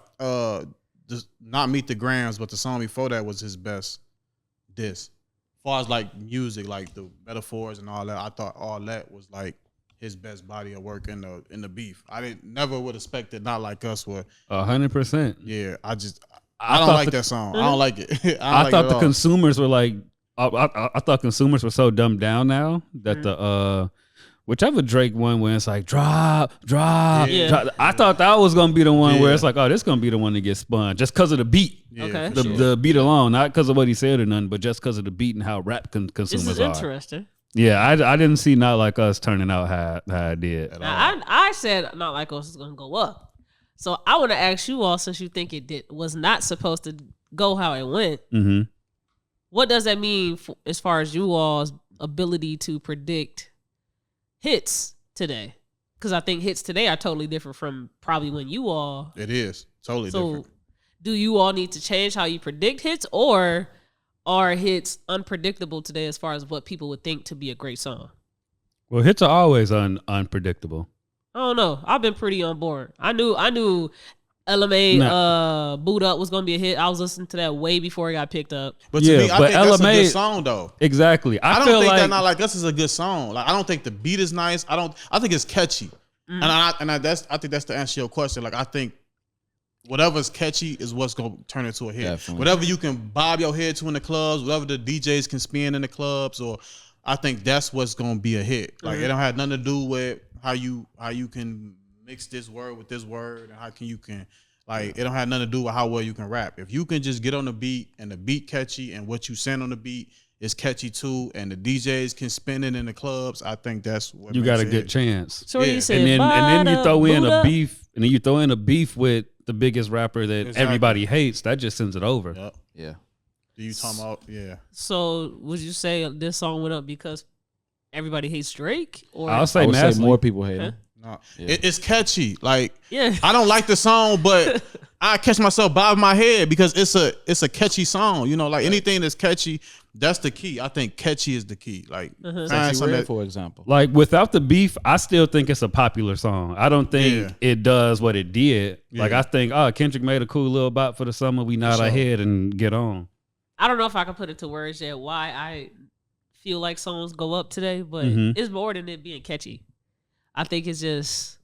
just not Meet the Grams, but the song before that was his best diss. As far as like music, like the metaphors and all that, I thought all that was like his best body of work in the beef. I never would expect that Not Like Us would. 100%. Yeah, I don't like that song. I don't like it. I thought the consumers were like, I thought consumers were so dumbed down now that the whichever Drake one where it's like drop. Yeah. I thought that was gonna be the one where it's like, oh, this gonna be the one that gets spun just because of the beat. Yeah, Okay. The beat alone, not because of what he said or nothing, but just because of the beat and how rap consumers This is are. interesting. Yeah, I didn't see Not Like Us turning out how it did. Now, I said Not Like Us is going to go up. So I want to ask you all, since you think it was not supposed to go how it went, Mm-hmm. what does that mean as far as you all's ability to predict hits today? Because I think hits today are totally different from probably when you all. It is totally So different. do you all need to change how you predict hits, or are hits unpredictable today as far as what people would think to be a great song? Well, hits are always unpredictable. I don't know. I've been pretty on board. I knew LMA Boot Up was gonna be a hit. I was listening to that way before it got picked up. But to Yeah, me, I but think that's a LMA good song though. Exactly. I don't feel think like that Not Like Us is a good song. Like I don't think the beat is nice. I think it's catchy. I think that's to answer your question. Like I think whatever's catchy is what's gonna turn into a hit. Definitely. Whatever you can bob your head to in the clubs, whatever the DJs can spin in the clubs, or I think that's what's gonna be a hit. Like it don't have nothing to do with how you can mix this word with this word and how you can like it don't have nothing to do with how well you can rap. If you can just get on the beat and the beat catchy and what you send on the beat is catchy too, and the DJs can spin it in the clubs, I think that's what you makes got a it good hit. chance. So you said, And then you throw in Boot a Up. beef, and then you throw in a beef with the biggest rapper that Exactly. everybody hates. That just sends it over. Yep. Yeah. Do you talking about So would you say this song went up because everybody hates Drake? Or I'll I say would say massively. more people hate him. No, Yeah. it's catchy. Like yeah. I don't like the song, but I catch myself bobbing my head because it's a catchy song. You know, like anything that's catchy, that's the key. I think catchy is the key. Like find Sexy something Red, that- for example. Like without the beef, I still think it's a popular song. I don't think Yeah. it does what it did. Like Yeah. I think, oh, Kendrick made a cool little bop for the summer. We nod our sure. head and get on. I don't know if I can put it to words yet why I feel like songs go up today, but Mhm. it's more than it being catchy. I think it's just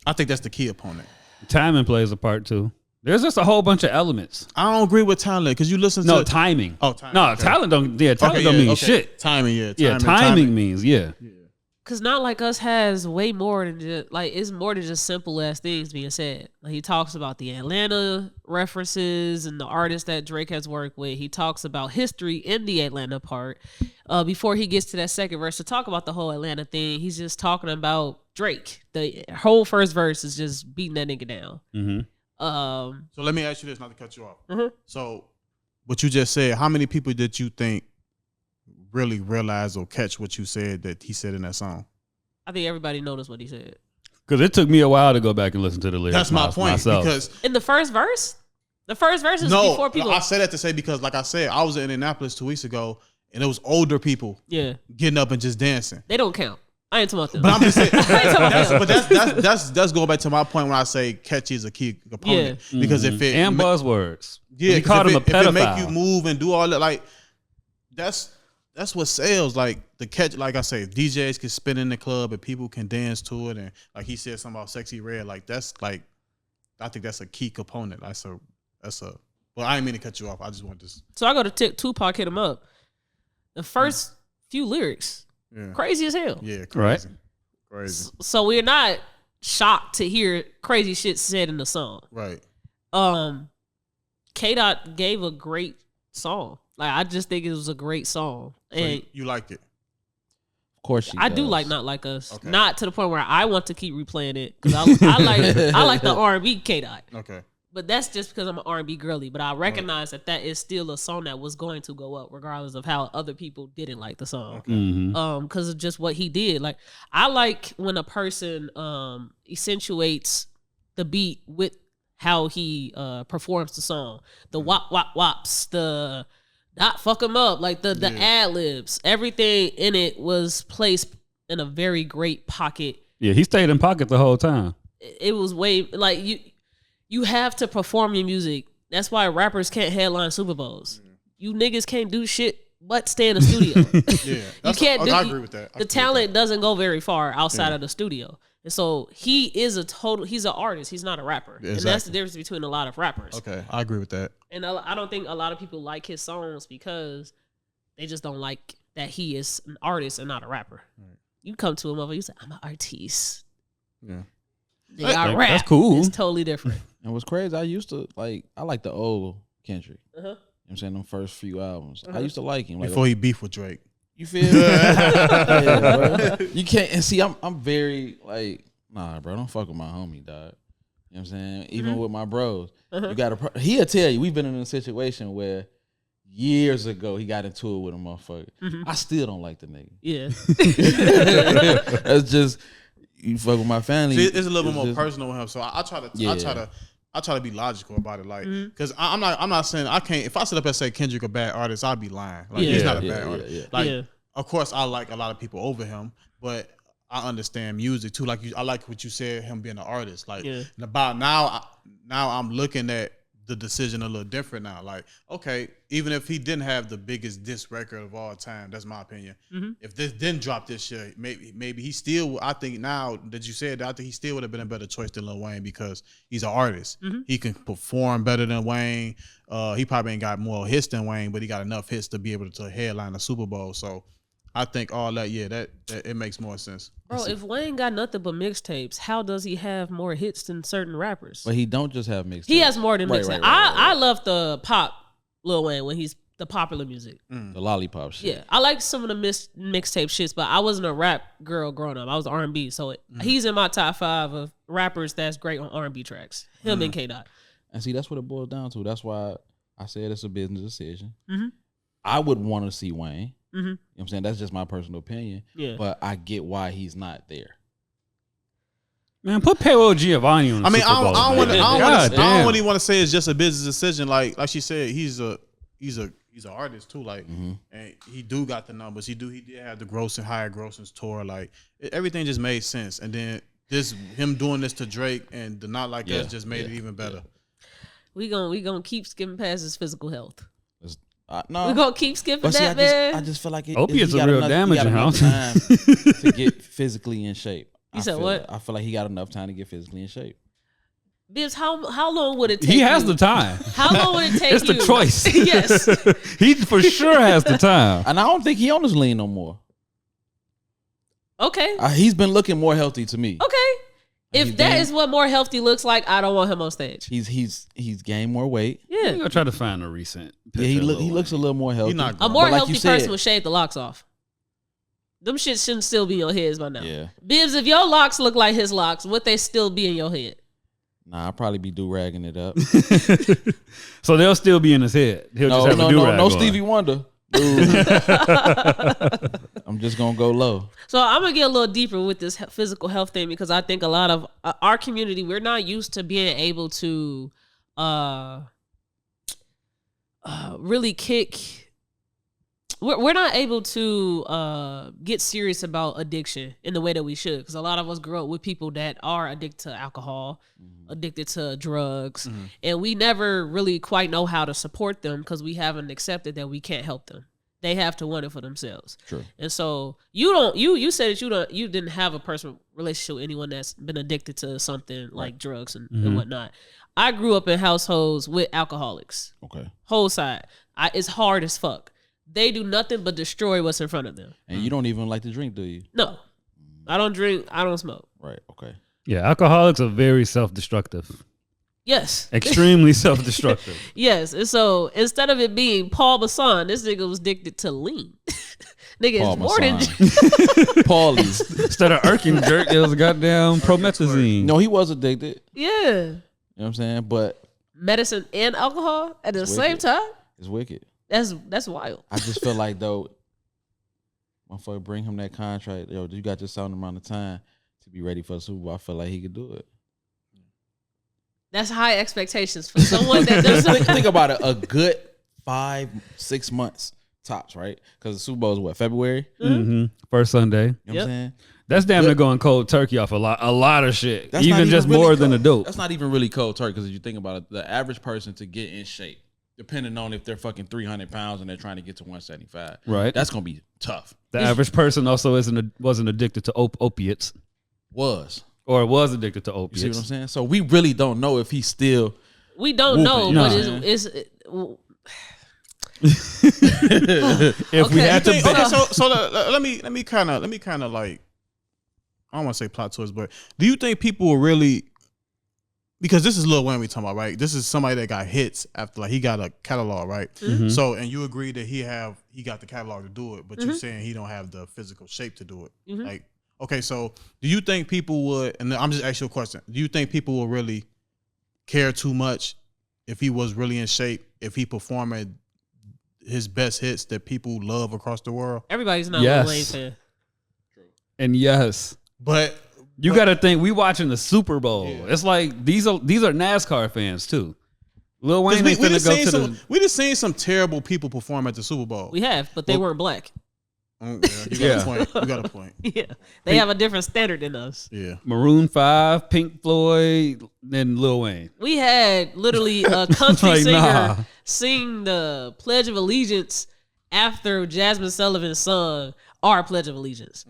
I think that's the key opponent. Timing plays a part too. There's just a whole bunch of elements. I don't agree with talent because you listen No to timing. Oh, timing, No, okay. talent don't. Yeah, talent don't mean shit. Timing, yeah. Yeah, timing means yeah. because Not Like Us has way more than just like it's more than just simple ass things being said. Like he talks about the Atlanta references and the artists that Drake has worked with. He talks about history in the Atlanta part. Before he gets to that second verse to talk about the whole Atlanta thing, he's just talking about Drake. The whole first verse is just beating that nigga down. Mm-hmm. So let me ask you this, not to cut you off. Mhm. So what you just said, how many people did you think really realize or catch what you said that he said in that song? I think everybody noticed what he said. Because it took me a while to go back and listen to the lyrics. That's my point. myself. Because In the first verse is no, before people. I say that to say because like I said, I was in Indianapolis 2 weeks ago and it was older people Yeah, getting up and just dancing. they don't count. I ain't talking about them. But I'm just saying, I ain't talking about them. that's going back to my point when I say catchy is a key component. Yeah. Because if it and buzzwords. yeah, he 'cause called if him a it, if it make pedophile. you move and do all that, like that's what sells. Like the catch, like I say, DJs can spin in the club and people can dance to it, and like he said something about Sexy Red, like that's like I think that's a key component. That's a well, I didn't mean to cut you off. I just want this. So I go to Tupac, hit him up. The first few lyrics, Yeah, crazy as hell. yeah, crazy, Right. crazy, So we're not shocked to hear crazy shit said in the song. right. K Dot gave a great song. Like I just think it was a great song, So and you liked it. Of course she I do does. like Not Like Us. Okay. Not to the point where I want to keep replaying it because I like the R&B K Dot. Okay, But that's just because I'm an R&B girly. But I recognize that is still a song that was going to go up, regardless of how other people didn't like the song. Mm-hmm. Because of just what he did. Like I like when a person accentuates the beat with how he performs the song. The wop wop wops, the not fuck him up, like the ad libs. Everything in it was placed in a very great pocket. Yeah, he stayed in pocket the whole time. It was way like you have to perform your music. That's why rappers can't headline Super Bowls. You niggas can't do shit but stay in the studio. Yeah, you can't. I agree with that. The talent doesn't go very far outside of the studio, and so he is he's an artist. He's not a rapper, and that's the difference between a lot of rappers. Okay, I agree with that. And I don't think a lot of people like his songs because they just don't like that he is an artist and not a rapper. Right. You come to him over, you say, "I'm an artiste." Yeah, I rap. That's cool. It's totally different. And what's crazy, I like the old Kendrick. Uh-huh. You know what I'm saying? Them first few albums. I used to like him. Like, before he beefed with Drake. You feel me? Yeah, bro. You can't, and see, I'm very like, nah, bro, don't fuck with my homie, dog. You know what I'm saying? Even with my bros. You gotta, he'll tell you, we've been in a situation where years ago he got into it with a motherfucker. I still don't like the nigga. Yeah. That's just, you fuck with my family. See, it's a little bit more personal with him, so I try to be logical about it, like, because I'm not saying I can't. If I sit up and say Kendrick a bad artist, I'd be lying. Like he's not a bad artist. Like, of course, I like a lot of people over him, but I understand music too. Like I like what you said, him being an artist. Like, and about now I'm looking at the decision a little different now. Like, okay, even if he didn't have the biggest diss record of all time, that's my opinion. If this didn't drop this year, maybe he still. I think now that you said that, I think he still would have been a better choice than Lil Wayne because he's an artist. He can perform better than Wayne. He probably ain't got more hits than Wayne, but he got enough hits to be able to headline a Super Bowl. So I think all that, that it makes more sense. Bro, if Wayne got nothing but mixtapes, how does he have more hits than certain rappers? But he don't just have mixtapes. He has more than mixtapes. Right. I love the pop Lil Wayne when he's the popular music. The lollipop shit. Yeah, I like some of the mixtape shits, but I wasn't a rap girl growing up. I was R&B, so he's in my top 5 of rappers that's great on R&B tracks. Him and K-Dot. And see, that's what it boils down to. That's why I said it's a business decision. I would want to see Wayne. You know what I'm saying? That's just my personal opinion. Yeah. But I get why he's not there. Man, put Pedro Giovanni on the Super Bowl. I don't really want to say it's just a business decision. Like she said, he's an artist too. Like, and he do got the numbers. He did have the higher grossings tour. Like, everything just made sense. And then him doing this to Drake and the Not Like Us just made it even better. We gonna keep skipping past his physical health. No, we're gonna keep skipping that, man. I just feel like opiates are real damaging, huh? Time to get physically in shape. You said what? I feel like he got enough time to get physically in shape. Bibbs, how long would it take? He has the time. How long would it take? It's the choice. Yes, he for sure has the time. And I don't think he on his lean no more. Okay, he's been looking more healthy to me. Okay. If that is what more healthy looks like, I don't want him on stage. He's gained more weight. Yeah, gonna try to find a recent. Yeah, he looks a little more healthy. A more healthy person would shave the locks off. Them shit shouldn't still be in your heads by now. Yeah, Bibbs, if your locks look like his locks, would they still be in your head? Nah, I'll probably be do-ragging it up. So they'll still be in his head. He'll just have a do-rag no Stevie Wonder. I'm just gonna go low. So I'm gonna get a little deeper with this physical health thing because I think a lot of our community, we're not used to being able to really kick. We're not able to get serious about addiction in the way that we should because a lot of us grow up with people that are addicted to alcohol, addicted to drugs, and we never really quite know how to support them because we haven't accepted that we can't help them. They have to want it for themselves. True. And so you said that you didn't have a personal relationship with anyone that's been addicted to something like drugs and whatnot. I grew up in households with alcoholics. Okay. Whole side. It's hard as fuck. They do nothing but destroy what's in front of them. And you don't even like to drink, do you? No. I don't drink. I don't smoke. Right. Okay. Yeah, alcoholics are very self-destructive. Yes. Extremely self-destructive. Yes. And so instead of it being Paul Masson, this nigga was addicted to lean. Nigga, Paul it's more than Paulies. Instead of irking jerk, it was goddamn promethazine. No, he was addicted. Yeah. You know what I'm saying? But medicine and alcohol at the same time? It's wicked. That's wild. I just feel like though, motherfucker, bring him that contract. Yo, you got this certain amount of time to be ready for the Super Bowl. I feel like he could do it. That's high expectations for someone that doesn't think about it. A good 5-6 months tops, right? Because the Super Bowl is what, February? First Sunday. You know what I'm saying? That's damn near going cold turkey off a lot of shit. That's not even just really more cold. than a dope. That's not even really cold turkey because if you think about it, the average person to get in shape, depending on if they're fucking 300 pounds and they're trying to get to 175, Right. That's gonna be tough. The average person also wasn't addicted to opiates. Was addicted to you opiates. see what I'm saying? So we really don't know if he's still. We don't know, Whooping, but no. it's If we had to, So let me kind of like, I don't want to say plot twist, but do you think people will really? Because this is Lil Wayne we talking about, right? This is somebody that got hits after, like, he got a catalog, right? So, and you agree that he got the catalog to do it, but you're saying he don't have the physical shape to do it. Like, okay, so do you think people would? And I'm just asking you a question. Do you think people will really care too much if he was really in shape, if he performing his best hits that people love across the world? everybody's not Yes. Lil Wayne fan. and yes, But you got to think we watching the Super Bowl. Yeah. It's like these are NASCAR fans too. Lil Wayne we ain't finna just go seen to some, the. we just seen some terrible people perform at the Super Bowl. We have, but they weren't black. You got a point. You got a point. Yeah, they have a different standard than us. Yeah. Maroon 5, Pink Floyd, then Lil Wayne. We had literally a country Like, singer nah. sing the Pledge of Allegiance after Jasmine Sullivan sung our Pledge of Allegiance.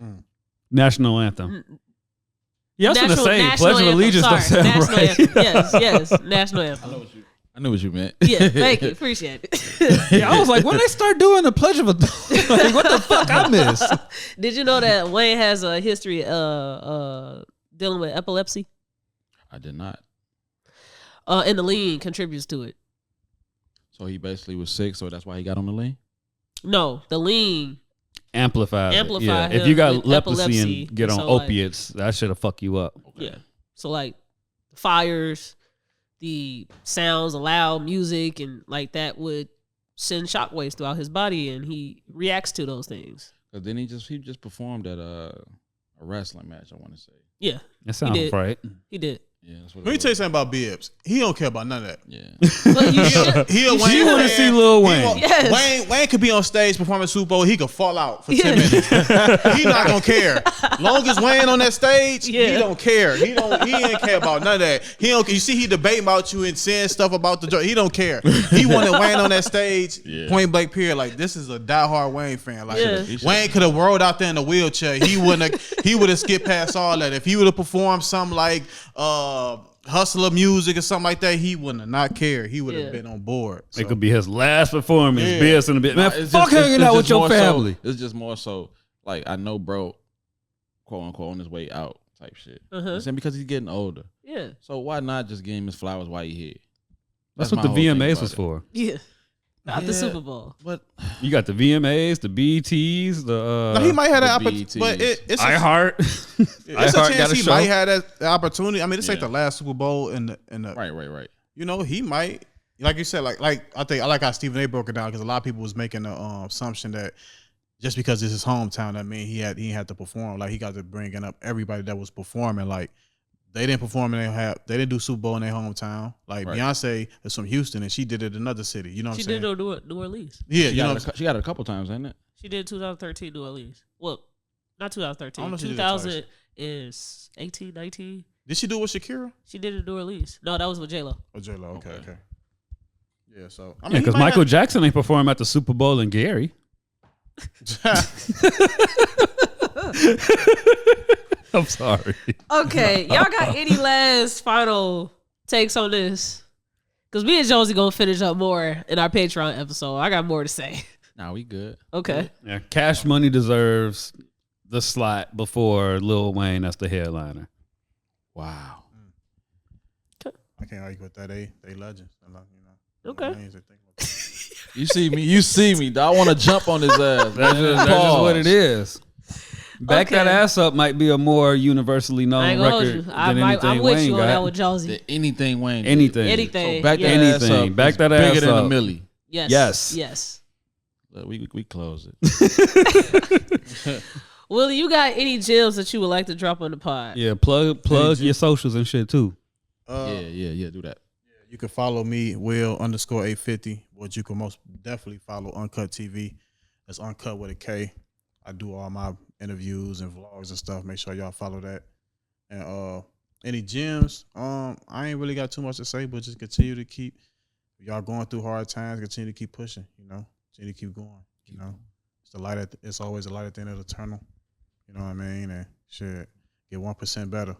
National anthem. Yeah, I was gonna say national Pledge of anthem. Allegiance don't Sorry, sound national right. anthem. Yes, national anthem. I knew what you meant. Yeah, thank you, appreciate it. Yeah, I was like, when they start doing the Pledge of Allegiance, like, what the fuck I missed? Did you know that Wayne has a history dealing with epilepsy? I did not. And the lean contributes to it. So he basically was sick, so that's why he got on the lean. No, the lean. Amplify. Amplify If him you got with leprosy epilepsy, and get on so, like- opiates, that shit'll fuck you up. Yeah. So like fires, the sounds, the loud music, and like that would send shockwaves throughout his body, and he reacts to those things. Cause then he just performed at a wrestling match. I want to say. Yeah, That sounds did. right. he did. Yeah, that's what. Let me tell you something about Bibbs. He don't care about none of that. Yeah. But you should. He a You Wayne wanna fan. see Lil He Wayne. want- Yes. Wayne could be on stage performing Super Bowl. He could fall out for 10 Yeah. minutes. He not gonna care. Long as Wayne on that stage, he Yeah. don't care. He ain't care about none of that. He don't. You see, he debating about you and saying stuff about the joke. He don't care. He wanted Wayne on that stage, Yeah. point blank period. Like, this is a diehard Wayne fan. Like, Yeah. Wayne could have rolled out there in a wheelchair. He would have skipped past all that. If he would have performed something like hustler music or something like that, he wouldn't have not cared. He would have Yeah. been on board. It could be his last performance. Yeah. Bibbs in a bit. Man, Nah, it's fuck just- hanging it's out just with your more so- family. it's just more so like I know, bro, quote unquote, on his way out type shit. You know what I'm saying? Because he's getting older. Yeah, So why not just give him his flowers while he here? That's my what the whole thing VMAs about was it. for. yeah. Not the Yeah. Super Bowl. But You got the VMAs, the BETs, the Now, he might have that the opportunity, but BETs. it's iHeart. it's a iHeart chance got a he show. might have that opportunity. I mean, this ain't Yeah. the last Super Bowl, and right. you know, he might, like you said, like I think I like how Stephen A. broke it down, because a lot of people was making the assumption that just because it's his hometown, that mean he had to perform. Like, he got to bringing up everybody that was performing. Like, they didn't perform and they didn't do Super Bowl in their hometown. Like, Right. Beyonce is from Houston and she did it in another city. You know what She I'm saying? did no New Orleans. Yeah, She you know. got, she got it a couple times, ain't it? She did 2013 New Orleans. Well, not 2013. I don't know if she did it twice. 2018, 19. Did she do it with Shakira She did it in New Orleans. No, that was with J-Lo. or J Lo? Okay. Okay. Yeah, so Yeah, because Michael Jackson ain't perform at the Super Bowl in Gary. I'm sorry. Okay, y'all got any last final takes on this? Because me and Jonesy gonna finish up more in our Patreon episode. I got more to say. Nah, we good. Okay. Yeah, Cash Money deserves the slot before Lil Wayne as the headliner. Wow. I can't argue with that. They legends. You know, Okay. names they think about. You see me. I want to jump on his ass. That's just what it is. Back Okay. That Ass Up might be a more universally I known ain't gonna hold record you. than anything I'm with Wayne you on that got. with Jonesy. Anything Wayne. did. Anything. Anything. So back yeah. that ass Anything. up. Back is that ass bigger than up. a milli. Yes. Yes. Yes. Look, we close it. Willie, you got any gems that you would like to drop on the pod? Yeah, plug your socials and shit too. Yeah. Do that. You can follow me, Will _850, but you can most definitely follow Uncut TV. It's Uncut with a K. I do all my interviews and vlogs and stuff. Make sure y'all follow that. And any gems, I ain't really got too much to say, but just continue to keep, y'all going through hard times, continue to keep pushing, continue to keep going, it's always a light at the end of the tunnel, you know what I mean? And shit, get 1% better,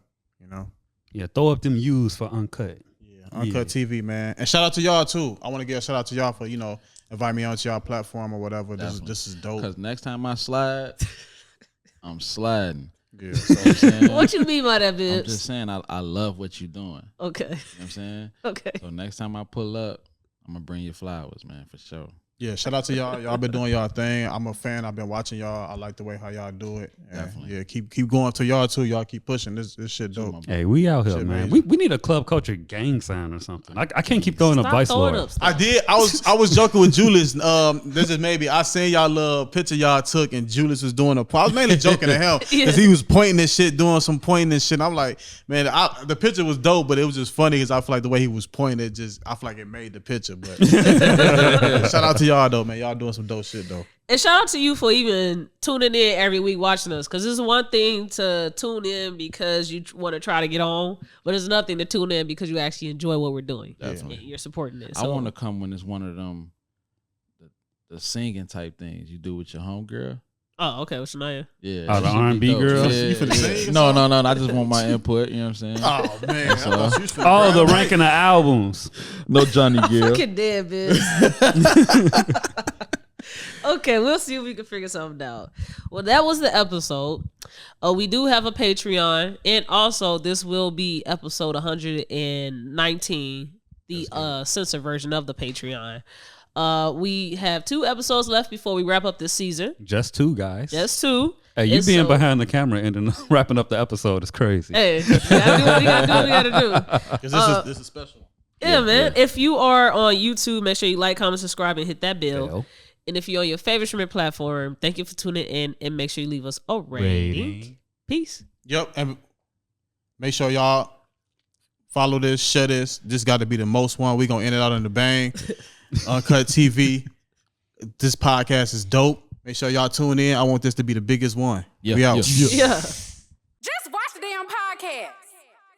Yeah, throw up them U's for Uncut. Yeah, Uncut TV, man. And shout out to y'all too. I want to give a shout out to y'all for, invite me onto y'all platform or whatever. This is dope. Because next time I slide, I'm sliding. Yeah. So What you mean by that, Bibbs? I'm just saying I love what you're doing. Okay. You know what I'm saying? Okay. So next time I pull up, I'm going to bring you flowers, man, for sure. Yeah, shout out to y'all. Y'all been doing y'all thing. I'm a fan. I've been watching y'all. I like the way how y'all do it. And Definitely. yeah, keep going to y'all too. Y'all keep pushing. This shit dope. Hey, we out here, Shit man. amazing. We need a club culture gang sign or something. I can't keep throwing a Stop vice throwing lord. up stuff. I did. I was joking with Julius. This is maybe I seen y'all little picture y'all took and Julius was doing I was mainly joking at him because he was pointing and shit, doing some pointing and shit. And I'm like, man, the picture was dope, but it was just funny because I feel like the way he was pointing, I feel like it made the picture. But shout out to y'all though, man. Y'all doing some dope shit though. And shout out to you for even tuning in every week watching us, because it's one thing to tune in because you want to try to get on, but it's nothing to tune in because you actually enjoy what we're doing. Definitely. And you're supporting it. I want to come when it's one of them, the singing type things you do with your homegirl. Oh, okay. What's Shania? Yeah. Oh, the that should R&B be dope. girl? Yeah. You finna sing or No. I just want my input. You know what I'm saying? Oh man, That's all. I thought you was finna Oh, the grab ranking of albums. No Johnny Gill. Fucking dead, bitch. Okay, we'll see if we can figure something out. Well, that was the episode. We do have a Patreon, and also this will be episode 119, the censored version of the Patreon. We have 2 episodes left before we wrap up this season. Just 2 guys. Just 2. Hey, you And being so- behind the camera and then wrapping up the episode is crazy. Hey, we gotta do what we gotta do. Because this is special. Yeah, man. If you are on YouTube, make sure you like, comment, subscribe, and hit that bell. Bell. And if you're on your favorite streaming platform, thank you for tuning in, and make sure you leave us a rating. Peace. Yep, and make sure y'all follow this, share this. This got to be the most one. We gonna end it out in the bang. Uncut TV. This podcast is dope. Make sure y'all tune in. I want this to be the biggest one. Yeah, We out. yeah. Yeah.